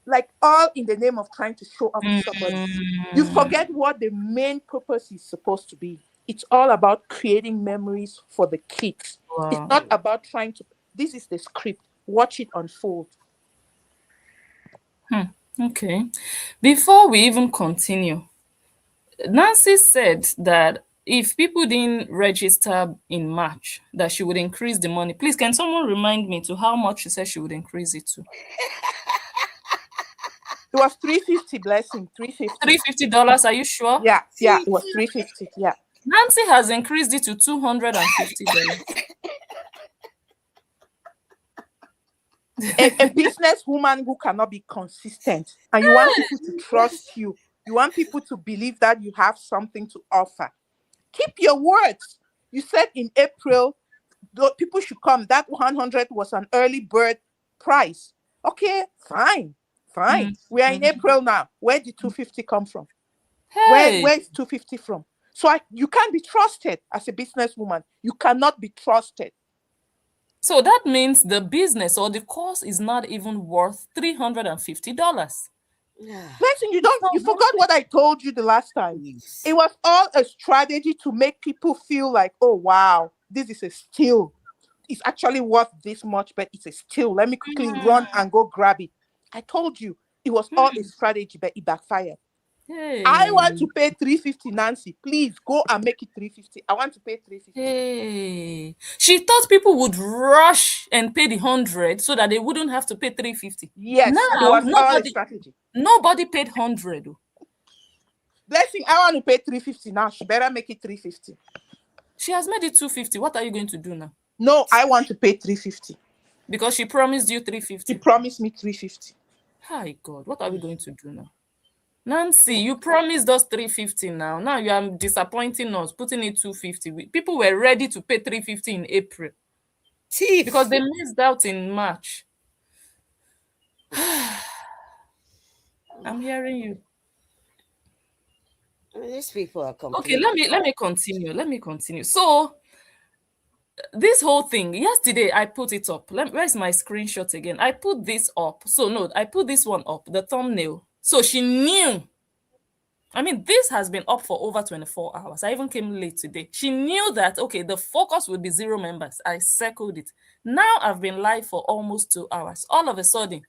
like all in the name of trying to show off to somebody. You forget what the main purpose is supposed to be. It's all about creating memories for the kids. Wow. It's not about trying to. This is the script. Watch it unfold. Okay. Before we even continue, Nancy said that if people didn't register in March, that she would increase the money. Please, can someone remind me to how much she said she would increase it to? It was $350, Blessing. $350. $350, are you sure? Yeah, it was $350. Yeah. Nancy has increased it to $250. A businesswoman who cannot be consistent, and you want people to trust you. You want people to believe that you have something to offer. Keep your words. You said in April, people should come. That 100 was an early bird price. Okay, fine. We are in April now. Where did 250 come from? Hey, Where's 250 from? So you can't be trusted as a businesswoman. You cannot be trusted. so that means the business or the course is not even worth $350. Blessing, you forgot what I told you the last time. It was all a strategy to make people feel like, oh wow, this is a steal. It's actually worth this much, but it's a steal. Let me quickly run and go grab it. I told you it was all a strategy, but it backfired. Hey. I want to pay 350, Nancy. Please go and make it 350. I want to pay 350. Hey. She thought people would rush and pay the 100 so that they wouldn't have to pay 350. Yes, it Now was all a strategy. nobody paid 100. Blessing, I want to pay 350 now. She better make it 350. She has made it 250. What are you going to do now? No, I want to pay 350. Because she promised you 350. She promised me 350. Hi God, what are we going to do now? Nancy, you promised us 350 now. Now you are disappointing us, putting it 250. People were ready to pay 350 in April. Thief. Because they missed out in March. I'm hearing you. These people are complete. Okay, let me continue. So this whole thing, yesterday I put it up. Where's my screenshot again? I put this up. So no, I put this one up, the thumbnail. So she knew. I mean, this has been up for over 24 hours. I even came late today. She knew that, okay, the focus would be 0 members. I circled it. Now I've been live for almost 2 hours. All of a sudden,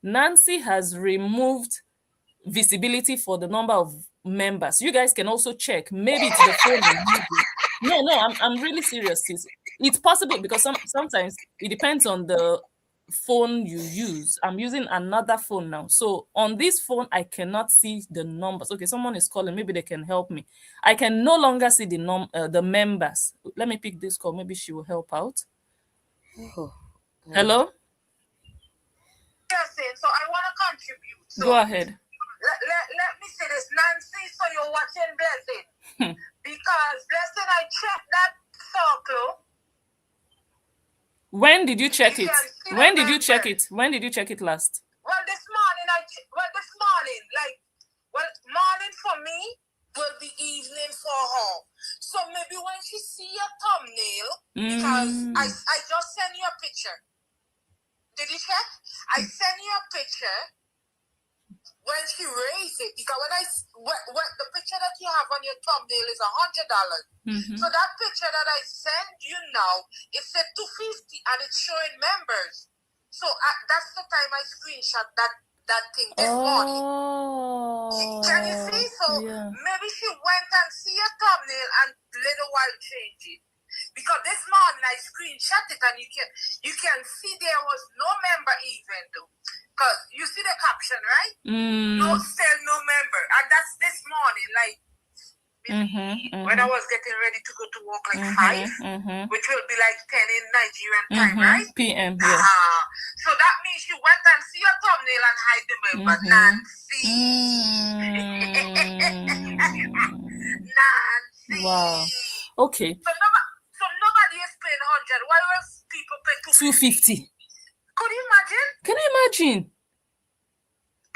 Nancy has removed visibility for the number of members. You guys can also check. Maybe it's the phone I'm using. No, I'm really serious. It's possible because sometimes it depends on the phone you use. I'm using another phone now. So on this phone, I cannot see the numbers. Okay, someone is calling. Maybe they can help me. I can no longer see the members. Let me pick this call. Maybe she will help out. Oh, hello? Yes, so I want to contribute. So go ahead. Let me say this, Nancy, so you're watching Blessing. Because Blessing, I checked that circle. When did you check it? When did you check it? When did you check it last? Well, this morning, morning for me will be evening for her. So maybe when she see your thumbnail, because I just sent you a picture. Did you check? I sent you a picture when she raised it, because when the picture that you have on your thumbnail is $100. So that picture that I send you now, it said 250 and it's showing members. So that's the time I screenshot that thing this morning. Can you see? So maybe she went and see your thumbnail and little while change it. Because this morning I screenshot it and you can see there was no member even though. Because you see the caption, right? No still no member. And that's this morning, like when I was getting ready to go to work, like 5, which will be like 10 in Nigerian time, right? PM, yeah. So that means she went and see your thumbnail and hide the member. Nancy. Wow. Okay. So nobody is paying 100. Why will people pay 250? Could you imagine? Can you imagine?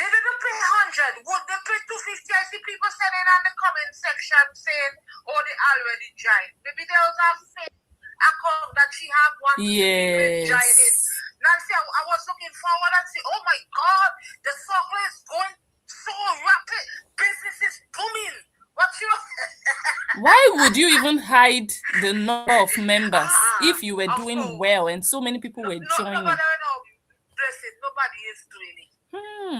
They didn't pay 100. Would they pay 250? I see people sending on the comment section saying, oh, they already joined. Maybe they also have fake account that she have one. Yes. Nancy, I was looking forward and say, oh my God, the circle is going so rapid. Business is booming. Why would you even hide the number of members if you were doing well and so many people were joining? Nobody is doing it.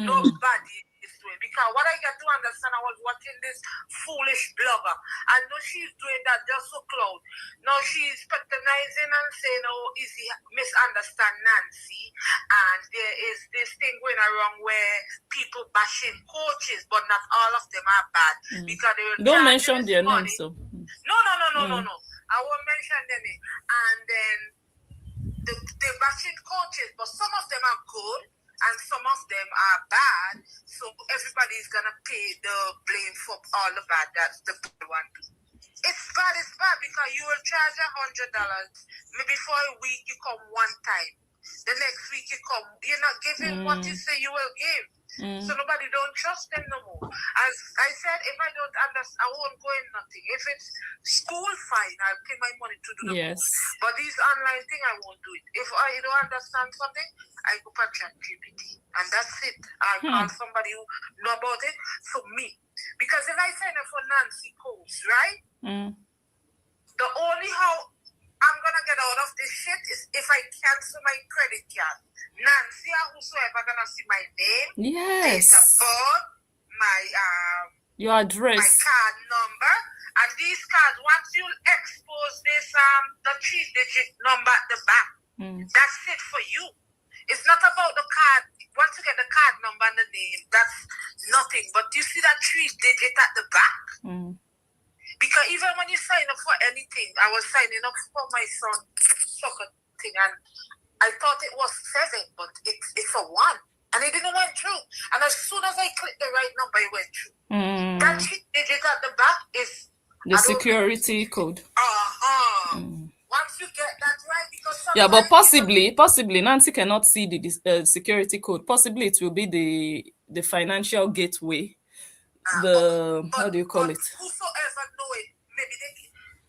Nobody is doing it. Because what I get to understand, I was watching this foolish blogger. I know she's doing that just so close. Now she's patronizing and saying, oh, is he misunderstand Nancy? And there is this thing going around where people bashing coaches, but not all of them are bad. Because they will don't mention their names. So. No. I won't mention them. And then they're bashing coaches, but some of them are good and some of them are bad. So everybody is gonna pay the blame for all the bad that the bad one do. It's bad because you will charge $100. Maybe for a week you come one time. The next week you come, you're not giving what you say you will give. So nobody don't trust them no more. As I said, if I don't understand, I won't go in nothing. If it's school, fine, I'll pay my money to do the course. But this online thing, I won't do it. If I don't understand something, I go to ChatGPT. And that's it. I call somebody who know about it for me. Because if I sign up for Nancy course, right? The only how I'm gonna get out of this shit is if I cancel my credit card. Nancy or whosoever gonna see my name, date of birth, my Your my address. card number, and these cards, once you expose this the 3-digit number at the back, that's it for you. It's not about the card. Once you get the card number and the name, that's nothing. But you see that 3-digit at the back? Because even when you sign up for anything, I was signing up for my son soccer thing, and I thought it was 7, but it's a 1. And it didn't went through. And as soon as I clicked the right number, it went through. That 3-digit at the back is the security code. Once you get that right, because yeah, but possibly Nancy cannot see the security code. Possibly it will be the financial gateway. How do you call it? Whosoever know it, maybe they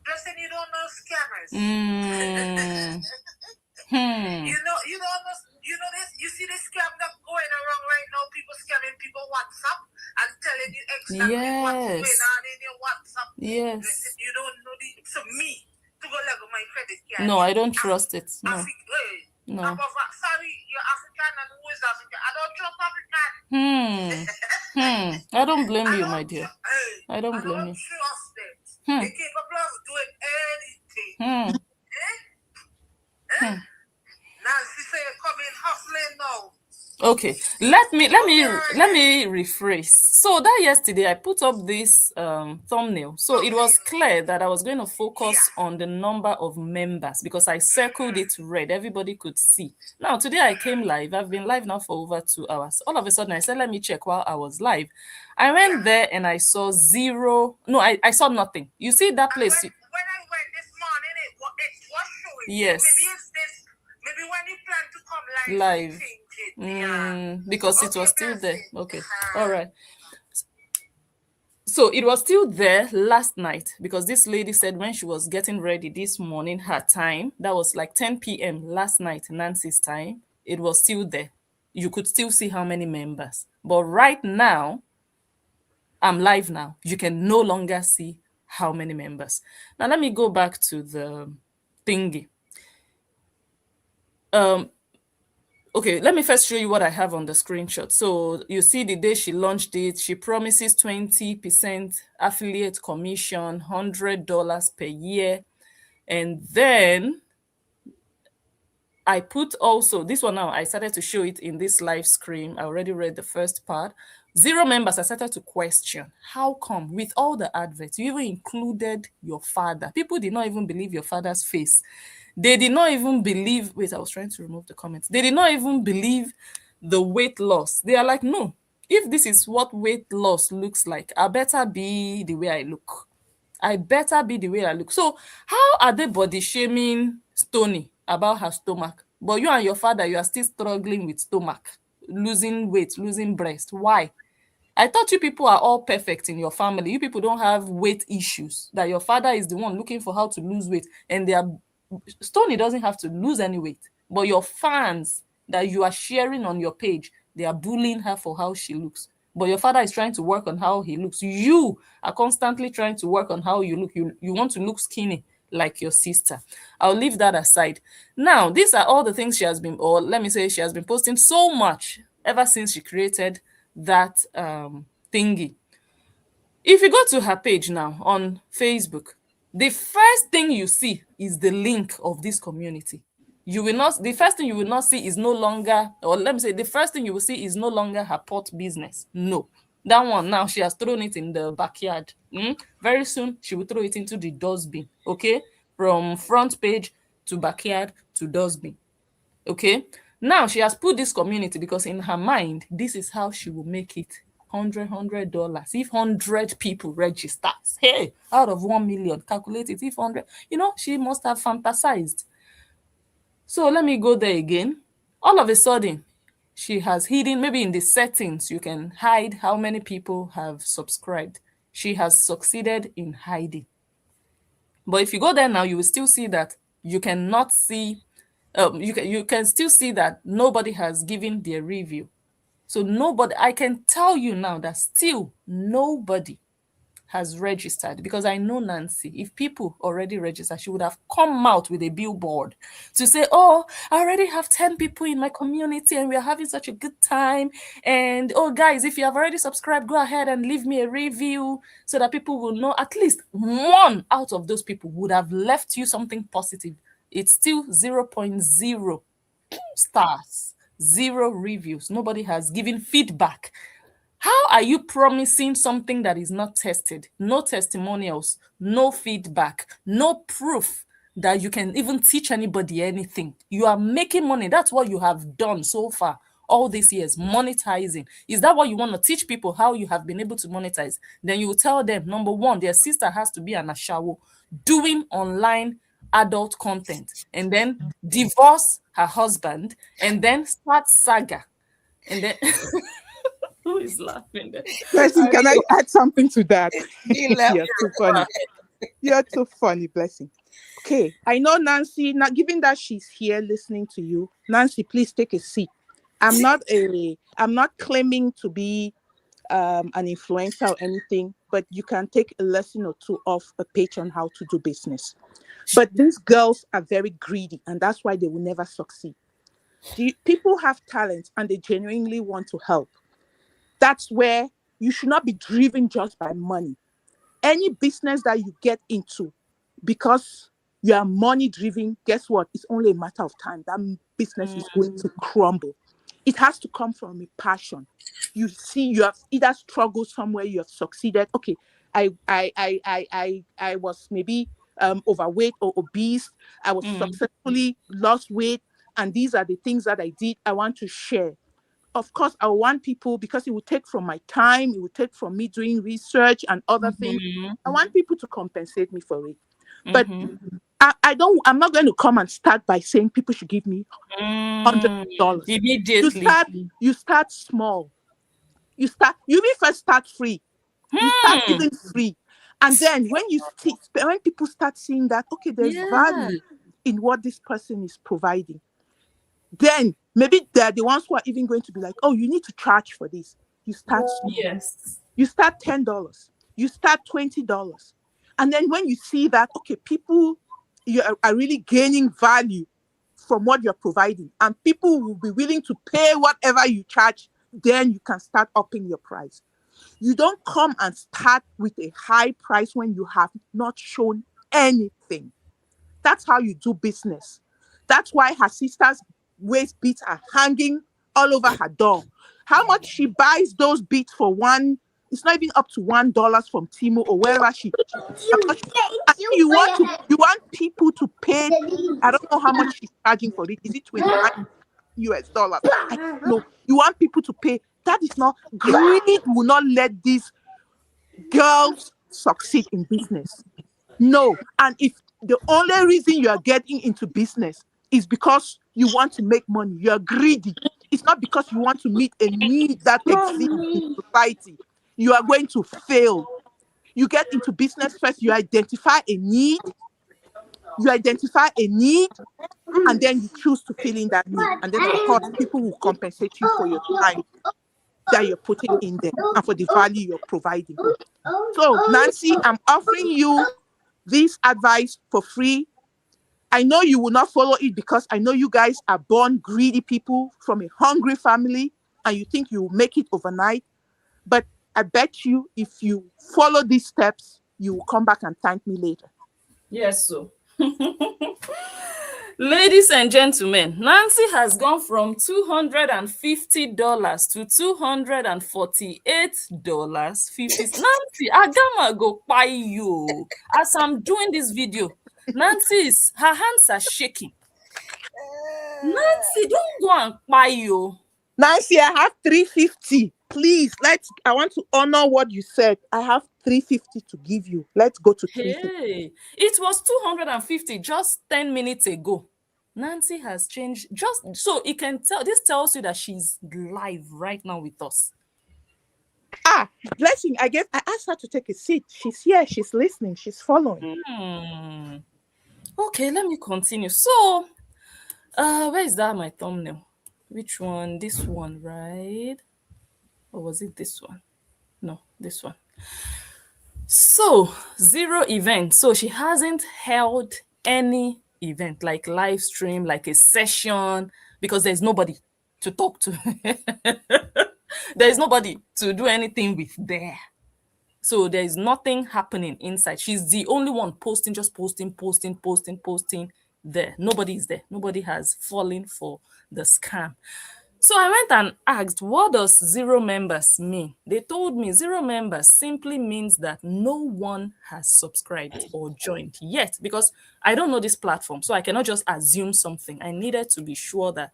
just say you don't know scammers. You know this. You see this scam that going around right now. People scamming people WhatsApp and telling you exactly what's going on in your WhatsApp. Yes. You don't know to me to go level my credit card. No, I don't trust it. No. No. Sorry, you're African and who is African? I don't trust African. I don't blame you, my dear. I don't blame you. Trust it. They're capable of doing anything. Nancy say coming hustling now. Okay, let me rephrase. So that yesterday I put up this thumbnail. So it was clear that I was going to focus on the number of members because I circled it red. Everybody could see. Now today I came live. I've been live now for over 2 hours. All of a sudden I said, let me check while I was live. I went there and I saw 0. No, I saw nothing. You see that place? When I went this morning, it was showing. Yes. Maybe it's this. Maybe when you plan to come live. Because it was still there. Okay. All right. So it was still there last night because this lady said when she was getting ready this morning, her time, that was like 10 p.m. last night, Nancy's time, it was still there. You could still see how many members. But right now, I'm live now. You can no longer see how many members. Now, let me go back to the thingy. Okay, let me first show you what I have on the screenshot. So you see the day she launched it, she promises 20% affiliate commission, $100 per year. And then I put also, this one now, I started to show it in this live stream. I already read the first part. 0 members, I started to question, how come with all the adverts, you even included your father? People did not even believe your father's face. They did not even believe, wait, I was trying to remove the comments. They did not even believe the weight loss. They are like, no, if this is what weight loss looks like, I better be the way I look. I better be the way I look. So how are they body shaming Stony about her stomach? But you and your father, you are still struggling with stomach, losing weight, losing breast. Why? I thought you people are all perfect in your family. You people don't have weight issues, that your father is the one looking for how to lose weight. And they are Stony doesn't have to lose any weight, but your fans that you are sharing on your page, they are bullying her for how she looks. But your father is trying to work on how he looks. You are constantly trying to work on how you look. You want to look skinny like your sister. I'll leave that aside. Now, these are all the things she has been, or let me say, she has been posting so much ever since she created that thingy. If you go to her page now on Facebook, the first thing you see is the link of this community. You will not, the first thing you will not see is no longer, or let me say, the first thing you will see is no longer her pot business. No. That one now, she has thrown it in the backyard. Very soon, she will throw it into the dustbin. Okay? From front page to backyard to dustbin. Okay? Now, she has put this community because in her mind, this is how she will make it. $100. If 100 people register, hey, out of 1 million, calculate it. If 100, she must have fantasized. So let me go there again. All of a sudden, she has hidden, maybe in the settings, you can hide how many people have subscribed. She has succeeded in hiding. But if you go there now, you will still see that you cannot see, you can still see that nobody has given their review. So nobody, I can tell you now that still nobody has registered, because I know Nancy, if people already registered, she would have come out with a billboard to say, oh, I already have 10 people in my community and we are having such a good time. And oh, guys, if you have already subscribed, go ahead and leave me a review so that people will know. At least one out of those people would have left you something positive. It's still zero point 0 stars, 0 reviews. Nobody has given feedback. How are you promising something that is not tested? No testimonials, no feedback, no proof that you can even teach anybody anything. You are making money. That's what you have done so far all these years, monetizing. Is that what you want to teach people, how you have been able to monetize? Then you will tell them, number one, their sister has to be an ashawo doing online adult content, and then divorce her husband, and then start saga, and then who is laughing there? Blessing, can I add something to that? He left. You're too funny. You're too funny, Blessing. Okay, I know Nancy. Now, given that she's here listening to you, Nancy, please take a seat. I'm not claiming to be an influencer or anything, but you can take a lesson or two off a page on how to do business. But these girls are very greedy, and that's why they will never succeed. People have talent and they genuinely want to help. That's where you should not be driven just by money. Any business that you get into because you are money driven, guess what? It's only a matter of time. That business is going to crumble. It has to come from a passion. You see, you have either struggled somewhere, you have succeeded. Okay, I was maybe overweight or obese. I was successfully lost weight, and these are the things that I did. I want to share. Of course, I want people, because it would take from my time, it would take from me doing research and other things. I want people to compensate me for it. But I'm not going to come and start by saying people should give me $100. Immediately. You start small. You even first start free. You start giving free. And then when people start seeing that, okay, there's value in what this person is providing, then maybe they're the ones who are even going to be like, oh, you need to charge for this. You start small. Yes. You start $10. You start $20. And then when you see that, okay, people are really gaining value from what you're providing, and people will be willing to pay whatever you charge, then you can start upping your price. You don't come and start with a high price when you have not shown anything. That's how you do business. That's why her sister's waist beads are hanging all over her door. How much she buys those beads for one? It's not even up to $1 from Timo or wherever she. You want people to pay. I don't know how much she's charging for it. Is it $29? I don't know. You want people to pay. That is not greed. Will not let these girls succeed in business. No. And if the only reason you are getting into business is because you want to make money, you're greedy. It's not because you want to meet a need that exists in society. You are going to fail. You get into business first, you identify a need, and then you choose to fill in that need. And then, of course, people will compensate you for your time that you're putting in there and for the value you're providing. So, Nancy, I'm offering you this advice for free. I know you will not follow it because I know you guys are born greedy people from a hungry family and you think you will make it overnight. But I bet you if you follow these steps, you will come back and thank me later. Yes, so. Ladies and gentlemen, Nancy has gone from $250 to $248.50. Nancy, Agama go buy you. As I'm doing this video, her hands are shaking. Nancy, don't go and buy you. Nancy, I have $350. Please, I want to honor what you said. I have $350 to give you. Let's go to $350. Hey, it was $250 just 10 minutes ago. Nancy has changed, just so you can tell. This tells you that she's live right now with us. Blessing, I asked her to take a seat. She's here, she's listening, she's following. Okay, let me continue. So, where is that my thumbnail? Which one? This one, right? Or was it this one? No, this one. So, zero event. So she hasn't held any event like live stream, like a session, because there's nobody to talk to. There's nobody to do anything with there. So there's nothing happening inside. She's the only one posting, just posting there. Nobody is there. Nobody has fallen for the scam. So I went and asked, what does zero members mean? They told me zero members simply means that no one has subscribed or joined yet, because I don't know this platform. So I cannot just assume something. I needed to be sure that,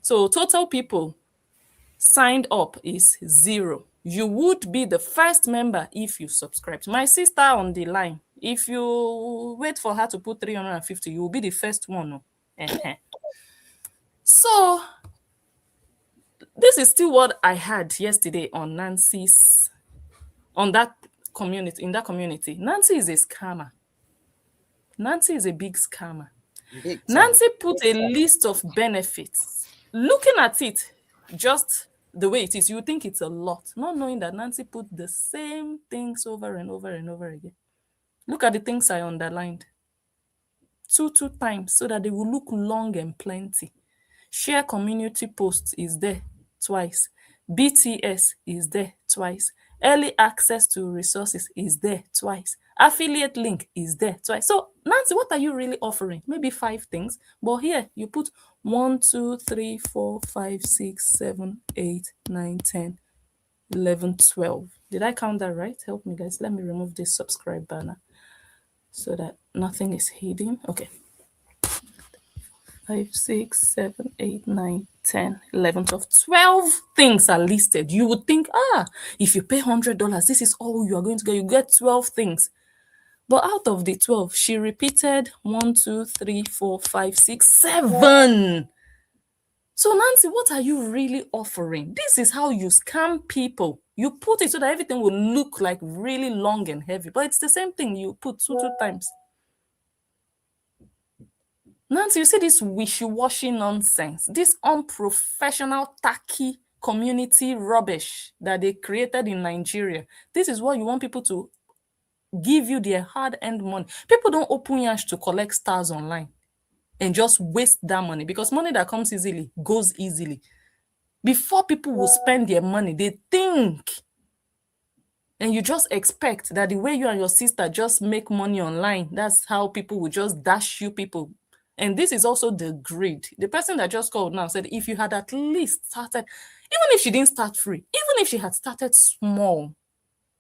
So total people signed up is zero. You would be the first member if you subscribed. My sister on the line, if you wait for her to put 350, you will be the first one. So this is still what I had yesterday on Nancy's, on that community, in that community. Nancy is a scammer. Nancy is a big scammer. Big time. Nancy put a list of benefits. Looking at it, just the way it is, you think it's a lot, not knowing that Nancy put the same things over and over and over again. Look at the things I underlined. Two times, so that they will look long and plenty. Share community posts is there twice. BTS is there twice. Early access to resources is there twice. Affiliate link is there twice. So Nancy, what are you really offering? Maybe 5 things, but here you put 1, 2, 3, 4, 5, 6, 7, 8, 9, 10, 11, 12. Did I count that right? Help me, guys. Let me remove this subscribe banner so that nothing is hidden. Okay. 5, 6, 7, 8, 9, 10, 11, 12. 12 things are listed. You would think, if you pay $100, this is all you are going to get. You get 12 things. But out of the 12, she repeated 1, 2, 3, 4, 5, 6, 7. So Nancy, what are you really offering? This is how you scam people. You put it so that everything will look like really long and heavy. But it's the same thing you put two times. Nancy, you see this wishy-washy nonsense, this unprofessional, tacky community rubbish that they created in Nigeria. This is what you want people to give you their hard-earned money. People don't open yash to collect stars online and just waste that money, because money that comes easily goes easily. Before people will spend their money, they think. And you just expect that the way you and your sister just make money online, that's how people will just dash you people. And this is also the greed. The person that just called now said, if you had at least started, even if she didn't start free, even if she had started small,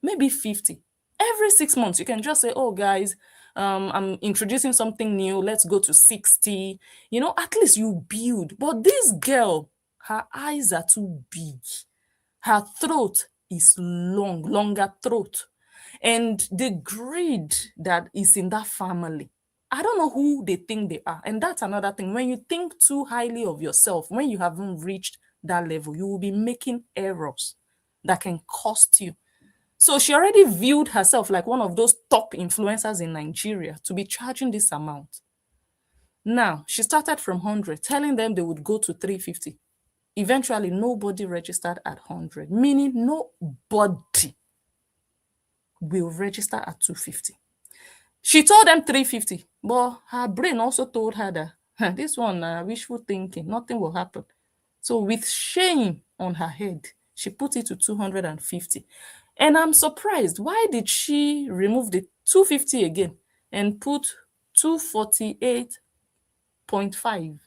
maybe 50, every 6 months, you can just say, oh, guys, I'm introducing something new. Let's go to 60. At least you build. But this girl, her eyes are too big. Her throat is longer throat. And the greed that is in that family, I don't know who they think they are. And that's another thing. When you think too highly of yourself, when you haven't reached that level, you will be making errors that can cost you. So she already viewed herself like one of those top influencers in Nigeria to be charging this amount. Now, she started from 100, telling them they would go to 350. Eventually, nobody registered at 100, meaning nobody will register at 250. She told them 350, but her brain also told her that this one, wishful thinking, nothing will happen. So with shame on her head, she put it to 250. And I'm surprised. Why did she remove the 250 again and put 248.5?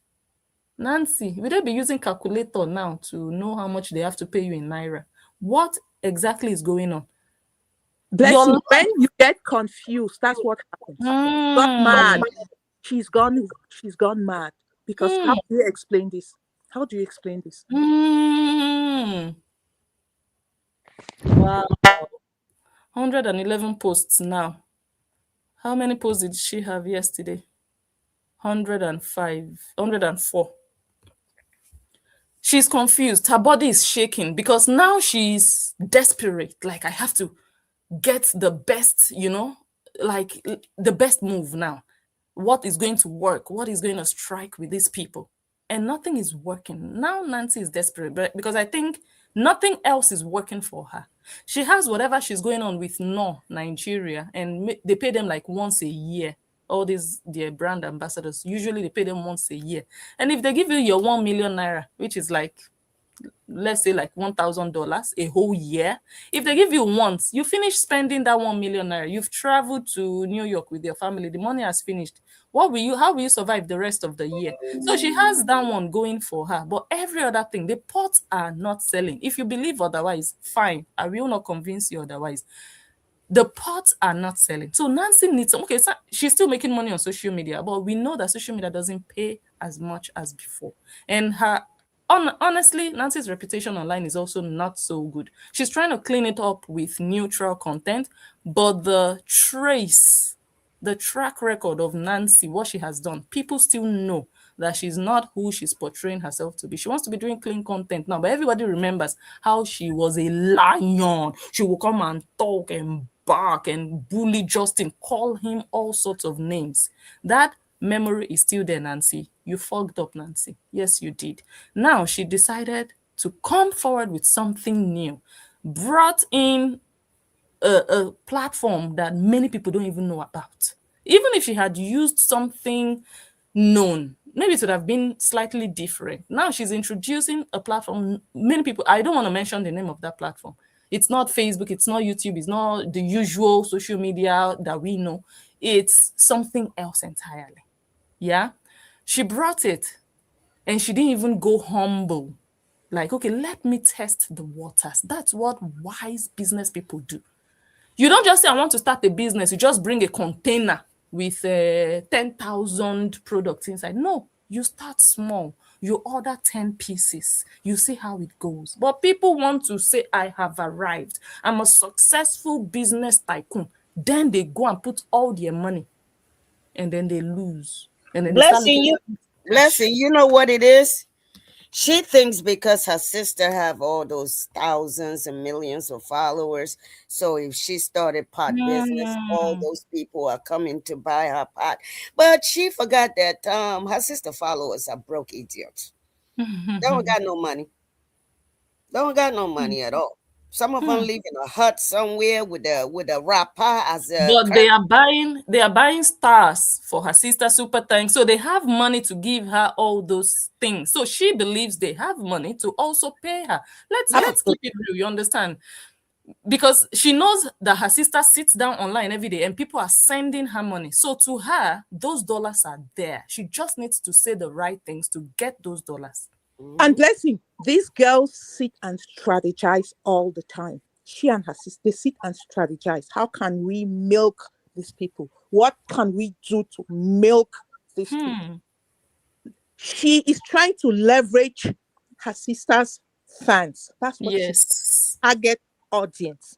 Nancy, will they be using calculator now to know how much they have to pay you in Naira? What exactly is going on? Blessing, when you get confused, that's what happens. Got mad. She's gone mad. Because how do you explain this? How do you explain this? Wow. 111 posts now. How many posts did she have yesterday? 104. She's confused. Her body is shaking because now she's desperate. Like, I have to get the best, like the best move now. What is going to work? What is going to strike with these people? And nothing is working. Now Nancy is desperate because I think Nothing else is working for her. She has whatever she's going on with No Nigeria, and they pay them like once a year. All these their brand ambassadors, usually they pay them once a year. And if they give you your 1 million naira, which is like, let's say like $1,000 a whole year, if they give you once, you finish spending that 1 million naira. You've traveled to New York with your family, the money has finished. How will you survive the rest of the year? So she has that one going for her, but every other thing, the pots are not selling. If you believe otherwise, fine, I will not convince you otherwise. The pots are not selling. So Nancy needs some. Okay, so she's still making money on social media, but we know that social media doesn't pay as much as before. And honestly, Nancy's reputation online is also not so good. She's trying to clean it up with neutral content, but the track record of Nancy, what she has done, people still know that she's not who she's portraying herself to be. She wants to be doing clean content now, but everybody remembers how she was a lion. She will come and talk and bark and bully Justin, call him all sorts of names. That memory is still there, Nancy. You fogged up, Nancy. Yes, you did. Now she decided to come forward with something new, brought in a platform that many people don't even know about. Even if she had used something known, maybe it would have been slightly different. Now she's introducing a platform. Many people, I don't want to mention the name of that platform. It's not Facebook, it's not YouTube, it's not the usual social media that we know. It's something else entirely. Yeah. She brought it and she didn't even go humble. Like, okay, let me test the waters. That's what wise business people do. You don't just say, I want to start a business. You just bring a container with 10,000 products inside. No, you start small. You order 10 pieces. You see how it goes. But people want to say, I have arrived. I'm a successful business tycoon. Then they go and put all their money and then they lose. And then they start Blessing looking you, at cash. Blessing, you know what it is? She thinks because her sister have all those thousands and millions of followers, so if she started pot business, all Hmm. those people are coming to buy her pot. But she forgot that her sister followers are broke idiots. They don't got no money. They don't got no money at all. Some of them Hmm. live in a hut somewhere with a rapper as a But they are buying stars for her sister super tank. So they have money to give her all those things. So she believes they have money to also pay her. Let's keep Absolutely. it real, you understand? Because she knows that her sister sits down online every day and people are sending her money. So to her, those dollars are there. She just needs to say the right things to get those dollars. And Mhm. blessing, these girls sit and strategize all the time. She and her sister, they sit and strategize. How can we milk these people? What can we do to milk these people? Hmm. She is trying to leverage her sister's fans. That's what she Yes. target audience.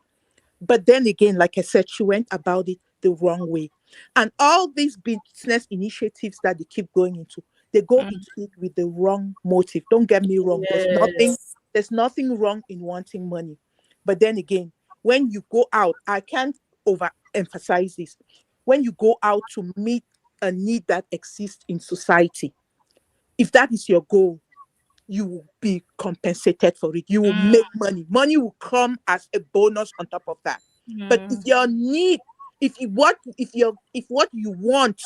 But then again, like I said, she went about it the wrong way. And all these business initiatives that they keep going into, they go Mm. into it with the wrong motive. Don't get me wrong. Yes. There's nothing wrong in wanting money. But then again, when you go out, I can't overemphasize this. When you go out to meet a need that exists in society, if that is your goal, you will be compensated for it. You will Mm. make money. Money will come as a bonus on top of that. But if Mm. your need, if what you want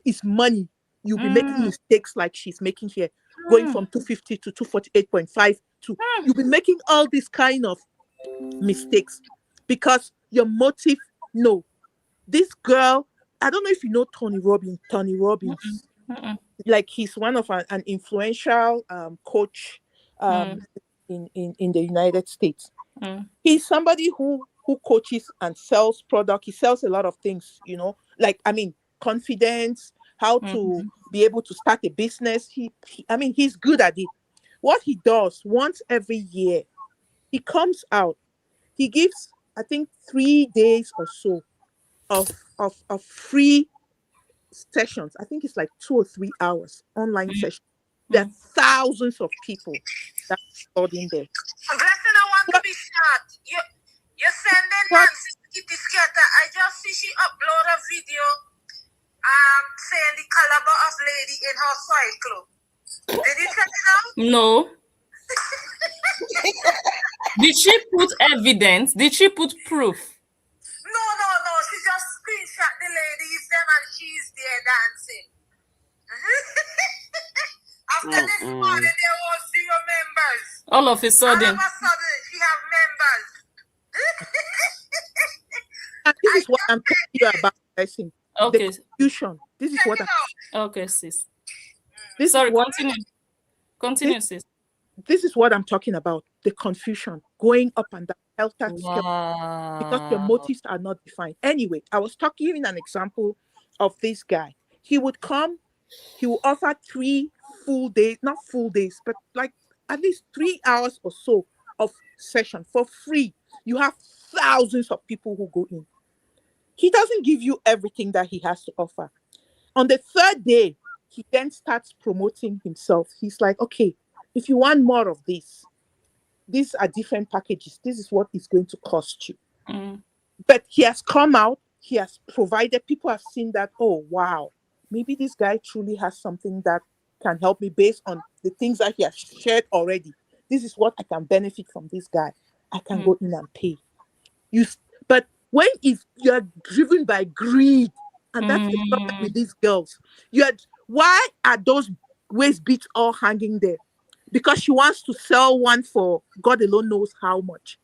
is money, you'll be making Mm. mistakes like she's making here, going Mm. from 250 to 248.5 to you'll be making all these kind of mistakes because your motive, no. This girl, I don't know if you know Tony Robbins. Tony Mm. Robbins, Mm. like he's one of an influential coach um, Mm. in the United States. Mm. He's somebody who coaches and sells product. He sells a lot of things, like I mean, confidence, how to Mm. be able to start a business. I mean, he's good at it. What he does once every year, he comes out. He gives, I think, 3 days or so of free sessions. I think it's like 2 or 3 hours online sessions. There are Mm. thousands of people that are studying there. Blessing, I want to What, be short. You're sending what, Nancy to the skater. I just see she upload a video saying the caliber of lady in her cycle. Did you check it out? No. Did she put evidence? Did she put proof? No. She just screenshot the ladies them and she's there dancing. After this morning, there was 0 members. All of a All sudden. of a sudden, she have members. And this is what I'm telling you about, blessing. Okay. The confusion. This is what Okay, sis. this Sorry, is what continue. Continue, sis. this is what I'm talking about. The confusion, going up and down, helter skelter, because your Wow. motives are not defined. Anyway, I was giving an example of this guy. He would come, he would offer 3 full days, not full days, but like at least 3 hours or so of session for free. You have thousands of people who go in. He doesn't give you everything that he has to offer. On the 3rd day, he then starts promoting himself. He's like, okay, if you want more of this, these are different packages. This is what it's going to cost you. Mm. But he has come out, he has provided, people have seen that, oh, wow, maybe this guy truly has something that can help me based on the things that he has shared already. This is what I can benefit from this guy. I can go in and pay. But when you're driven by greed, and that's the problem with these girls, why are those waist beats all hanging there? Because she wants to sell one for God alone knows how much.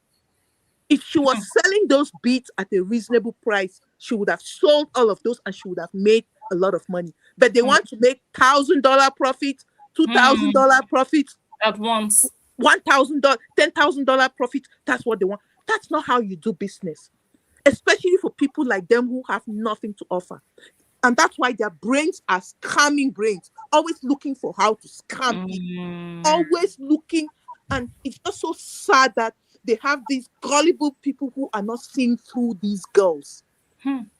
If she was selling those beats at a reasonable price, she would have sold all of those and she would have made a lot of money. But they want to make $1,000 profit, $2,000 profit at once, $1,000, $10,000 profit. That's what they want. That's not how you do business, especially for people like them who have nothing to offer. And that's why their brains are scamming brains, always looking for how to scam people, always looking. And it's just so sad that they have these gullible people who are not seeing through these girls.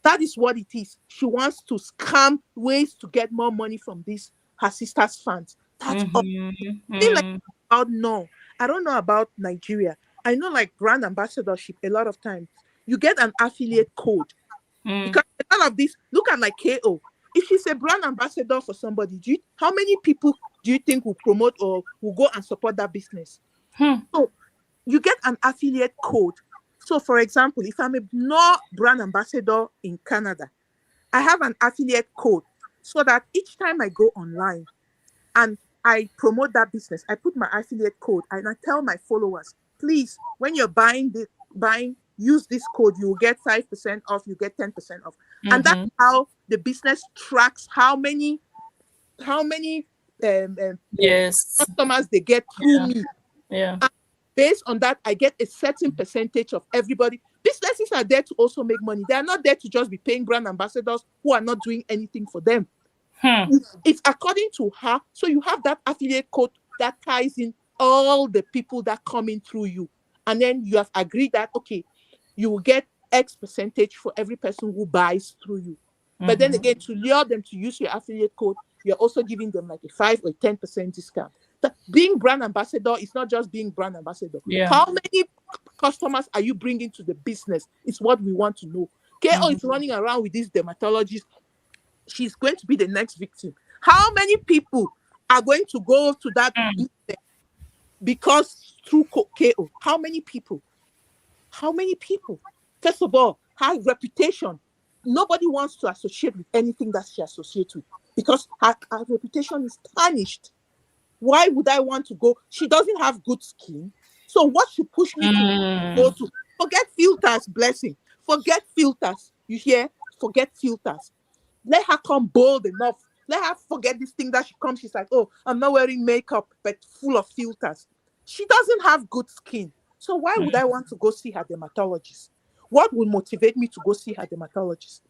That is what it is. She wants to scam ways to get more money from these her sister's fans. That's all. No, I don't know about Nigeria. I know like brand ambassadorship, a lot of times you get an affiliate code. Because a lot of this, look at like KO. If she's a brand ambassador for somebody, how many people do you think will promote or will go and support that business? So you get an affiliate code. So for example, if I'm a no brand ambassador in Canada, I have an affiliate code so that each time I go online and I promote that business, I put my affiliate code and I tell my followers, please, when you're buying, use this code, you will get 5% off, you get 10% off. And that's how the business tracks how many customers they get through me. And based on that, I get a certain percentage of everybody. Businesses are there to also make money. They are not there to just be paying brand ambassadors who are not doing anything for them. It's according to her. So you have that affiliate code that ties in all the people that come in through you. And then you have agreed that, okay, you will get X percentage for every person who buys through you. But then again, to lure them to use your affiliate code, you're also giving them like a 5 or 10% discount. Being brand ambassador is not just being brand ambassador. How many customers are you bringing to the business? It's what we want to know. KO is running around with this dermatologist. She's going to be the next victim. How many people are going to go to that business because through KO? How many people? How many people? First of all, her reputation. Nobody wants to associate with anything that she associates with because her reputation is tarnished. Why would I want to go? She doesn't have good skin. So what should push me to go to? Forget filters, blessing. Forget filters. You hear? Forget filters. Let her come bold enough. Let her forget this thing that she comes. She's like, oh, I'm not wearing makeup, but full of filters. She doesn't have good skin. So why would I want to go see her dermatologist? What would motivate me to go see her dermatologist?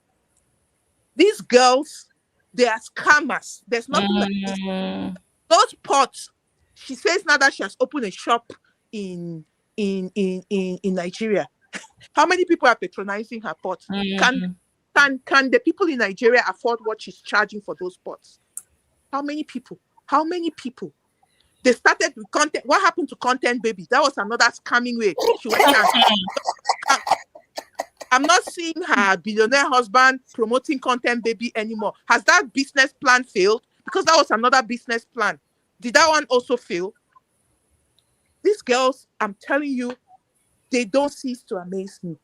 These girls, they are scammers. There's nothing like this. Those pots, she says now that she has opened a shop in Nigeria. How many people are patronizing her pots? Can the people in Nigeria afford what she's charging for those pots? How many people? How many people? They started with content. What happened to Content Baby? That was another scamming way. She went and I'm not seeing her billionaire husband promoting Content Baby anymore. Has that business plan failed? Because that was another business plan. Did that one also fail? These girls, I'm telling you, they don't cease to amaze me.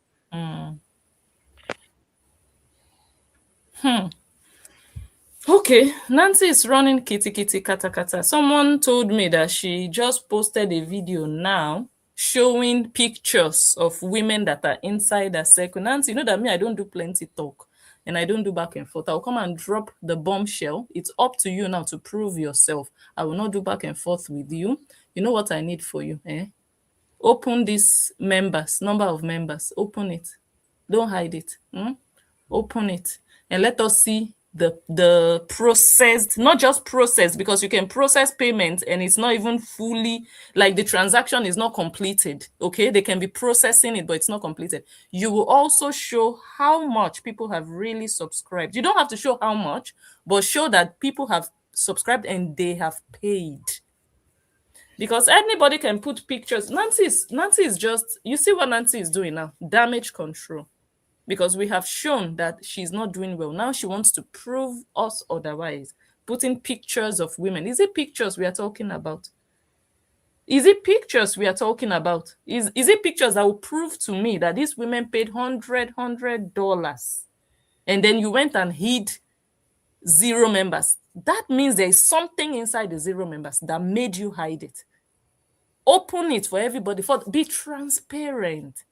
Okay, Nancy is running kitty kitty kata kata. Someone told me that she just posted a video now showing pictures of women that are inside a circle. Nancy, you know that me, I don't do plenty talk and I don't do back and forth. I'll come and drop the bombshell. It's up to you now to prove yourself. I will not do back and forth with you. You know what I need for you, eh? Open this members, number of members. Open it. Don't hide it. Open it and let us see the processed, not just processed, because you can process payment and it's not even fully, like the transaction is not completed. Okay, they can be processing it, but it's not completed. You will also show how much people have really subscribed. You don't have to show how much, but show that people have subscribed and they have paid. Because anybody can put pictures. Nancy is just, you see what Nancy is doing now? Damage control. Because we have shown that she's not doing well. Now she wants to prove us otherwise. Putting pictures of women. Is it pictures we are talking about? Is it pictures we are talking about? Is it pictures that will prove to me that these women paid $100 and then you went and hid 0 members? That means there is something inside the 0 members that made you hide it. Open it for everybody. Be transparent.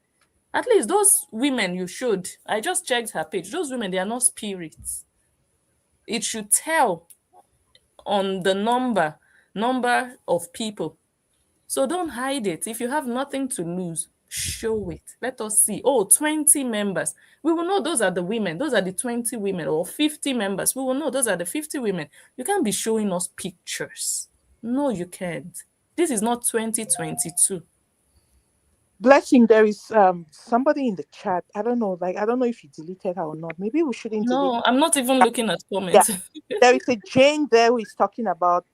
At least those women you showed, I just checked her page. Those women, they are not spirits. It should tell on the number of people. So don't hide it. If you have nothing to lose, show it. Let us see. Oh, 20 members. We will know those are the women. Those are the 20 women, or 50 members. We will know those are the 50 women. You can't be showing us pictures. No, you can't. This is not 2022. Blessing, there is somebody in the chat. I don't know, I don't know if you deleted her or not. Maybe we shouldn't delete. No, I'm not even looking at comments. Yeah. There is a Jane there who is talking about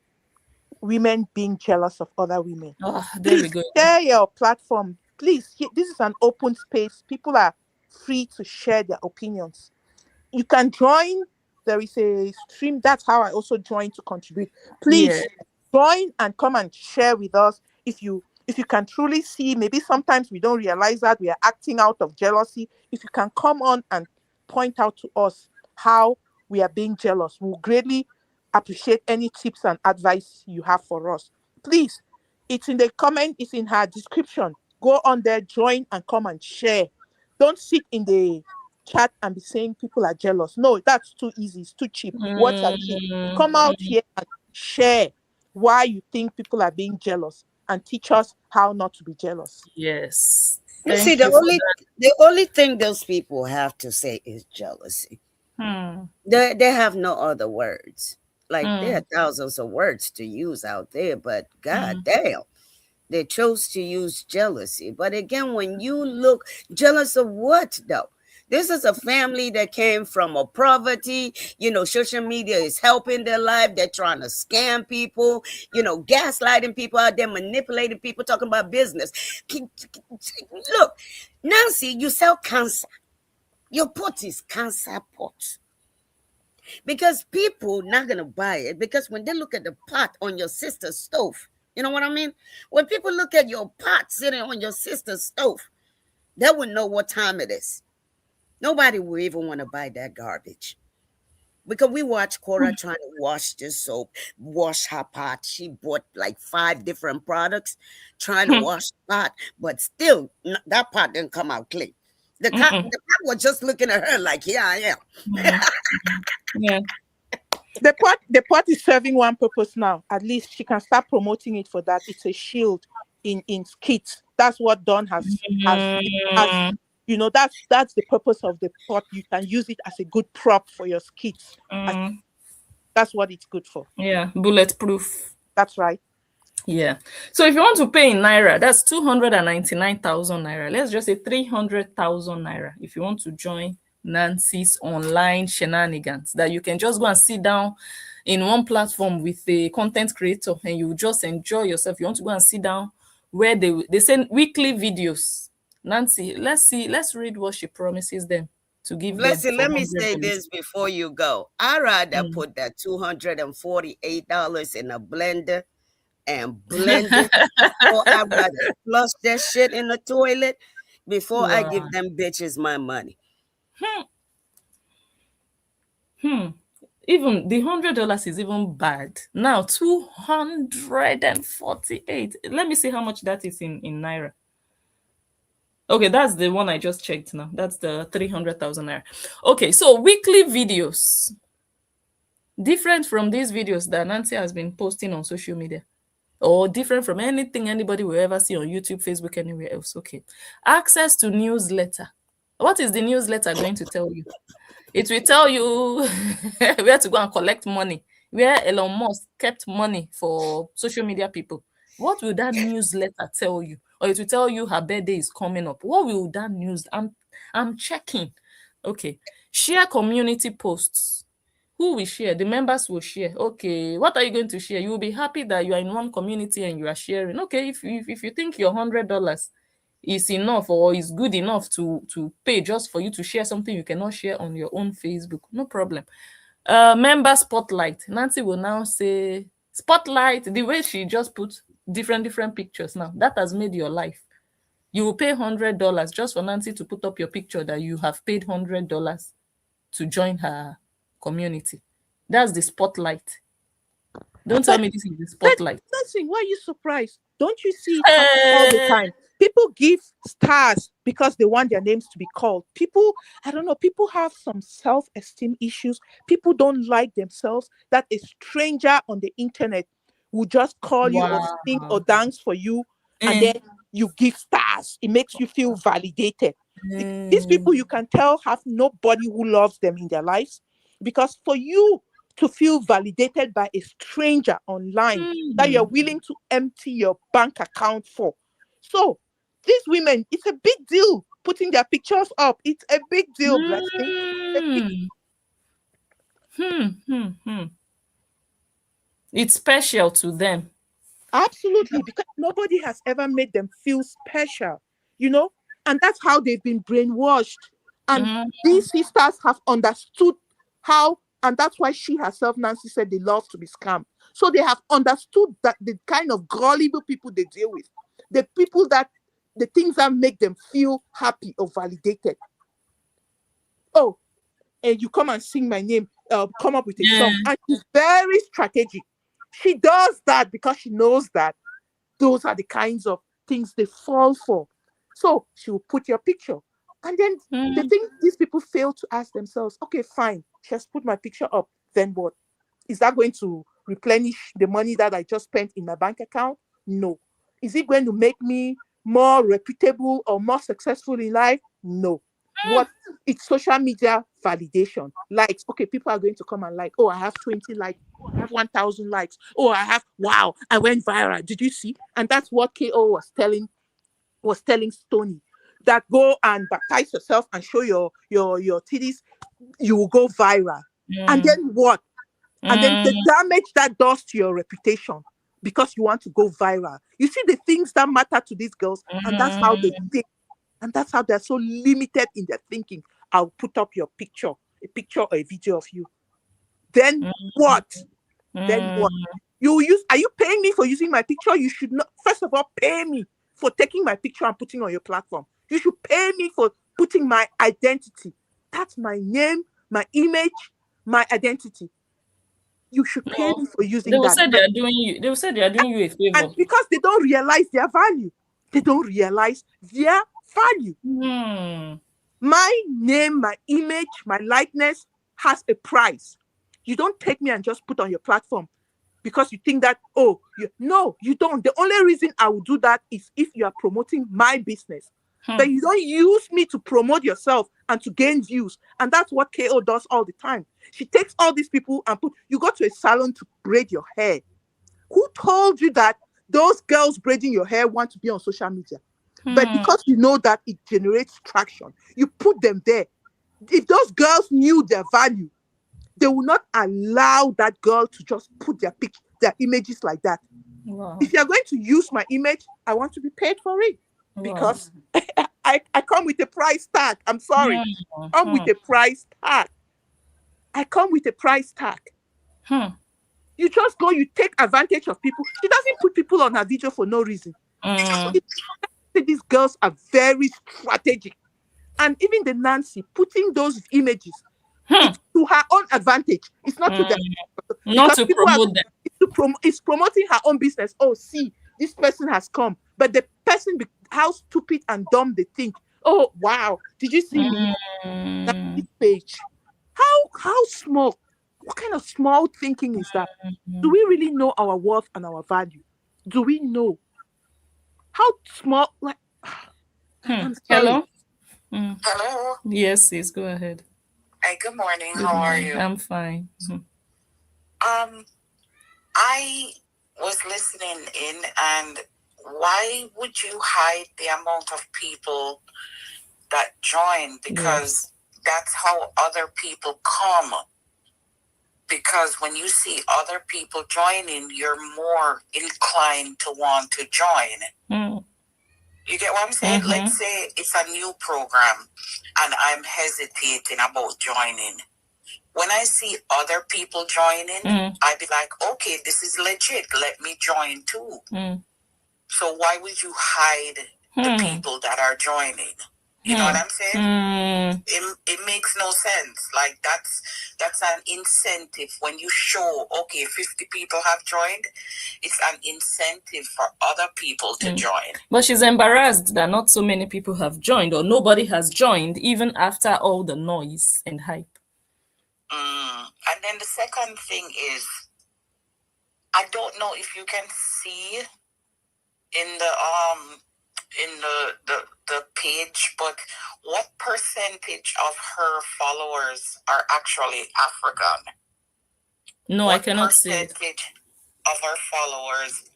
women being jealous of other women. Oh, there we go. Share your platform. Please, this is an open space. People are free to share their opinions. You can join. There is a stream. That's how I also join to contribute. Please join and come and share with us. If you can truly see, maybe sometimes we don't realize that we are acting out of jealousy. If you can come on and point out to us how we are being jealous, we'll greatly appreciate any tips and advice you have for us. Please, it's in the comment, it's in her description. Go on there, join and come and share. Don't sit in the chat and be saying people are jealous. No, that's too easy. It's too cheap. Words are cheap. Come out here and share why you think people are being jealous and teach us how not to be jealous. Yes. You see, the only thing those people have to say is jealousy. They have no other words. Like there are thousands of words to use out there, but god damn, they chose to use jealousy. But again, when you look, jealous of what though? This is a family that came from a poverty. Social media is helping their life. They're trying to scam people, gaslighting people out there, manipulating people, talking about business. Look, Nancy, you sell cancer. Your pot is cancer pot. Because people not going to buy it. Because when they look at the pot on your sister's stove, you know what I mean? When people look at your pot sitting on your sister's stove, they will know what time it is. Nobody will even want to buy that garbage. Because we watch Cora trying to wash this soap, wash her pot. She bought like 5 different products trying to wash the pot, but still that pot didn't come out clean. The pot was just looking at her like, here I am. Yeah. The pot is serving one purpose now. At least she can start promoting it for that. It's a shield in skits. That's what Dawn has that's the purpose of the pot. You can use it as a good prop for your skits. That's what it's good for. Yeah, bulletproof. That's right. Yeah. So if you want to pay in naira, that's 299,000 naira. Let's just say 300,000 naira. If you want to join Nancy's online shenanigans, that you can just go and sit down in one platform with a content creator and you just enjoy yourself. You want to go and sit down where they send weekly videos. Nancy, let's read what she promises them to give. Blessing, let me say this before you go. I'd rather put that $248 in a blender and blend it, or I'd rather flush that shit in the toilet before I Wow. give them bitches my money. Even the $100 is even bad. Now 248. Let me see how much that is in naira. Okay, that's the one I just checked now. That's the 300,000 naira. Okay, so weekly videos. Different from these videos that Nancy has been posting on social media, or different from anything anybody will ever see on YouTube, Facebook, anywhere else. Okay. Access to newsletter. What is the newsletter going to tell you? It will tell you where to go and collect money, where Elon Musk kept money for social media people. What will that newsletter tell you? Or it will tell you her birthday is coming up. What will that news? I'm checking. Okay. Share community posts. Who will share? The members will share. Okay, what are you going to share? You will be happy that you are in one community and you are sharing. Okay, if you think your $100 is enough or is good enough to pay just for you to share something you cannot share on your own Facebook, no problem. Member spotlight. Nancy will now say spotlight. The way she just put different pictures now, that has made your life. You will pay $100 just for Nancy to put up your picture that you have paid $100 to join her community. That's the spotlight. Don't tell But me this is the But spotlight. nothing. Why are you surprised? Don't you see it happen all the time? People give stars because they want their names to be called. People, I don't know, people have some self-esteem issues. People don't like themselves. That a stranger on the internet will just call you or sing or Wow. dance for you, and Eh, then you give stars. It makes you feel validated. These eh, people you can tell have nobody who loves them in their lives, because for you to feel validated by a stranger online that you're hmm, willing to empty your bank account for. So these women, it's a big deal putting their pictures up. It's a big deal, Blessing. A big- hmm, hmm. It's special to them. Absolutely, because nobody has ever made them feel special, you know, and that's how they've been brainwashed. And Mm, these sisters have understood how, and that's why she herself, Nancy, said they love to be scammed. So they have understood that the kind of gullible people they deal with, the people that the things that make them feel happy or validated. Oh, and you come and sing my name, come up with a yeah. song. And she's very strategic. She does that because she knows that those are the kinds of things they fall for. So she will put your picture. And then the Mm, thing these people fail to ask themselves, okay, fine, she has put my picture up. Then what? Is that going to replenish the money that I just spent in my bank account? No. Is it going to make me more reputable or more successful in life? No. What? It's social media validation. Likes. Okay, people are going to come and like, oh, I have 20 likes. Oh, I have 1,000 likes. Oh, I have, wow, I went viral. Did you see? And that's what KO was telling Stony. That go and baptize yourself and show your titties, you will go viral. And mm, then what? And then the mm, damage that does to your reputation because you want to go viral. You see the things that matter to these girls, and that's how they mm, think, and that's how they're so limited in their thinking. I'll put up your picture, a picture or a video of you. Then what? Then mm, what? You use? Are you paying me for using my picture? You should not. First of all, pay me for taking my picture and putting on your platform. You should pay me for putting my identity. That's my name, my image, my identity. You should pay no. me for They using will that. say they are doing you. They will say they are doing you a And favor. because they don't realize their value, they don't realize their value. Hmm. My name, my image, my likeness has a price. You don't take me and just put on your platform because you think that, oh, no, you don't. The only reason I will do that is if you are promoting my business. Hmm. But you don't use me to promote yourself and to gain views. And that's what KO does all the time. She takes all these people and you go to a salon to braid your hair. Who told you that those girls braiding your hair want to be on social media? But Hmm. because you know that it generates traction, you put them there. If those girls knew their value, they will not allow that girl to just put their images like that. Wow. If you're going to use my image, I want to be paid for it Wow. because I come with a price tag. I'm sorry. Hmm. Come Hmm. with a price tag. I come with a price tag. Hmm. You just go, you take advantage of people. She doesn't put people on her video for no reason. Hmm. These girls are very strategic. And even the Nancy putting those images, it's to her own advantage. It's not to them. Not Because to people are, promote them. it's promoting her own business. Oh, see, this person has come. But the person, how stupid and dumb they think. Oh, wow. Did you see me? That this page. How small? What kind of small thinking is that? Do we really know our worth and our value? Do we know how small? Like, I'm sorry. Hello. Hello. Yes, go ahead. Hi, good morning. Good How are morning. you? I'm fine. I was listening in, and why would you hide the amount of people that join? Because that's how other people come. Because when you see other people joining, you're more inclined to want to join. You get what I'm saying? Let's say it's a new program and I'm hesitating about joining. When I see other people joining, I'd be like, okay, this is legit. Let me join too. So why would you hide the people that are joining? You know what I'm saying? It makes no sense. Like that's an incentive when you show, okay, 50 people have joined. It's an incentive for other people to join. But she's embarrassed that not so many people have joined, or nobody has joined, even after all the noise and hype. And then the second thing is, I don't know if you can see in the page, but what percentage of her followers are actually African? No, I cannot see it. What percentage of her followers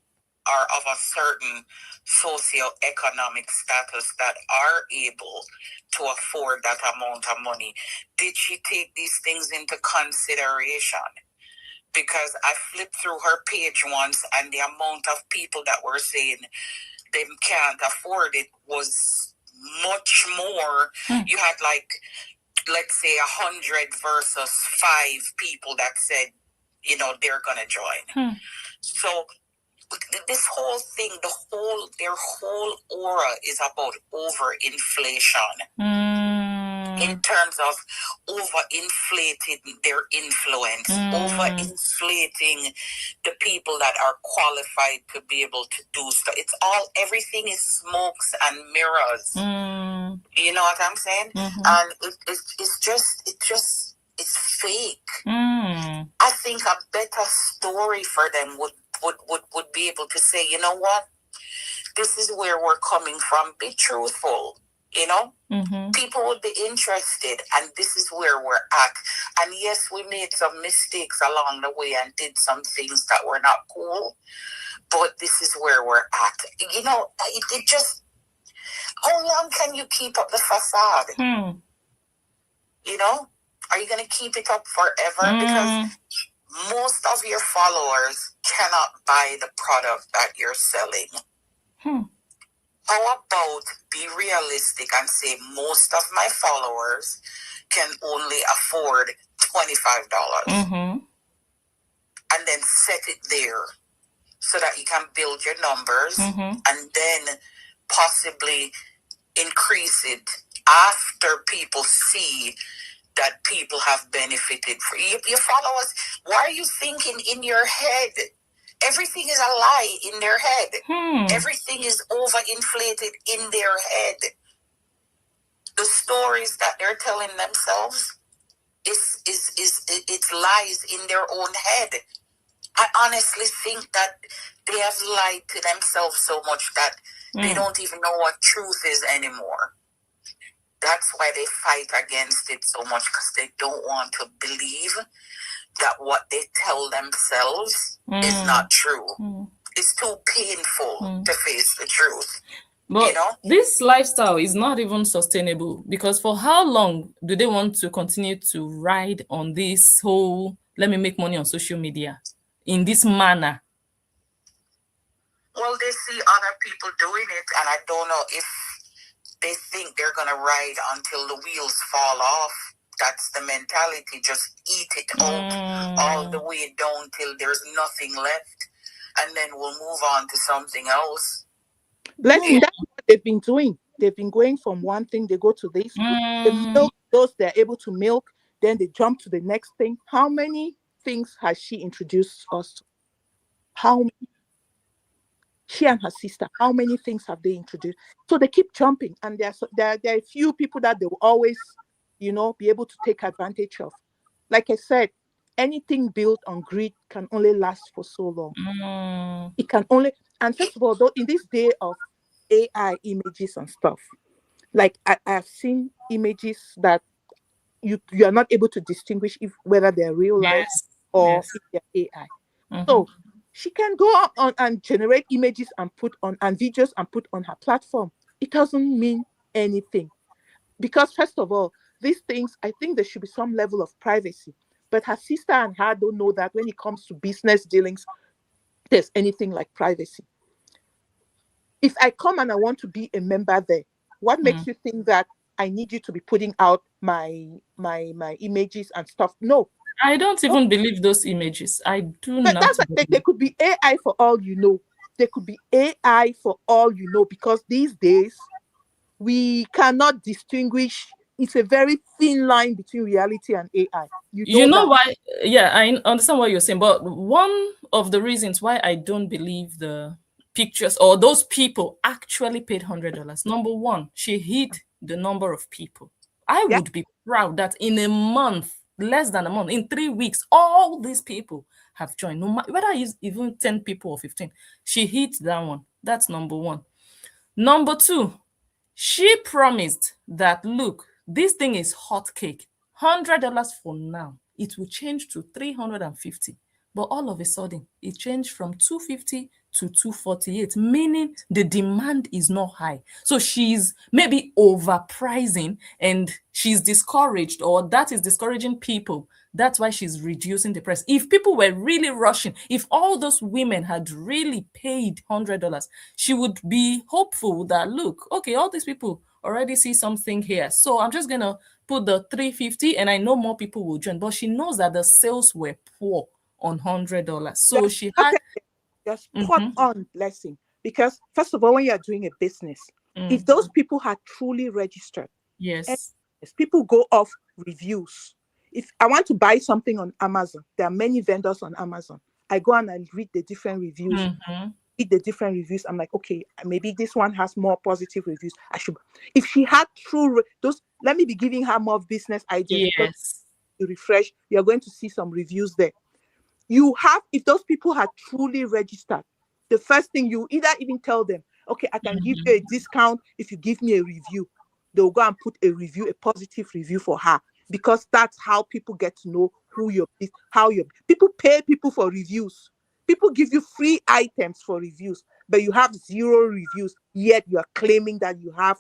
are of a certain socioeconomic status that are able to afford that amount of money? Did she take these things into consideration? Because I flipped through her page once, and the amount of people that were saying they can't afford it was much more. You had, like, let's say 100 versus 5 people that said, you know, they're gonna join. So this whole thing, their whole aura is about overinflation. In terms of overinflating their influence, overinflating the people that are qualified to be able to do stuff. Everything is smokes and mirrors. You know what I'm saying? And it's fake. I think a better story for them would be able to say, you know what? This is where we're coming from. Be truthful, you know? People would be interested, and this is where we're at. And yes, we made some mistakes along the way and did some things that were not cool, but this is where we're at. You know, it just, how long can you keep up the facade? You know? Are you going to keep it up forever? Because most of your followers cannot buy the product that you're selling. How about be realistic and say most of my followers can only afford $25? And then set it there so that you can build your numbers and then possibly increase it after people see that people have benefited from your followers. Why are you thinking in your head? Everything is a lie in their head. Everything is overinflated in their head. The stories that they're telling themselves it's lies in their own head. I honestly think that they have lied to themselves so much that they don't even know what truth is anymore. That's why they fight against it so much, because they don't want to believe that what they tell themselves is not true. It's too painful to face the truth. But you know? This lifestyle is not even sustainable, because for how long do they want to continue to ride on this whole let me make money on social media in this manner? Well, they see other people doing it, and I don't know if they think they're going to ride until the wheels fall off. That's the mentality. Just eat it out all the way down till there's nothing left, and then we'll move on to something else. Blessing, they've been doing. They've been going from one thing, they go to this. The Mm, milk, those they're able to milk, then they jump to the next thing. How many things has she introduced us to? How she and her sister, how many things have they introduced? So they keep jumping, and there are a few people that they will always, be able to take advantage of. Like I said, anything built on greed can only last for so long. mm, It can only, and first of all, though, in this day of AI images and stuff, like I have seen images that you are not able to distinguish if whether they're real life yes, or yes. if they're AI. Mm-hmm. So she can go on and generate images and put on and videos and put on her platform. It doesn't mean anything because first of all, these things, I think there should be some level of privacy. But her sister and her don't know that when it comes to business dealings, there's anything like privacy. If I come and I want to be a member there, what makes Mm. you think that I need you to be putting out my images and stuff? No. I don't No. even believe those images. I do But not that's like they believe. could be AI for all you know. They could be AI for all you know, because these days we cannot distinguish. It's a very thin line between reality and AI. You You know know that. why? Yeah, I understand what you're saying, but one of the reasons why I don't believe the pictures or those people actually paid $100. Number one, she hid the number of people. I Yeah. would be proud that in a month, less than a month, in 3 weeks, all these people have joined. No matter whether it's even 10 people or 15, she hit that one. That's number one. Number two, she promised that, look, this thing is hot cake. $100 for now. It will change to 350. But all of a sudden, it changed from 250 to 248, meaning the demand is not high. So she's maybe overpricing and she's discouraged, or that is discouraging people. That's why she's reducing the price. If people were really rushing, if all those women had really paid $100, she would be hopeful that, look, okay, all these people already see something here. So I'm just going to put the 350 and I know more people will join. But she knows that the sales were poor on $100. So You're she had. spotted, you're spot Mhm, on, blessing. Because first of all, when you're doing a business, if mm, those people had truly registered, and yes. yes, people go off reviews. If I want to buy something on Amazon, there are many vendors on Amazon. I go and I read the different reviews. Mhm, Read the different reviews. I'm like, okay, maybe this one has more positive reviews. I should. If she had those, let me be giving her more business ideas, because yes. you refresh, you're going to see some reviews there. You have, if those people had truly registered, the first thing you either even tell them, okay, I can give you a discount if you give me a review. They'll go and put a review, a positive review for her, because that's how people get to know who you're, how you're. People pay people for reviews. People give you free items for reviews, but you have zero reviews, yet you are claiming that you have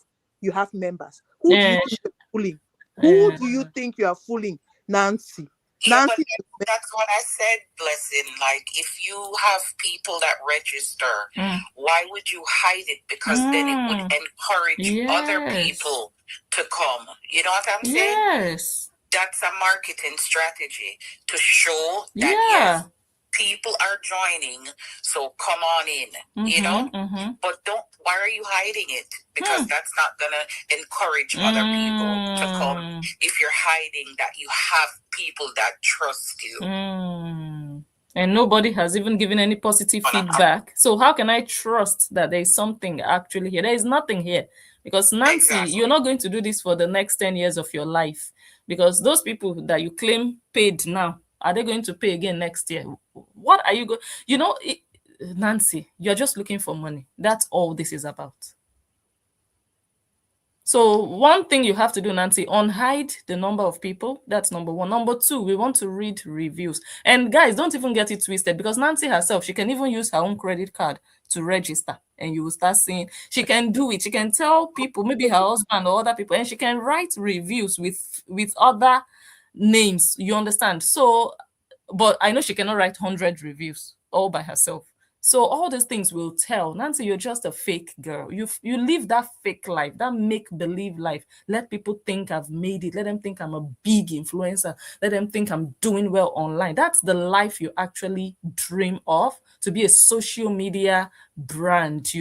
members. Who do you Yeah, think you're fooling? Who yeah. do you think you are fooling? Nancy. Yeah, but Nancy. that's what I said, Blessing. Like, if you have people that register, Mm, why would you hide it? Because then it would mm, encourage other yes. people to come. You know what I'm saying? Yes. That's a marketing strategy to show that, Yeah. yes, people are joining, so come on in, you know? Mm-hmm, mm-hmm. But why are you hiding it? Because Hmm. that's not gonna encourage other people to come Mm, if you're hiding that you have people that trust you. mm. And nobody has even given any positive feedback. So how can I trust that there is something actually here? There is nothing here. Because Nancy, you're Exactly. not going to do this for the next 10 years of your life. Because those people that you claim paid now, are they going to pay again next year? What are you going? Nancy, you're just looking for money. That's all this is about. So one thing you have to do, Nancy, unhide the number of people. That's number one. Number two, we want to read reviews. And guys, don't even get it twisted, because Nancy herself, she can even use her own credit card to register, and you will start seeing she can do it. She can tell people, maybe her husband or other people, and she can write reviews with other names. You understand? So, but I know she cannot write 100 reviews all by herself. So all these things will tell Nancy, you're just a fake girl. You live that fake life, that make believe life. Let people think I've made it. Let them think I'm a big influencer. Let them think I'm doing well online. That's the life you actually dream of, to be a social media brand.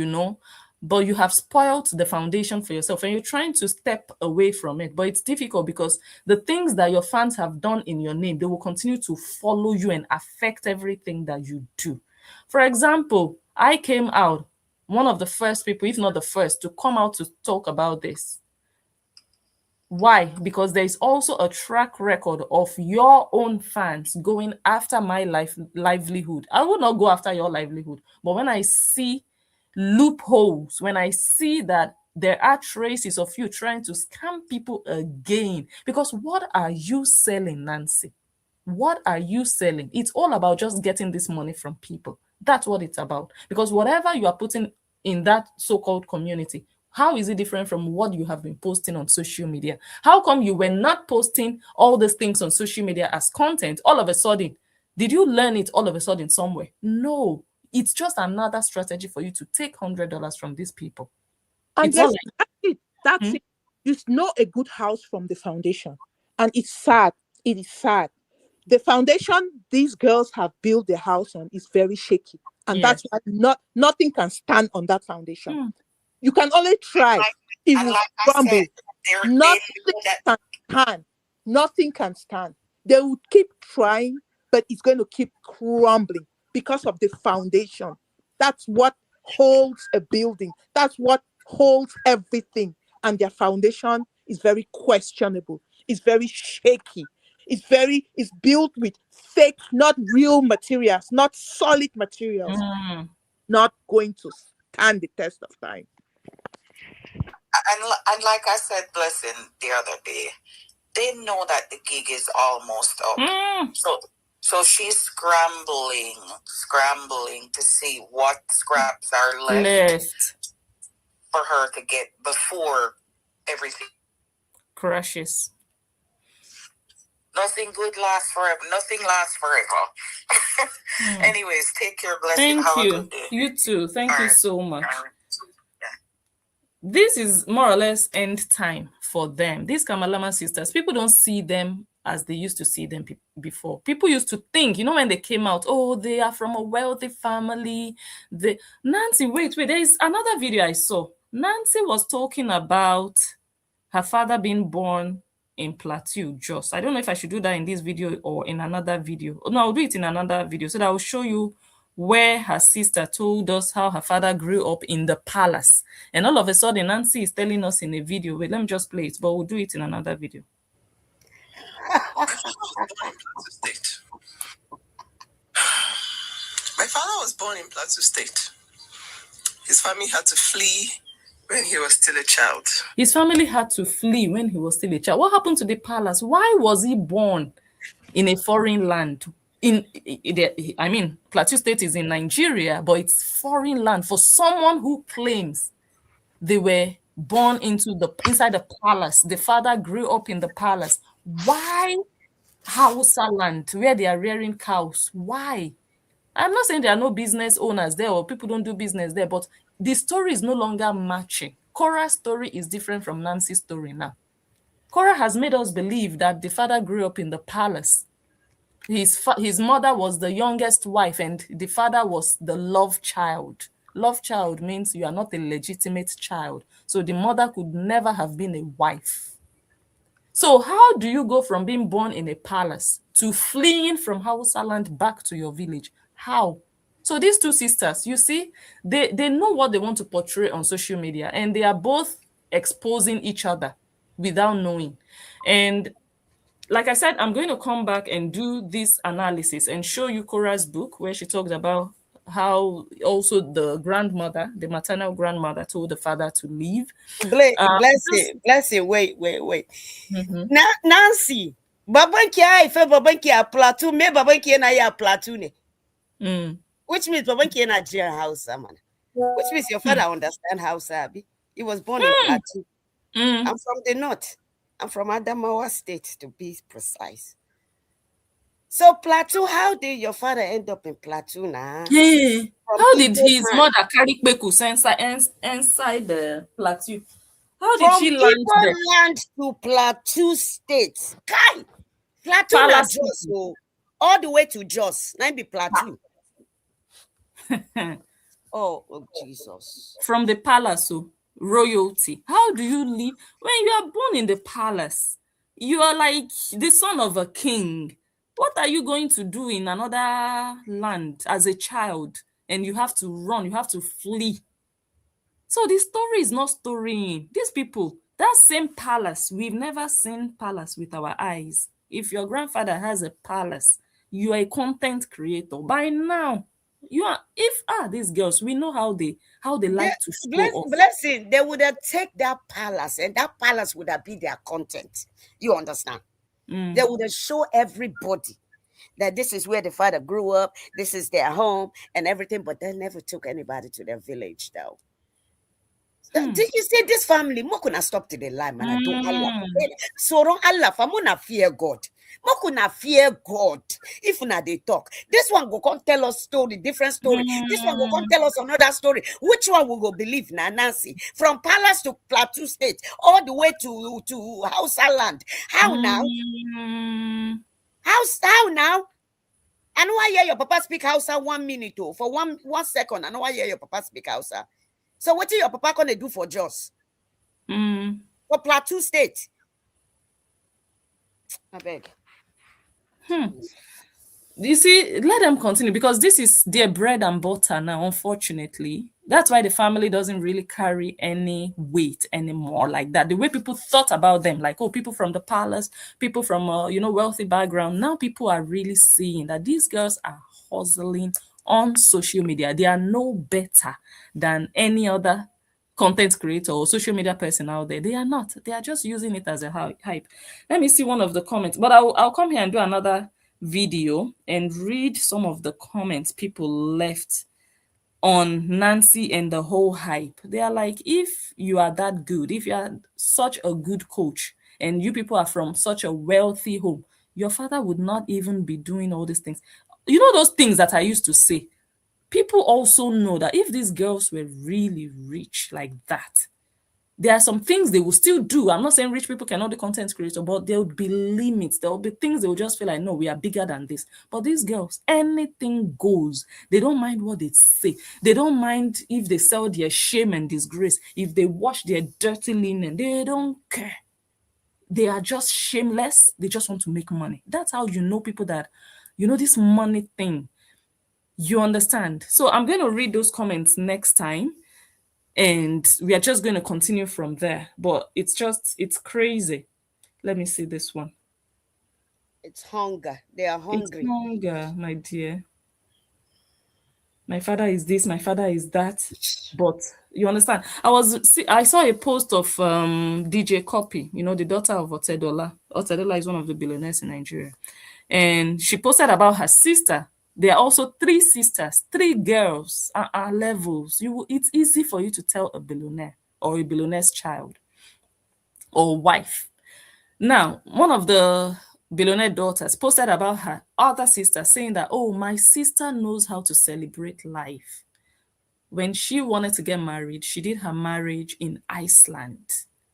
but you have spoiled the foundation for yourself and you're trying to step away from it. But it's difficult because the things that your fans have done in your name, they will continue to follow you and affect everything that you do. For example, I came out, one of the first people, if not the first, to come out to talk about this. Why? Because there is also a track record of your own fans going after my livelihood. I will not go after your livelihood, but when I see loopholes, when I see that there are traces of you trying to scam people again, because what are you selling, Nancy? What are you selling? It's all about just getting this money from people. That's what it's about. Because whatever you are putting in that so-called community, how is it different from what you have been posting on social media? How come you were not posting all these things on social media as content all of a sudden? Did you learn it all of a sudden somewhere? No. It's just another strategy for you to take $100 from these people. And It's not that's it. That's Hmm? it. You know a good house from the foundation. And it's sad. It is sad. The foundation these girls have built their house on is very shaky. And Yes. that's why nothing can stand on that foundation. Hmm. You can only try. It will crumble. Nothing can stand. Nothing can stand. They will keep trying, but it's going to keep crumbling because of the foundation. That's what holds a building. That's what holds everything. And their foundation is very questionable. It's very shaky. It's built with fake, not real materials, not solid materials, not going to stand the test of time. And like I said, Blessing, the other day, they know that the gig is almost up. So she's scrambling to see what scraps are left for her to get before everything crashes. Nothing good lasts forever. Nothing lasts forever. Anyways, take care, Blessing. Thank Have you. a good day. You too. Thank you so much. This is more or less end time for them. These SKAMMALAMMA sisters, people don't see them as they used to see them before. People used to think, when they came out, oh, they are from a wealthy family. Nancy, wait, there is another video I saw. Nancy was talking about her father being born in Plateau, Jos. I don't know if I should do that in this video or in another video. No, I'll do it in another video so that I'll show you where her sister told us how her father grew up in the palace. And all of a sudden, Nancy is telling us in a video. Wait, let me just play it, but we'll do it in another video. My father was born in Plateau State. His family had to flee when he was still a child. His family had to flee when he was still a child. What happened to the palace? Why was he born in a foreign land? Plateau State is in Nigeria, but it's foreign land for someone who claims they were born inside the palace. The father grew up in the palace. Why Hausa land where they are rearing cows? Why? I'm not saying there are no business owners there or people don't do business there, but the story is no longer matching. Cora's story is different from Nancy's story now. Cora has made us believe that the father grew up in the palace. His mother was the youngest wife and the father was the love child. Love child means you are not a legitimate child. So the mother could never have been a wife. So how do you go from being born in a palace to fleeing from Hausa land back to your village? How? So these two sisters, you see, they know what they want to portray on social media and they are both exposing each other without knowing. And like I said, I'm going to come back and do this analysis and show you Cora's book where she talks about how also the grandmother, the maternal grandmother, told the father to leave. Blessing, wait. Nancy, babanki ife babanki a Plateau, me babanki na ya Plateau ne. Which means babanki na Nigerian Hausa, man. Which means your father understand Hausa, Abi. He was born in Plateau. I'm from the north. I'm from Adamawa State, to be precise. So Plateau, how did your father end up in Plateau now? How did his mother carry Kweku inside the Plateau? How did she land there? Land to Plateau State. Kai! Plateau na Jos, all the way to Jos. Now be Plateau. Oh, Jesus. From the palace, so royalty. How do you live when you are born in the palace? You are like the son of a king. What are you going to do in another land as a child? And you have to run, you have to flee. So the story is not storying. These people, that same palace, we've never seen palace with our eyes. If your grandfather has a palace, you are a content creator. By now, you are if these girls, we know how they like to show off. Blessing, they would have take that palace, and that palace would have been their content. You understand? They would have show everybody that this is where the father grew up, this is their home and everything, but they never took anybody to their village though. Did you see this family? Mokuna stop to the line, man. I don't Allah. So wrong Allah. Famuna fear God. Mokuna fear God. If una they talk, this one go come tell us story, different story. This one go come tell us another story. Which one we go believe now, Nancy? From Palace to Plateau State, all the way to Hausa land. How now? How now? I know I hear your papa speak Hausa 1 minute for one second. I know I hear your papa speak Hausa. So what is your papa gonna do for Jos? For Plateau State? I beg. You see, let them continue because this is their bread and butter now, unfortunately. That's why the family doesn't really carry any weight anymore like that. The way people thought about them, like, oh, people from the palace, people from, wealthy background. Now people are really seeing that these girls are hustling on social media. They are no better than any other content creator or social media person out there. They are not. They are just using it as a hype. Let me see one of the comments, but I'll come here and do another video and read some of the comments people left on Nancy and the whole hype. They are like, if you are that good, if you are such a good coach and you people are from such a wealthy home, your father would not even be doing all these things. You know those things that I used to say? People also know that if these girls were really rich like that, there are some things they will still do. I'm not saying rich people cannot do content creator, but there will be limits. There will be things they will just feel like, no, we are bigger than this. But these girls, anything goes. They don't mind what they say. They don't mind if they sell their shame and disgrace. If they wash their dirty linen, they don't care. They are just shameless. They just want to make money. That's how you know people that, this money thing. You understand? So I'm going to read those comments next time. And we are just going to continue from there. But it's crazy. Let me see this one. It's hunger. They are hungry. It's hunger, my dear. My father is this, my father is that. But you understand? I saw a post of DJ Copy, the daughter of Otedola. Otedola is one of the billionaires in Nigeria. And she posted about her sister. There are also 3 sisters, 3 girls at levels. It's easy for you to tell a billionaire or a billionaire's child or wife. Now, one of the billionaire daughters posted about her other sister saying that, oh, my sister knows how to celebrate life. When she wanted to get married, she did her marriage in Iceland.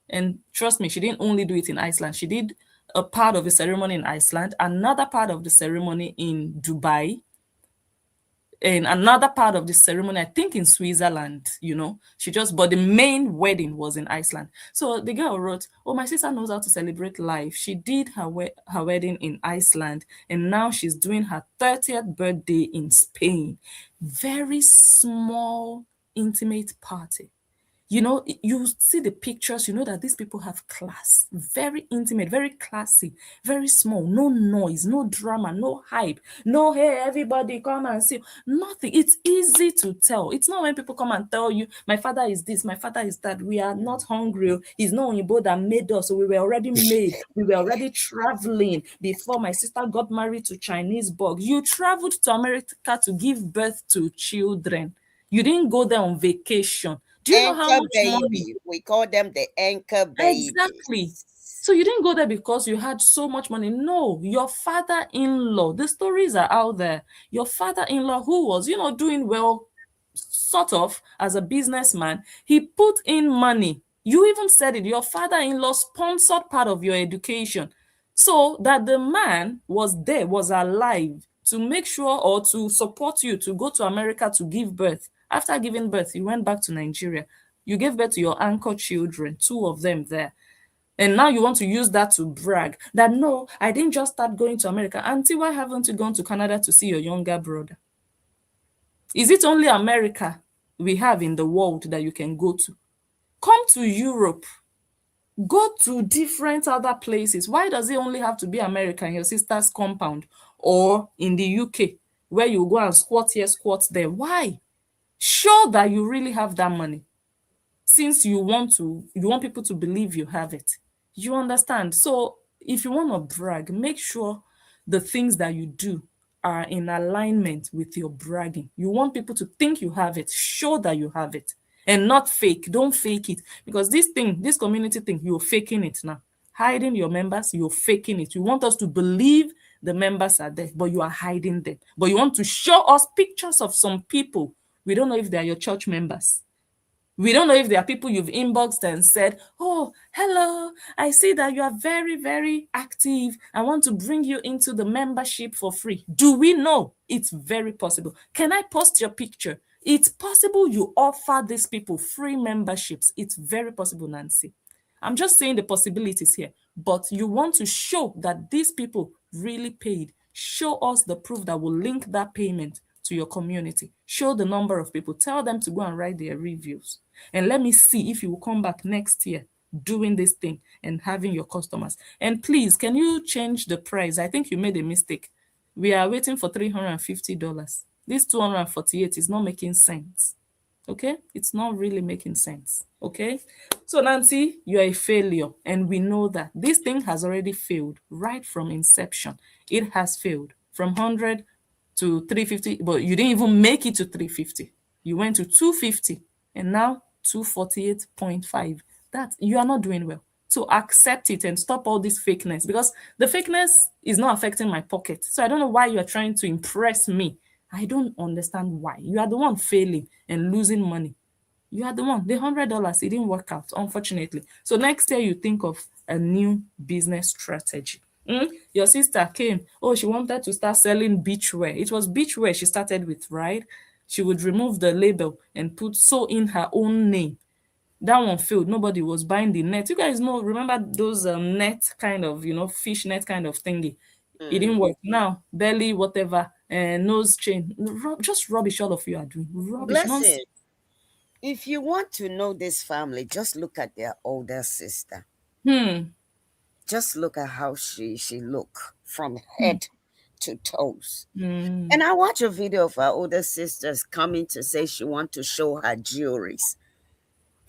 And trust me, she didn't only do it in Iceland. She did a part of the ceremony in Iceland, another part of the ceremony in Dubai, and another part of the ceremony, I think in Switzerland, but the main wedding was in Iceland. So the girl wrote, oh, my sister knows how to celebrate life. She did her wedding in Iceland, and now she's doing her 30th birthday in Spain. Very small, intimate party. You see the pictures, that these people have class. Very intimate, very classy, very small. No noise, no drama, no hype. No, hey, everybody come and see. Nothing. It's easy to tell. It's not when people come and tell you, my father is this, my father is that. We are not hungry. He's not Oyinbo that made us. So we were already made. We were already traveling before my sister got married to Chinese bug. You traveled to America to give birth to children. You didn't go there on vacation. Do you know how much money? We call them the anchor babies. Exactly. So you didn't go there because you had so much money. No, your father-in-law, the stories are out there. Your father-in-law, who was, doing well, sort of, as a businessman, he put in money. You even said it. Your father-in-law sponsored part of your education so that the man was alive to make sure or to support you to go to America to give birth After giving birth, you went back to Nigeria. You gave birth to your anchor children, 2 of them there. And now you want to use that to brag that, no, I didn't just start going to America. Auntie, why haven't you gone to Canada to see your younger brother? Is it only America we have in the world that you can go to? Come to Europe. Go to different other places. Why does it only have to be America in your sister's compound or in the UK where you go and squat here, squat there? Why? Show that you really have that money. Since you want people to believe you have it. You understand? So if you want to brag, make sure the things that you do are in alignment with your bragging. You want people to think you have it. Show that you have it and not fake. Don't fake it, because this community thing, you're faking it now. Hiding your members, you're faking it. You want us to believe the members are there, but you are hiding them. But you want to show us pictures of some people. We don't know if they are your church members. We don't know if there are people you've inboxed and said, oh, hello, I see that you are very, very active. I want to bring you into the membership for free. Do we know? It's very possible. Can I post your picture? It's possible you offer these people free memberships. It's very possible, Nancy. I'm just saying the possibilities here, but you want to show that these people really paid. Show us the proof that will link that payment to your community. Show the number of people. Tell them to go and write their reviews. And let me see if you will come back next year doing this thing and having your customers. And please, can you change the price? I think you made a mistake. We are waiting for $350. This 248 is not making sense. Okay, it's not really making sense. Okay, so Nancy, you're a failure, and we know that this thing has already failed right from inception. It has failed from 100 to 350, but you didn't even make it to 350. You went to 250 and now 248.5. That you are not doing well. So accept it and stop all this fakeness, because the fakeness is not affecting my pocket. So I don't know why you are trying to impress me. I don't understand why. You are the one failing and losing money. You are the one. The $100, it didn't work out, unfortunately. So next year, you think of a new business strategy. Your sister came. Oh, she wanted to start selling beachwear. It was beachwear she started with, right? She would remove the label and sew in her own name. That one failed. Nobody was buying the net. You guys know, remember those net kind of, fish net kind of thingy. It didn't work. Now, belly, whatever, nose chain. Just rubbish all of you are doing. Rubbish, nonsense. Blessing. If you want to know this family, just look at their older sister. Just look at how she look from head to toes. And I watch a video of her older sisters coming to say she want to show her jewelries.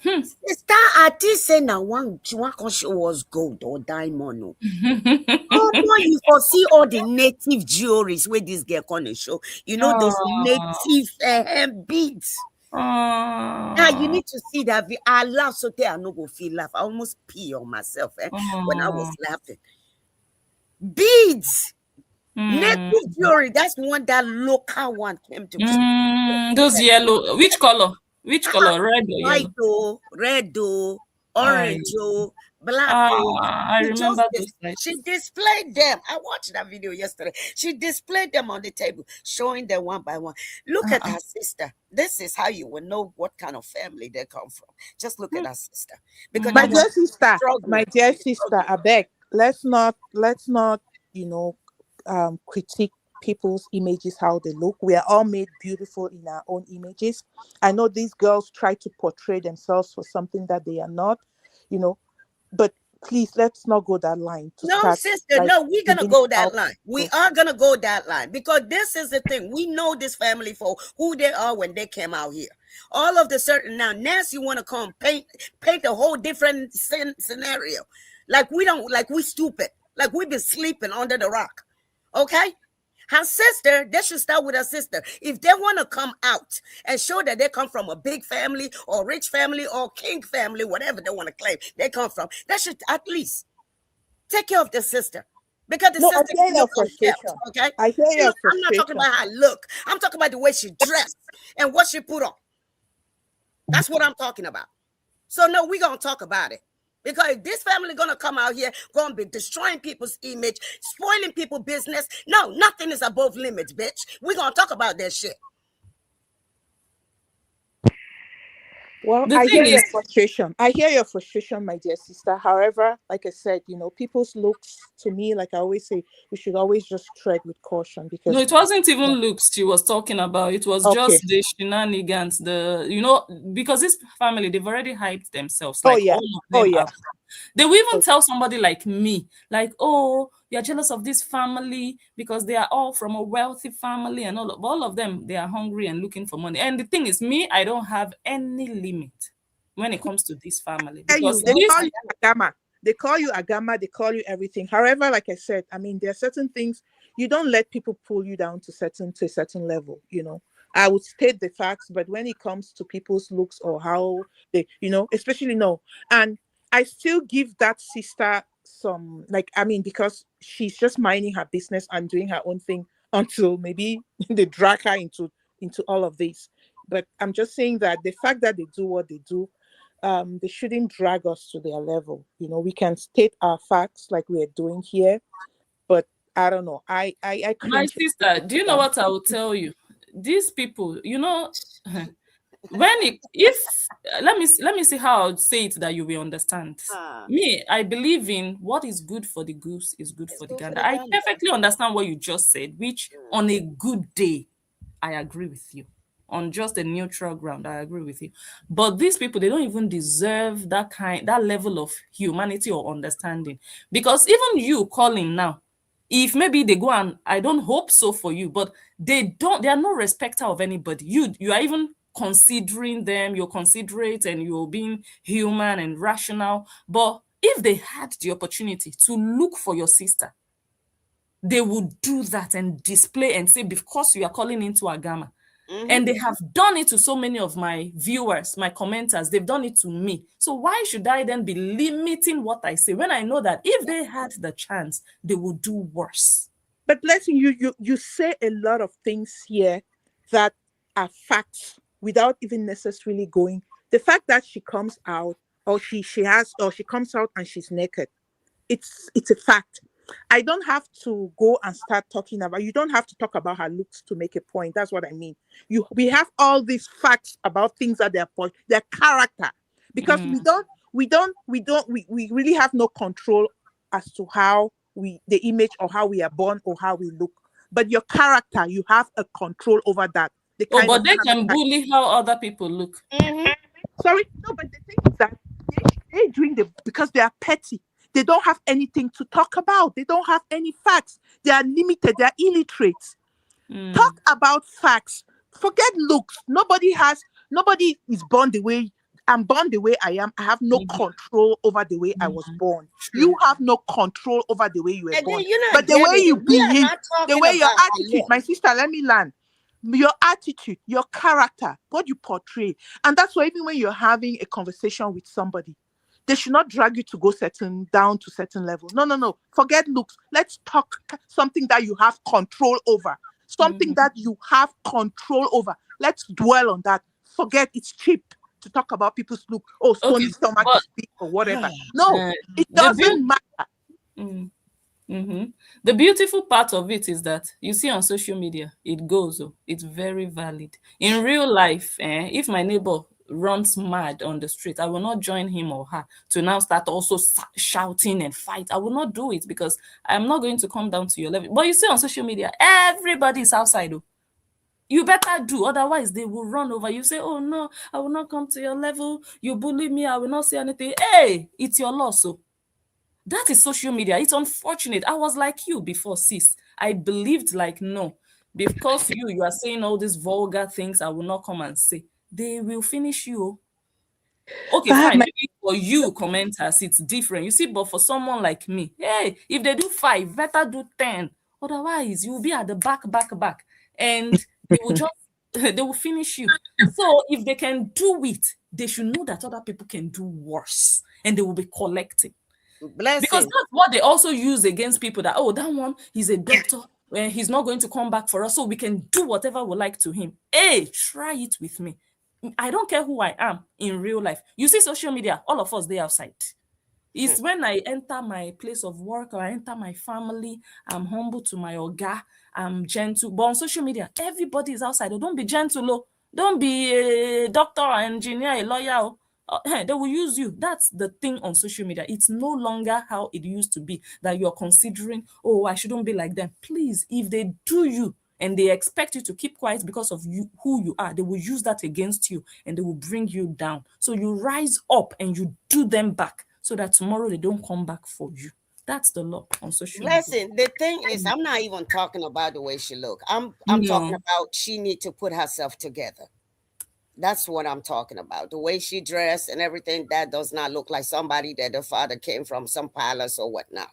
Sister artist say now she want to show us gold or diamond. Oh, you foresee all the native jewelries where this girl gonna show. You know those native beads. Now you need to see that. I laugh so I no go feel laugh. I almost pee on myself when I was laughing. Beads, native jewelry. That's one that local one came to. Those yellow. Which color? Which color? Red or white yellow? Red orange black I remember those nights. She displayed them. I watched that video yesterday. She displayed them on the table, showing them one by one. Look at her sister. This is how you will know what kind of family they come from. Just look at her sister. Because my dear sister, I beg, let's not critique people's images, how they look. We are all made beautiful in our own images. I know these girls try to portray themselves for something that they are not, but please, let's not go that line. Sister, no, we're gonna go that line. We are gonna go that line, because this is the thing. We know this family for who they are when they came out here. All of the certain now, Nancy want to come paint a whole different scenario, like we stupid, like we've been sleeping under the rock. Okay. Her sister, they should start with her sister. If they want to come out and show that they come from a big family or rich family or king family, whatever they want to claim they come from, they should at least take care of their sister. Because the sister I hear frustration. Okay? I hear your frustration. I'm not talking about how I look. I'm talking about the way she dressed and what she put on. That's what I'm talking about. So no, we're going to talk about it. Because if this family gonna come out here, gonna be destroying people's image, spoiling people's business. No, nothing is above limits, bitch. We're gonna talk about that shit. Well, The I thing hear your is, frustration. I hear your frustration, my dear sister. However, like I said, people's looks to me, like I always say, we should always just tread with caution no, because, it wasn't even yeah. looks she was talking about. It was Okay. just the shenanigans, because this family, they've already hyped themselves. Oh Like yeah. all of Oh them yeah. are. They will even Oh, tell somebody like me, like, oh, you're jealous of this family because they are all from a wealthy family and all of them, they are hungry and looking for money. And the thing is, me, I don't have any limit when it comes to this family tell you, because they this call you Agama. They call you Agama. They call you everything. However, like I said, I mean, there are certain things you don't let people pull you down to a certain level. I would state the facts, but when it comes to people's looks or how they, especially no, and I still give that sister some, like, I mean, because she's just minding her business and doing her own thing until maybe they drag her into all of this. But I'm just saying that the fact that they do what they do, they shouldn't drag us to their level. We can state our facts like we're doing here, but I don't know. I my cringe. sister, do you know what I will tell you? These people, when it if let me see how I would say it that you will understand. Me, I believe in what is good for the goose is good It's for the good for gander. the I gander. perfectly understand what you just said, which on a good day, I agree with you. On just a neutral ground, I agree with you. But these people, they don't even deserve that level of humanity or understanding. Because even you calling now, if maybe they go, and I don't hope so for you, but they are no respecter of anybody. You are even considering them, you're considerate and you're being human and rational. But if they had the opportunity to look for your sister, they would do that and display and say, because you are calling into Agama. And they have done it to so many of my viewers, my commenters. They've done it to me. So why should I then be limiting what I say when I know that if they had the chance, they would do worse? But Blessing, you say a lot of things here that are facts without even necessarily going. The fact that she comes out, or she comes out and she's naked, it's a fact. I don't have to go and start talking about. You don't have to talk about her looks to make a point. That's what I mean. We have all these facts about things that their character, because Mm. we really have no control as to how the image or how we are born or how we look. But your character, you have a control over that. The Oh, kind of but they can character. bully how other people look. Sorry, no, but the thing is that they doing because they are petty. They don't have anything to talk about. They don't have any facts. They are limited. They are illiterate. Mm. Talk about facts. Forget looks. Nobody is born the way I'm born the way I am. I have no Mhm. control over the way I was Mhm. born. True. You have no control over the way you were And then born. you're not But the way getting you it. We are behave, not the talking way your about her attitude, look. my sister, let me learn. Your attitude, your character, what you portray. And that's why even when you're having a conversation with somebody, they should not drag you to go down to certain level. No, no, no. Forget looks. Let's talk something that you have control over. Something Mhm. that you have control over. Let's dwell on that. Forget it's cheap to talk about people's look. Oh, Okay, Stony's stomach but is big or whatever. No, uh, it the doesn't beauty. matter. The beautiful part of it is that you see on social media, it goes, oh, it's very valid. In real life, if my neighbor runs mad on the street, I will not join him or her to now start also shouting and fight. I will not do it because I'm not going to come down to your level. But you see on social media, everybody is outside. Oh. You better do, otherwise they will run over you. Say, oh no, I will not come to your level. You bully me, I will not say anything. Hey, it's your loss. So that is social media. It's unfortunate. I was like you before, sis. I believed like, no, because you are saying all these vulgar things, I will not come and say. They will finish you. Okay, Ah, fine. Maybe for you commenters, it's different. You see, but for someone like me, hey, if they do 5, better do 10. Otherwise, you will be at the back, and they will just they will finish you. So if they can do it, they should know that other people can do worse, and they will be collecting. Because Blessing. that's what they also use against people, that, oh, that one, he's a doctor, he's not going to come back for us, so we can do whatever we like to him. Hey, try it with me. I don't care who I am in real life. You see social media, all of us, they outside. It's when I enter my place of work or I enter my family, I'm humble to my oga, I'm gentle. But on social media, everybody is outside. Oh, don't be gentle, oh. Don't be a doctor, an engineer, a lawyer. They will use you. That's the thing on social media. It's no longer how it used to be that you're considering, oh, I shouldn't be like them. Please, if they do you and they expect you to keep quiet because of you, who you are, they will use that against you and they will bring you down. So you rise up and you do them back so that tomorrow they don't come back for you. That's the law on social media. Listen, the thing is, I'm not even talking about the way she look. I'm talking No. about she need to put herself together. That's what I'm talking about. The way she dressed and everything, that does not look like somebody that the father came from some palace or whatnot.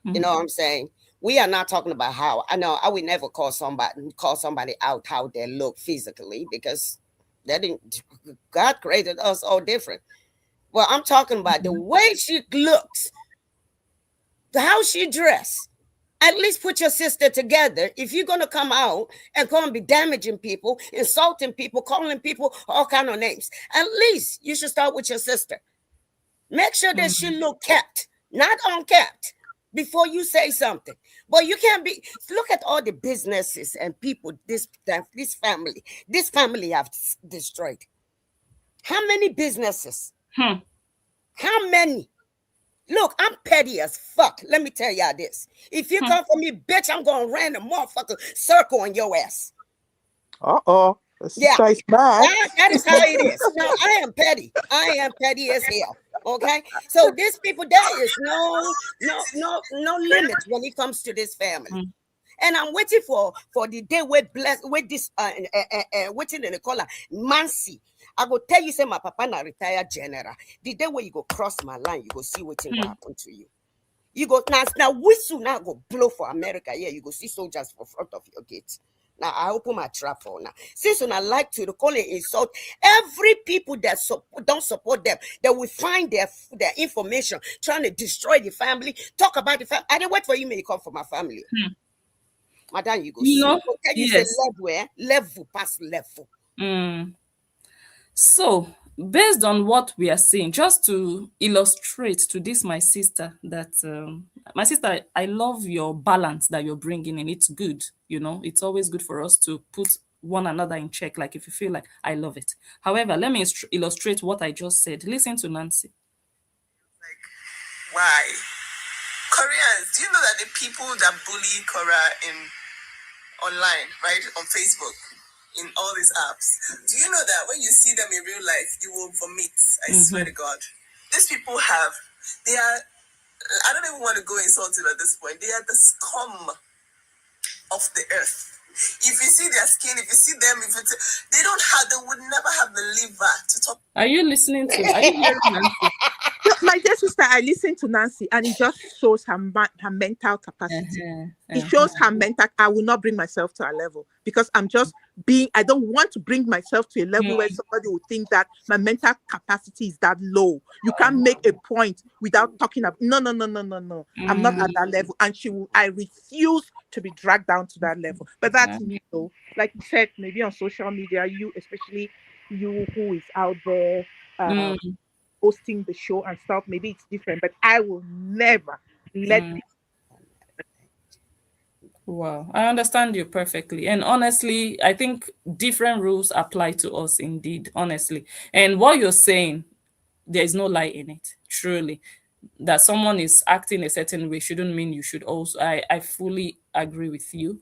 You know what I'm saying? We are not talking about how. I know I would never call somebody out how they look physically, because that didn't God created us all different. Well, I'm talking about the way she looks, how she dressed. At least put your sister together. If you're gonna come out and come and be damaging people, insulting people, calling people all kind of names, at least you should start with your sister. Make sure that she look kept, not unkept, before you say something. But you can't be. Look at all the businesses and people this family have destroyed. How many businesses? How many? Look, I'm petty as fuck. Let me tell y'all this. If you come for me, bitch, I'm gonna ram a motherfucker circle on your ass. Uh-oh. The sister is bad. That is how it is. No, I am petty. I am petty as hell. Okay, so these people, there is no limit when it comes to this family. And I'm waiting for the day where with this waiting in the color Mancy. I go tell you, say my papa na retired general. The day where you go cross my line, you go see what will happen to you. You go now whistle now go blow for America. Yeah, you go see soldiers for front of your gate. Now I open my trap for now. Since when I like to call it insult, every people that don't support them, they will find their information trying to destroy the family, talk about the family. I didn't wait for you, may you come for my family. Madam, you go see. Okay, you say level past level. So, based on what we are saying, just to illustrate to this, my sister, that my sister, I love your balance that you're bringing in. It's good, it's always good for us to put one another in check. Like if you feel like, I love it. However, let me illustrate what I just said. Listen to Nancy. Why? Koreans, do you know that the people that bully Korea online, right, on Facebook, in all these apps, do you know that when you see them in real life, you will vomit? I swear to God. These people they are, I don't even want to go insulted at this point. They are the scum of the earth. If you see their skin, if you see them, they would never have the liver to talk. Are you listening to? Are you hearing Nancy? My dear sister, I listen to Nancy, and it just shows her mental capacity. It shows her mental. I will not bring myself to her level because I'm just I don't want to bring myself to a level where somebody will think that my mental capacity is that low. You can't make a point without talking about. No. I'm not at that level, and I refuse to be dragged down to that level. But that's me, though. Like you said, maybe on social media, especially you who is out there. Hosting the show and stuff, maybe it's different, but I will never let people. Wow, I understand you perfectly. And honestly, I think different rules apply to us indeed, honestly. And what you're saying, there is no lie in it, truly. That someone is acting a certain way shouldn't mean you should also. I fully agree with you.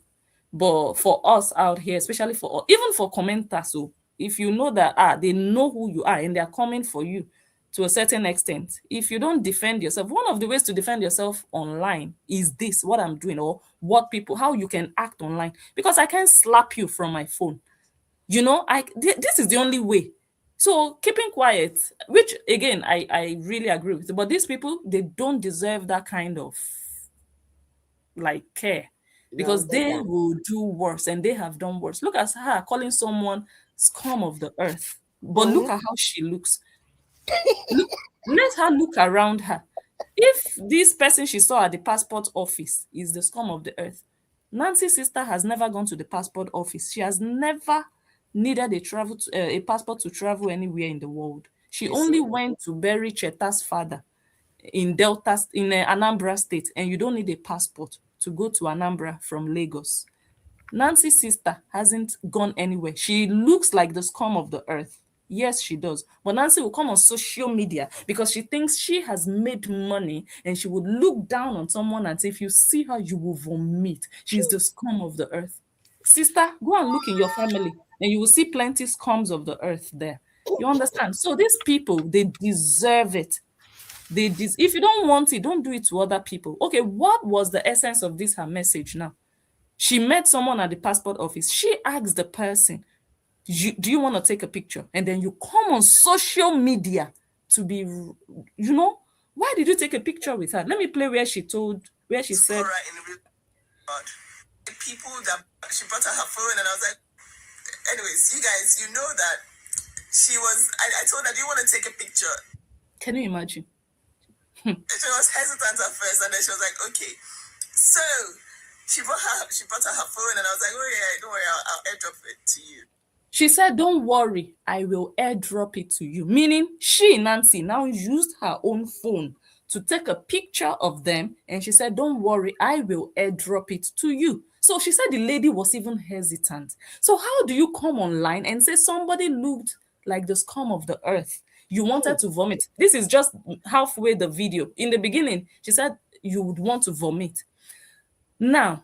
But for us out here, especially even for commenters, so if you know that they know who you are and they're coming for you to a certain extent, if you don't defend yourself, one of the ways to defend yourself online is this, what I'm doing, or how you can act online. Because I can't slap you from my phone. This is the only way. So keeping quiet, which again, I really agree with. But these people, they don't deserve that kind of care. Because they will do worse, and they have done worse. Look at her calling someone scum of the earth. But look at how she looks. Let her look around her. If this person she saw at the passport office is the scum of the earth, Nancy's sister has never gone to the passport office. She has never needed a passport to travel anywhere in the world. She only went to bury Cheta's father in Anambra State, and you don't need a passport to go to Anambra from Lagos. Nancy's sister hasn't gone anywhere. She looks like the scum of the earth. Yes, she does. But Nancy will come on social media because she thinks she has made money and she would look down on someone and say, if you see her, you will vomit. She's the scum of the earth. Sister, go and look in your family and you will see plenty scums of the earth there. You understand? So these people, they deserve it. If you don't want it, don't do it to other people. Okay, what was the essence of this her message now? She met someone at the passport office. She asked the person, do you want to take a picture? And then you come on social media to be, why did you take a picture with her? Let me play where she said, the people that she brought her phone, and I was like, anyways, you guys, you know that I told her, do you want to take a picture? Can you imagine? She was hesitant at first, and then she was like, okay. So she brought her phone, and I was like, oh yeah, don't worry, I'll airdrop it to you. She said, don't worry, I will airdrop it to you. Meaning she, Nancy, now used her own phone to take a picture of them. And she said, don't worry, I will airdrop it to you. So she said the lady was even hesitant. So how do you come online and say somebody looked like the scum of the earth? You wanted to vomit. This is just halfway the video. In the beginning, she said you would want to vomit. Now,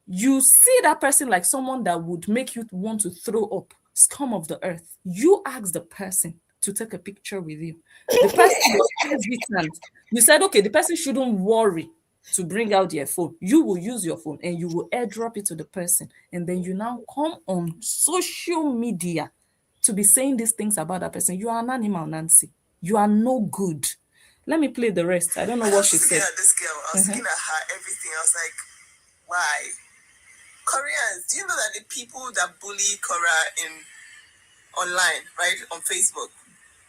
you see that person like someone that would make you want to throw up, scum of the earth. You ask the person to take a picture with you. The person was hesitant. You said, okay, the person shouldn't worry to bring out their phone. You will use your phone and you will airdrop it to the person. And then you now come on social media to be saying these things about that person. You are an animal, Nancy. You are no good. Let me play the rest. I don't know what she said. This girl, I was looking at her, everything. I was like, why? Koreans, do you know that the people that bully Cora online, right, on Facebook,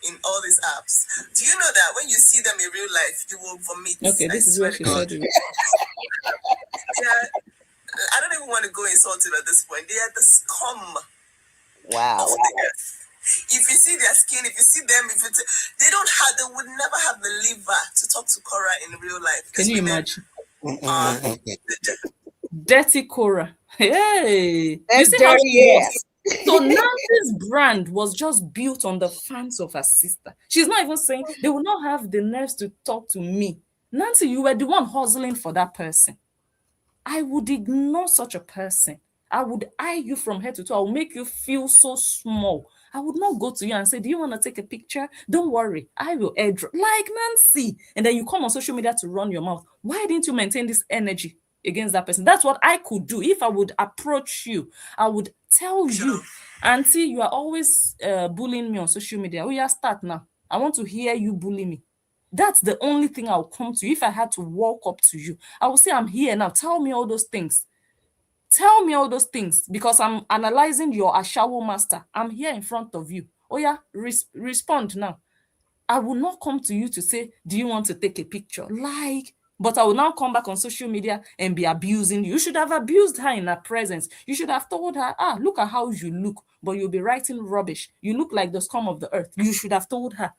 in all these apps, do you know that when you see them in real life, you will vomit? Okay, this is what she said. Yeah, I don't even want to go insulted at this point. They are the scum. Wow. If you see their skin, if you see them, they would never have the liver to talk to Cora in real life. Can you imagine? Dirty Cora. Hey, that's you see how she dirty was? So Nancy's brand was just built on the fans of her sister. She's not even saying they will not have the nerves to talk to me. Nancy, you were the one hustling for that person. I would ignore such a person. I would eye you from head to toe. I will make you feel so small. I would not go to you and say, do you want to take a picture? Don't worry, I will airdrop. Like Nancy. And then you come on social media to run your mouth. Why didn't you maintain this energy against that person? That's what I could do. If I would approach you, I would tell you, Auntie, you are always bullying me on social media. Oh yeah, start now. I want to hear you bully me. That's the only thing I'll come to you. If I had to walk up to you, I will say, I'm here now. Tell me all those things. Tell me all those things because I'm analyzing your Ashawo master. I'm here in front of you. Oh yeah, respond now. I will not come to you to say, do you want to take a picture? But I will now come back on social media and be abusing you. You should have abused her in her presence. You should have told her, look at how you look, but you'll be writing rubbish. You look like the scum of the earth. You should have told her.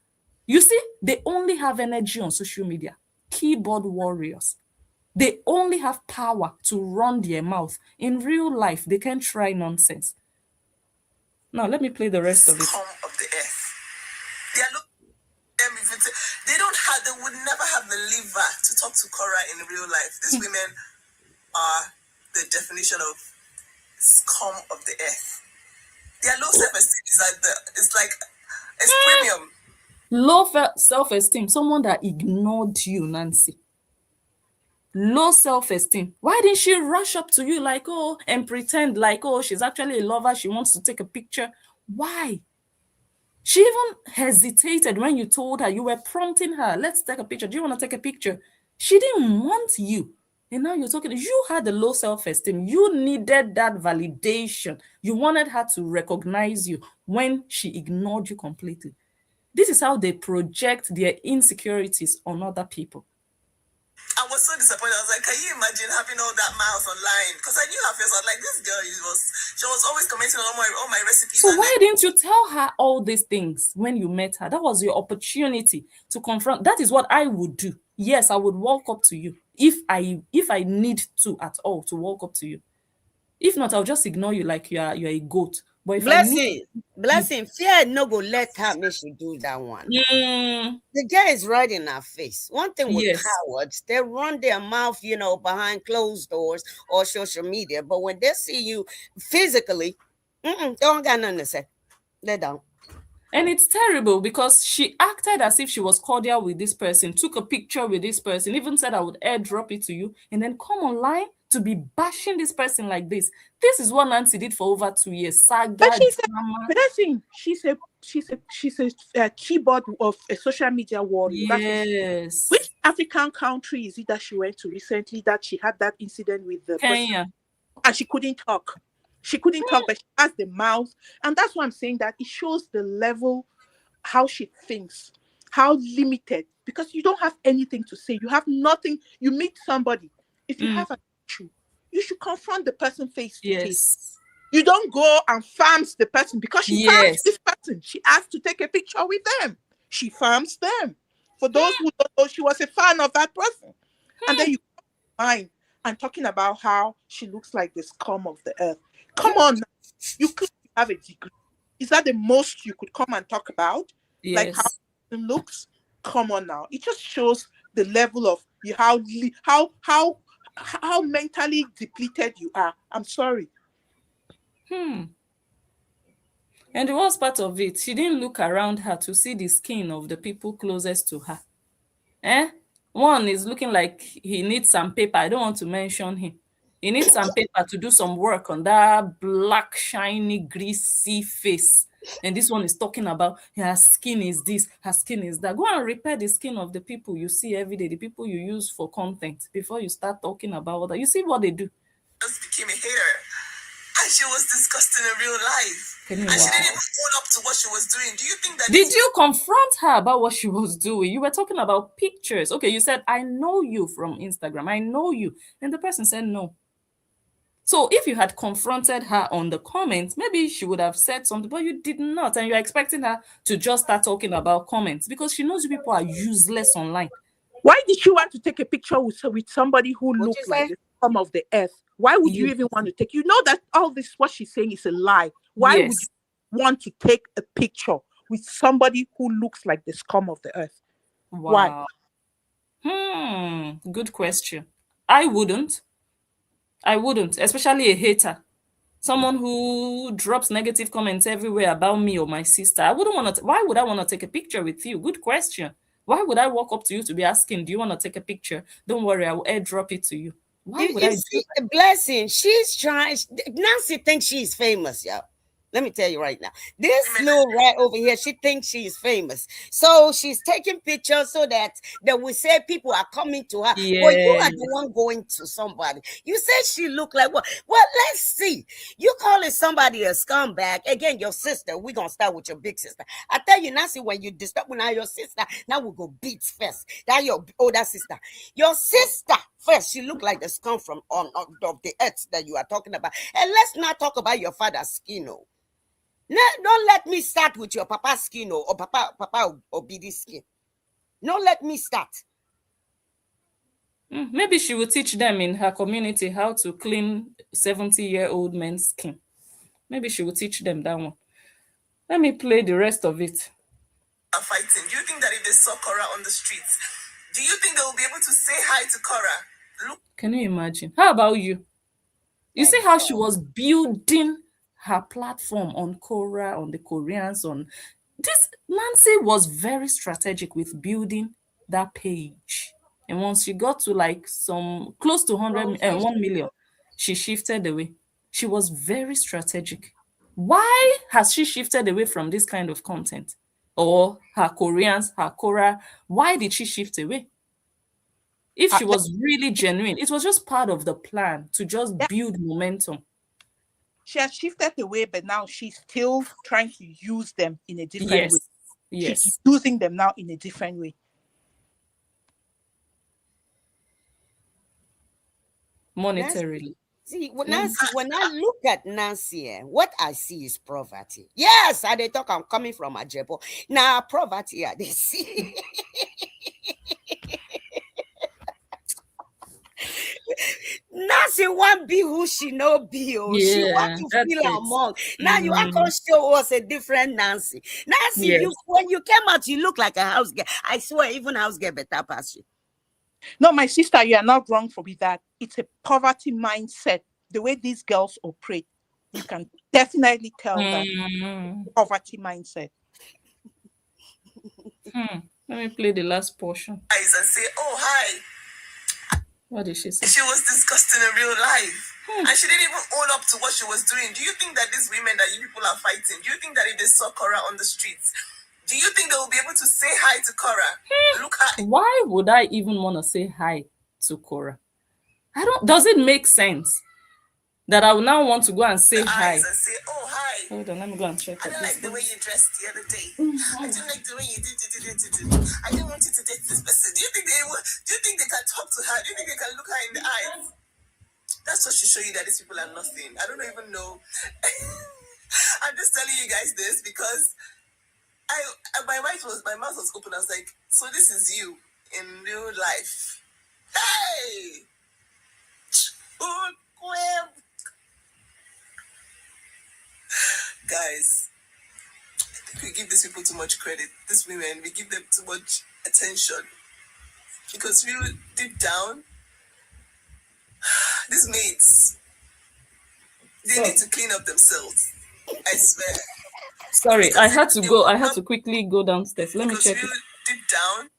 You see, they only have energy on social media. Keyboard warriors. They only have power to run their mouth. In real life, they can't try nonsense. Now, let me play the rest of it. Scum of the earth. They would never have the liver to talk to Cora in real life. These women are the definition of scum of the earth. Their low self-esteem it's premium. Low self-esteem, someone that ignored you, Nancy. Low self-esteem. Why didn't she rush up to you and pretend she's actually a lover, she wants to take a picture? Why? She even hesitated when you told her, you were prompting her, let's take a picture. Do you want to take a picture? She didn't want you. And now you're talking, you had a low self-esteem. You needed that validation. You wanted her to recognize you when she ignored you completely. This is how they project their insecurities on other people. I was so disappointed. I was like, can you imagine having all that miles online? Because I knew her face. I was like, this girl, she was always commenting on all my recipes. So why didn't you tell her all these things when you met her? That was your opportunity to confront. That is what I would do. Yes, I would walk up to you if I need to at all to walk up to you. If not, I'll just ignore you like you're a goat. But if I need Blessing, fear no go let her make she do that one. The guy is right in our face. One thing with cowards, they run their mouth, behind closed doors or social media. But when they see you physically, they don't got nothing to say. They don't. And it's terrible because she acted as if she was cordial with this person, took a picture with this person, even said I would airdrop it to you, and then come online to be bashing this person like this. This is what Nancy did for over 2 years. Saga, But she's drama. she's a keyboard of a social media warrior. Yes. Which African country is it that she went to recently that she had that incident with the Kenya? And she couldn't talk. She couldn't talk, but she has the mouth. And that's why I'm saying that it shows the level, how she thinks, how limited, because you don't have anything to say. You have nothing. You meet somebody. If you have an issue, you should confront the person face to face. You don't go and farms the person because she farms this person. She asked to take a picture with them. She farms them. For those who don't know, she was a fan of that person. And then you mind and talking about how she looks like the scum of the earth. Come on, you could have a degree. Is that the most you could come and talk about? Like how it looks? Come on now. It just shows the level of how mentally depleted you are. I'm sorry. And the worst part of it, she didn't look around her to see the skin of the people closest to her. One is looking like he needs some paper. I don't want to mention him. He needs some paper to do some work on that black, shiny, greasy face. And this one is talking about her skin is this, her skin is that. Go and repair the skin of the people you see every day, the people you use for content, before you start talking about that. You see what they do. Just became a hater. And she was disgusting in real life. And she didn't even own up to what she was doing. Do you think that... Did you confront her about what she was doing? You were talking about pictures. Okay, you said, I know you from Instagram. I know you. And the person said no. So if you had confronted her on the comments, maybe she would have said something, but you did not. And you're expecting her to just start talking about comments because she knows you people are useless online. Why did she want to take a picture with somebody who looked like the scum of the earth? Why would you even want to take? You know that all this, what she's saying, is a lie. Why would you want to take a picture with somebody who looks like the scum of the earth? Wow. Why? Good question. I wouldn't, especially a hater. Someone who drops negative comments everywhere about me or my sister. I wouldn't want to. Why would I want to take a picture with you? Good question. Why would I walk up to you to be asking, do you want to take a picture? Don't worry, I will airdrop it to you. Why would I do that? Blessing, she's trying. Nancy thinks she's famous, y'all. Let me tell you right now. This little rat over here, she thinks she's famous. So she's taking pictures so that we say people are coming to her. Yeah. But you are the one going to somebody. You say she look like what? Well, let's see. You calling somebody a scumbag. Again, your sister. We're going to start with your big sister. I tell you, Nancy, when you disturb now your sister, now we go beats first. That your older sister. Your sister first, she look like the scum from of the earth that you are talking about. And let's not talk about your father's skin. No, don't let me start with your papa's skin or papa or BD's skin. No, let me start. Maybe she will teach them in her community how to clean 70-year-old men's skin. Maybe she will teach them that one. Let me play the rest of it. Are fighting. Do you think that if they saw Cora on the streets, do you think they will be able to say hi to Cora? Look. Can you imagine? How about you? You see how she was building her platform on Quora, on the Koreans, on this. Nancy was very strategic with building that page. And once she got to like some close to 1 million, she shifted away. She was very strategic. Why has she shifted away from this kind of content? Or her Koreans, her Quora, why did she shift away? If she was really genuine, it was just part of the plan to just build momentum. She has shifted away, but now she's still trying to use them in a different way. Yes. She's using them now in a different way. Monetarily. See, when I look at Nancy, what I see is poverty. Yes, I they talk I'm coming from Ajepo. Now poverty, they see. she want be who she no be. Oh, she want to feel among. Now you are going to show us a different Nancy. Nancy, Yes. when you came out, you look like a house girl. I swear, even house girl better pass you. No, my sister, you are not wrong for that. It's a poverty mindset. The way these girls operate, you can definitely tell that poverty mindset. Let me play the last portion. Eyes and say, "Oh, hi." What did she say? She was disgusting in real life. And she didn't even own up to what she was doing. Do you think that these women that you people are fighting, do you think that if they saw Cora on the streets, do you think they will be able to say hi to Cora? Look at Why would I even want to say hi to Cora? Does it make sense that I will now want to go and say hi? and say, "Oh, hi. Hold on, let me go and check. I don't like the way you dressed the other day. I don't like the way you did. I didn't want you to date this person." Do you think they can talk to her? Do you think they can look her in the eyes? That's what should show you that these people are nothing. I don't even know. I'm just telling you guys this because my mouth was open. I was like, so this is you in real life. Hey! Guys, I think we give these people too much credit. These women, we give them too much attention. Because real deep down, these maids, they need to clean up themselves. I swear. Sorry, I had to go. I had to quickly go downstairs. Let me check it. Deep down,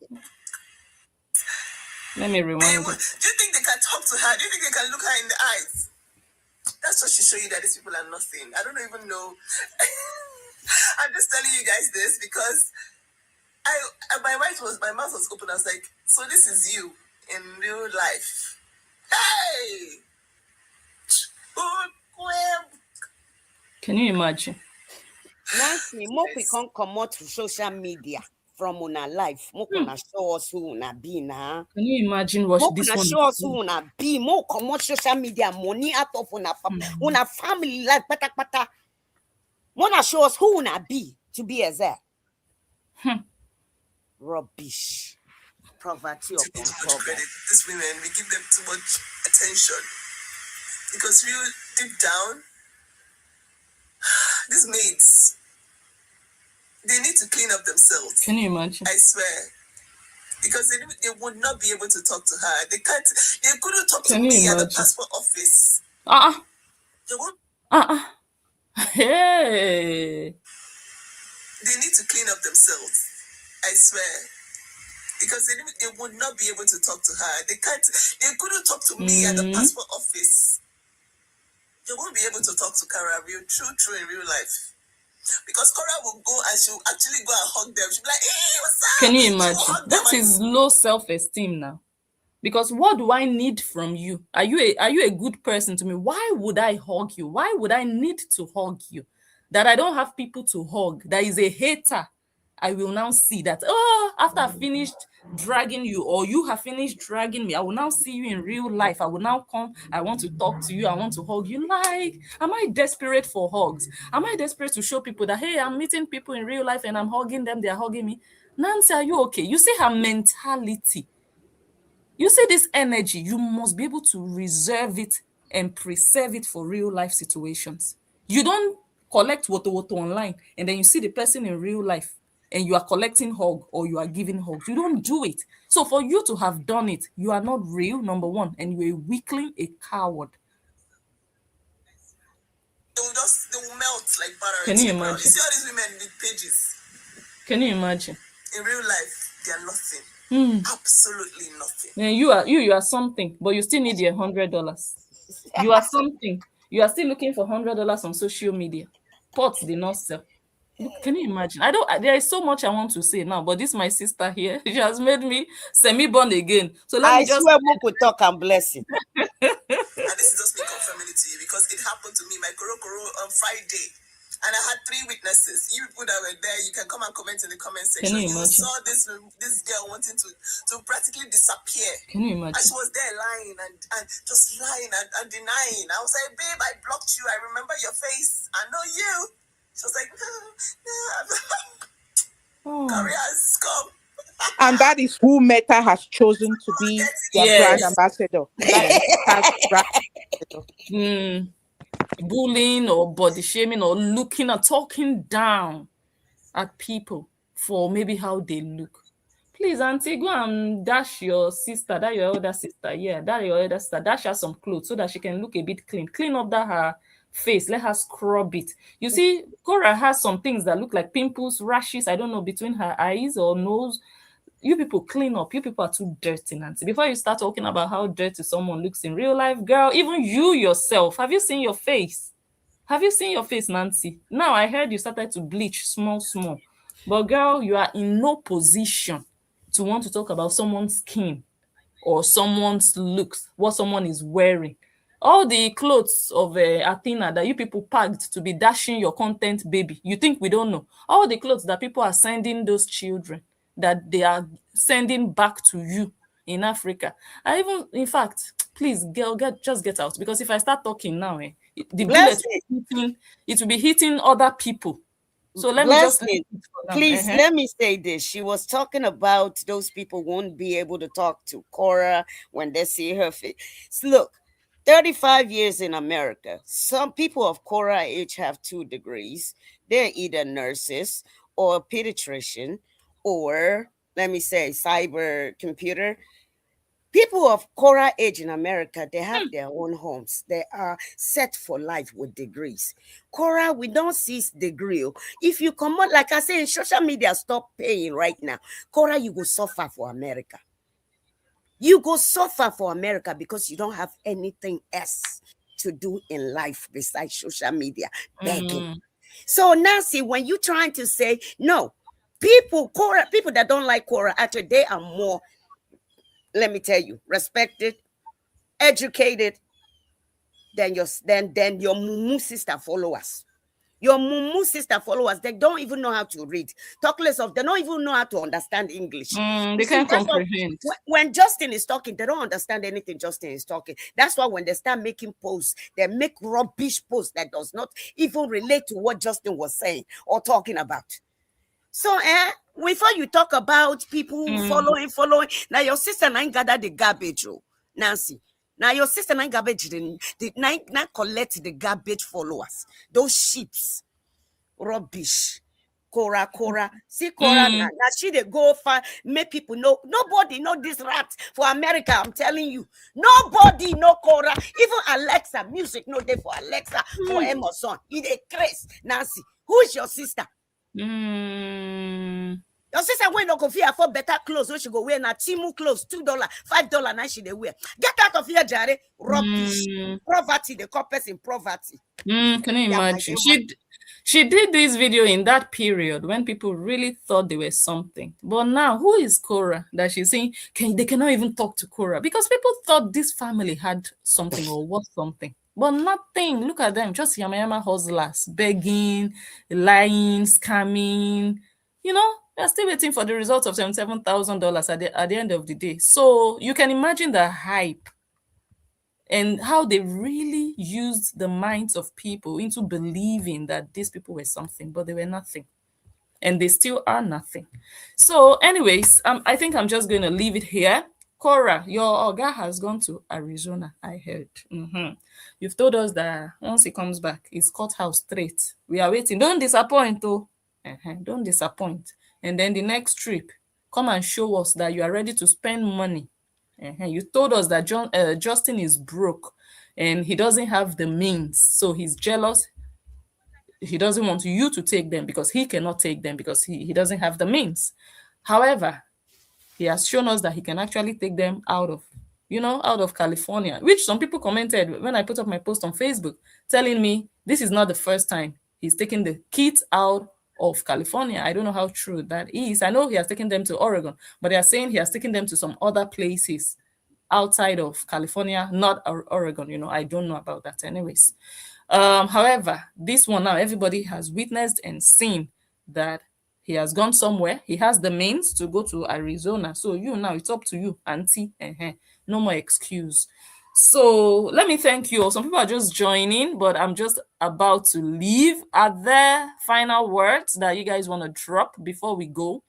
let me rewind it. Do you think they can talk to her? Do you think they can look her in the eyes? That's what should show you that these people are nothing. I don't even know. I'm just telling you guys this because my mouth was open. I was like, so this is you in real life. Hey! Can you imagine? Nancy, more we can't come out to social media from una life. More gonna show us who una be now. Can you imagine what this one? Show us who una be. More come out social media money out of una family life. Pata. Wanna show us who una be to be as that. Rubbish. Poverty of credit. These women, we give them too much attention because real deep down, these maids, they need to clean up themselves. Can you imagine? I swear. Because they would not be able to talk to her. They couldn't talk to me at the passport office. They won't. Hey. They need to clean up themselves. I swear. Because they would not be able to talk to her. They couldn't talk to me at the passport office. They won't be able to talk to Kara true in real life. Because Cora will go and she'll actually go and hug them. She'll be like, hey, what's up? Can you imagine? That is low self-esteem now. Because what do I need from you? Are you a good person to me? Why would I hug you? Why would I need to hug you? That I don't have people to hug. That is a hater. I will now see that, after I finished dragging you or you have finished dragging me, I will now see you in real life. I will now come. I want to talk to you. I want to hug you. Like, am I desperate for hugs? Am I desperate to show people that, hey, I'm meeting people in real life and I'm hugging them. They're hugging me. Nancy, are you okay? You see her mentality. You see this energy. You must be able to reserve it and preserve it for real life situations. You don't collect woto online and then you see the person in real life and you are collecting hug or you are giving hugs. You don't do it. So for you to have done it, you are not real, number one, and you're a weakling, a coward. They will melt like butter. Can you imagine? You see all these women with pages. Can you imagine? In real life, they are nothing. Absolutely nothing. And you are something, but you still need your $100. You are something. You are still looking for $100 on social media. Pots did not sell. Look, can you imagine? There is so much I want to say now, but this my sister here. She has made me semi-born again. So let me just swear we could talk and bless it. And this is just me confirming it to you because it happened to me, my Koro on Friday. And I had 3 witnesses. You people that were there, you can come and comment in the comment section. Can you imagine? saw this girl wanting to practically disappear. Can you imagine? And she was there lying and just lying and denying. I was like, babe, I blocked you. I remember your face. I know you. She was like, no. Korea scum. And that is who Meta has chosen to be their brand Yes. ambassador. That is Meta's brand ambassador. Bullying or body shaming or looking or talking down at people for maybe how they look. Please, auntie, go and dash your sister, that your elder sister, yeah, that your elder sister, dash her some clothes so that she can look a bit clean. Clean up that her face, let her scrub it. You see, Cora has some things that look like pimples, rashes, I don't know, between her eyes or nose. You people clean up. You people are too dirty, Nancy. Before you start talking about how dirty someone looks in real life, girl, even you yourself, have you seen your face? Have you seen your face, Nancy? Now I heard you started to bleach small, small. But girl, you are in no position to want to talk about someone's skin or someone's looks, what someone is wearing. All the clothes of Athena that you people packed to be dashing your content baby, you think we don't know? All the clothes that people are sending those children, that they are sending back to you in Africa. I even, in fact, please, girl, just get out. Because if I start talking now, the bullet it will be hitting other people. So let me just Blessing, please let me say this. She was talking about those people won't be able to talk to Cora when they see her face. Look, 35 years in America. Some people of Cora age have 2 degrees. They're either nurses or pediatrician or, let me say, cyber computer. People of Cora age in America, they have their own homes. They are set for life with degrees. Cora, we don't see degree. If you come out, like I say, social media stop paying right now. Cora, you go suffer for America. You go suffer for America because you don't have anything else to do in life besides social media begging. So Nancy, when you trying to say no, people that don't like Cora, actually they are more, let me tell you, respected, educated than your mumu sister followers. Your mumu sister followers, they don't even know how to read. Talk less of, they don't even know how to understand English. They can't comprehend. When Justin is talking, they don't understand anything Justin is talking. That's why when they start making posts, they make rubbish posts that does not even relate to what Justin was saying or talking about. So, before you talk about people following, now your sister ain't gather the garbage, Nancy. Now your sister ain't garbage, not collect the garbage followers. Those sheeps, rubbish. Cora. See, Cora, now she they go far, make people know. Nobody know this rat for America, I'm telling you. Nobody know Cora. Even Alexa, music no day for Alexa, for Amazon. You they craze, Nancy. Who is your sister? Your sister wey no go fit afford better clothes wey she go wear na Timu clothes, $2, $5 na she dey wear. Get out of here, Jare. Rubbish. Poverty, they call person poverty. Can you imagine? She did this video in that period when people really thought they were something. But now, who is Cora that she's saying they cannot even talk to Cora? Because people thought this family had something or was something. But nothing. Look at them, just yama hustlers, begging, lying, scamming. You know, they're still waiting for the results of $77,000 at the end of the day. So you can imagine the hype and how they really used the minds of people into believing that these people were something, but they were nothing. And they still are nothing. So, anyways, I think I'm just going to leave it here. Cora, your Oga has gone to Arizona, I heard. You've told us that once he comes back, it's courthouse straight. We are waiting. Don't disappoint, though. Don't disappoint. And then the next trip, come and show us that you are ready to spend money. You told us that Justin is broke and he doesn't have the means. So he's jealous. He doesn't want you to take them because he cannot take them because he doesn't have the means. However, he has shown us that he can actually take them out of California, which some people commented when I put up my post on Facebook telling me this is not the first time he's taking the kids out of California. I don't know how true that is. I know he has taken them to Oregon, but they are saying he has taken them to some other places outside of California, not Oregon. I don't know about that anyways. However, this one now, everybody has witnessed and seen that he has gone somewhere. He has the means to go to Arizona. So now it's up to you, auntie. No more excuse. So let me thank you all. Some people are just joining, but I'm just about to leave. Are there final words that you guys want to drop before we go?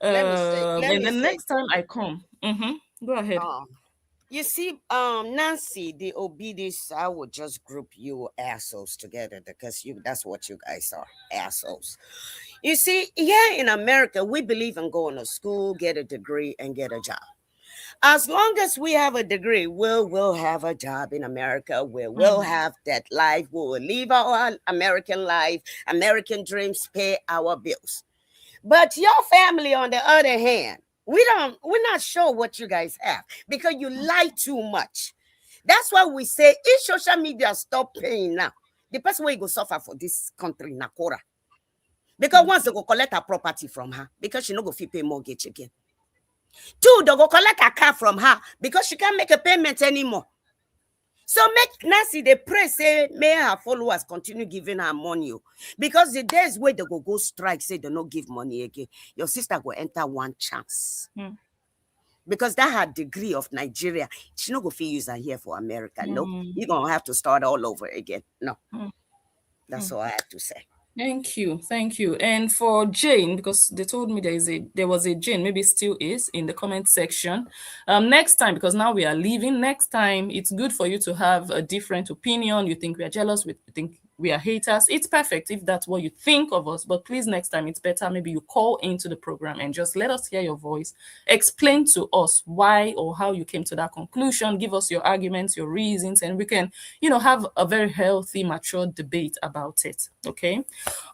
Let me say, let And me the say next time I come, go ahead. you see, Nancy, the obedience, I would just group you assholes together because that's what you guys are, assholes. You see, here in America, we believe in going to school, get a degree, and get a job. As long as we have a degree, we'll have a job in America. We'll have that life. We will live our American life, American dreams, pay our bills. But your family, on the other hand, we're not sure what you guys have because you lie too much. That's why we say if social media stop paying now, the person will go suffer for this country, Nakora. Because once they go collect her property from her, because she no go fit pay mortgage again. Two, they go collect a car from her because she can't make a payment anymore. So make Nancy, they pray, say, may her followers continue giving her money. Because the days where they go strike, say they not give money again, your sister go enter one chance. Because that her degree of Nigeria, she not go feel use her here for America. No, you're going to have to start all over again. No, that's all I have to say. Thank you. And for Jane, because they told me there was a Jane, maybe still is in the comment section. Next time, because now we are leaving, next time it's good for you to have a different opinion. You think we are jealous, we think we are haters. It's perfect if that's what you think of us, but please next time it's better maybe you call into the program and just let us hear your voice. Explain to us why or how you came to that conclusion. Give us your arguments, your reasons, and we can, have a very healthy, mature debate about it. Okay.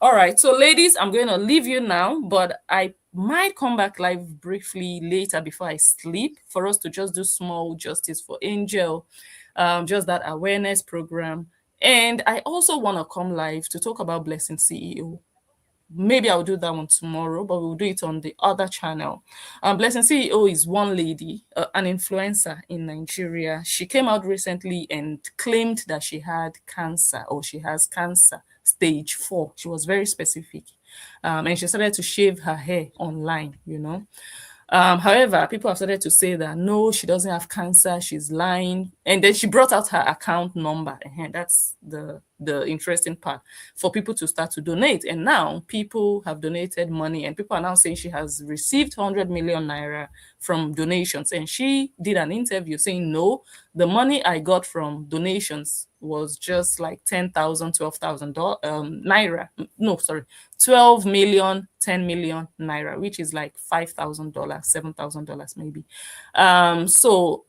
All right. So ladies, I'm going to leave you now, but I might come back live briefly later before I sleep for us to just do small justice for Angel, just that awareness program. And I also want to come live to talk about Blessing CEO. Maybe I'll do that one tomorrow, but we'll do it on the other channel. Blessing CEO is one lady, an influencer in Nigeria. She came out recently and claimed that she had cancer, or she has cancer, stage 4. She was very specific. And she started to shave her hair online, However, people have started to say that no, she doesn't have cancer, she's lying. And then she brought out her account number. And that's the interesting part for people to start to donate. And now people have donated money, and people are now saying she has received 100 million naira from donations. And she did an interview saying, no, the money I got from donations was just like 10,000, 12,000 naira. No, sorry, 12 million, 10 million naira, which is like $5,000, $7,000 maybe. So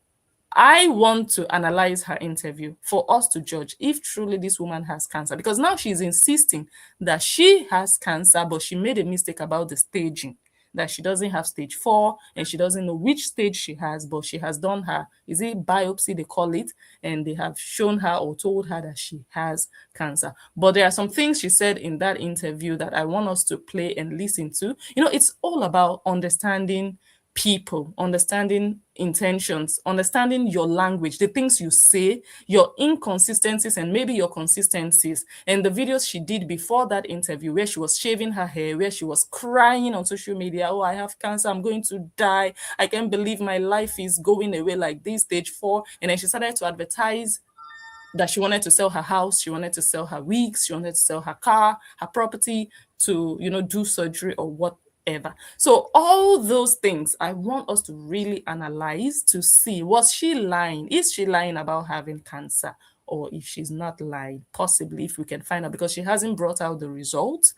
I want to analyze her interview for us to judge if truly this woman has cancer, because now she's insisting that she has cancer, but she made a mistake about the staging, that she doesn't have stage 4 and she doesn't know which stage she has, but she has done her, is it biopsy they call it, and they have shown her or told her that she has cancer. But there are some things she said in that interview that I want us to play and listen to. It's all about understanding people, understanding intentions, understanding your language, the things you say, your inconsistencies and maybe your consistencies. And the videos she did before that interview, where she was shaving her hair, where she was crying on social media, oh, I have cancer, I'm going to die, I can't believe my life is going away like this, stage 4. And then she started to advertise that she wanted to sell her house, she wanted to sell her wigs, she wanted to sell her car, her property, to do surgery or whatever. So all those things I want us to really analyze to see, was she lying? Is she lying about having cancer? Or if she's not lying, possibly, if we can find out, because she hasn't brought out the results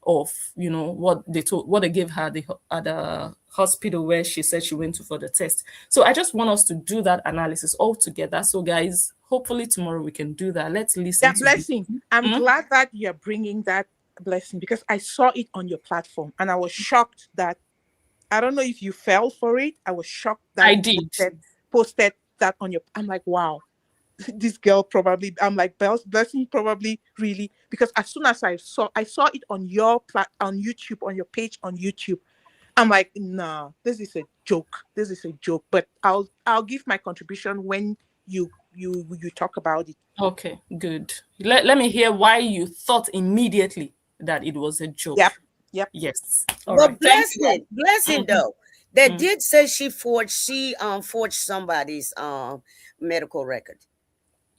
of what they gave her at the hospital where she said she went to for the test. So I just want us to do that analysis all together. So guys, hopefully tomorrow we can do that. Let's listen to Blessing. I'm glad that you're bringing that, Blessing, because I saw it on your platform and I was shocked that, I don't know if you fell for it. I was shocked that I did posted that on your, I'm like, wow, this girl probably, I'm like, Blessing probably really, because as soon as I saw it on your on YouTube, on your page on YouTube, I'm like, nah, this is a joke. But I'll give my contribution when you talk about it. Okay, good. Let me hear why you thought immediately that it was a joke. Yep. Yes. All right. Blessing though. They did say she forged somebody's medical record.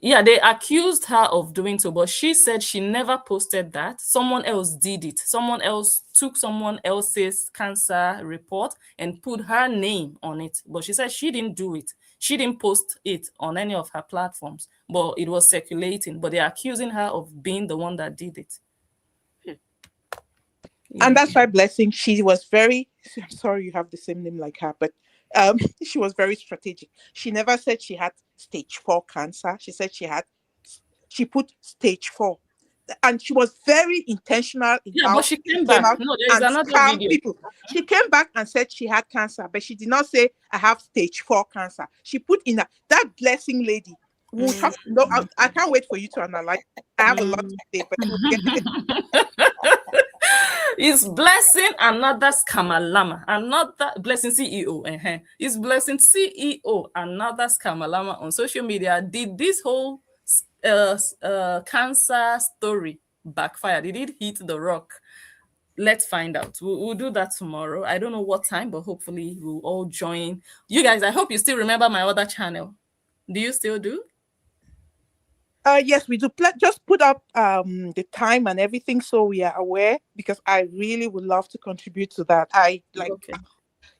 Yeah, they accused her of doing so, but she said she never posted that. Someone else did it. Someone else took someone else's cancer report and put her name on it. But she said she didn't do it. She didn't post it on any of her platforms, but it was circulating. But they're accusing her of being the one that did it. And that's why Blessing, she was very, I'm sorry you have the same name like her, but she was very strategic. She never said she had stage 4 cancer. She said she put stage 4. And she was very intentional in Yeah, how but she she came came back. out No, there is and another scam video. people. She came back and said she had cancer, but she did not say I have stage 4 cancer. She put in that Blessing lady. We'll talk. No, I can't wait for you to analyze. I have a lot to say, but we'll get there. Is Blessing another SKAMMALAMMA, another Blessing CEO. Is Blessing CEO another SKAMMALAMMA on social media? Did this whole cancer story backfire? Did it hit the rock? Let's find out. We'll do that tomorrow. I don't know what time, but hopefully we'll all join. You guys, I hope you still remember my other channel. Do you still do? Yes, we do. Just put up the time and everything so we are aware, because I really would love to contribute to that. Okay.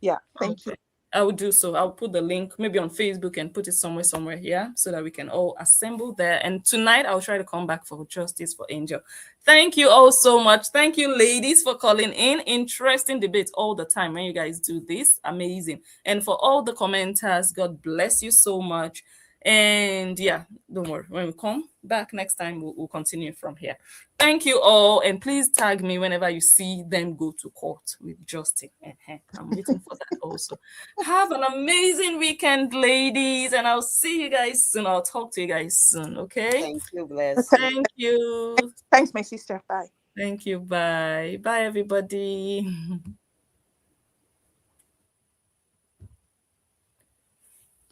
Yeah, thank you. I will do so. I'll put the link maybe on Facebook and put it somewhere here so that we can all assemble there. And tonight I'll try to come back for Justice for Angel. Thank you all so much. Thank you, ladies, for calling in. Interesting debates all the time when you guys do this. Amazing. And for all the commenters, God bless you so much. And yeah, don't worry. When we come back next time, we'll continue from here. Thank you all. And please tag me whenever you see them go to court with justice. I'm waiting for that also. Have an amazing weekend, ladies. And I'll see you guys soon. I'll talk to you guys soon. Okay? Thank you, Bless. Thank you. Thanks, my sister. Bye. Thank you. Bye. Bye, everybody.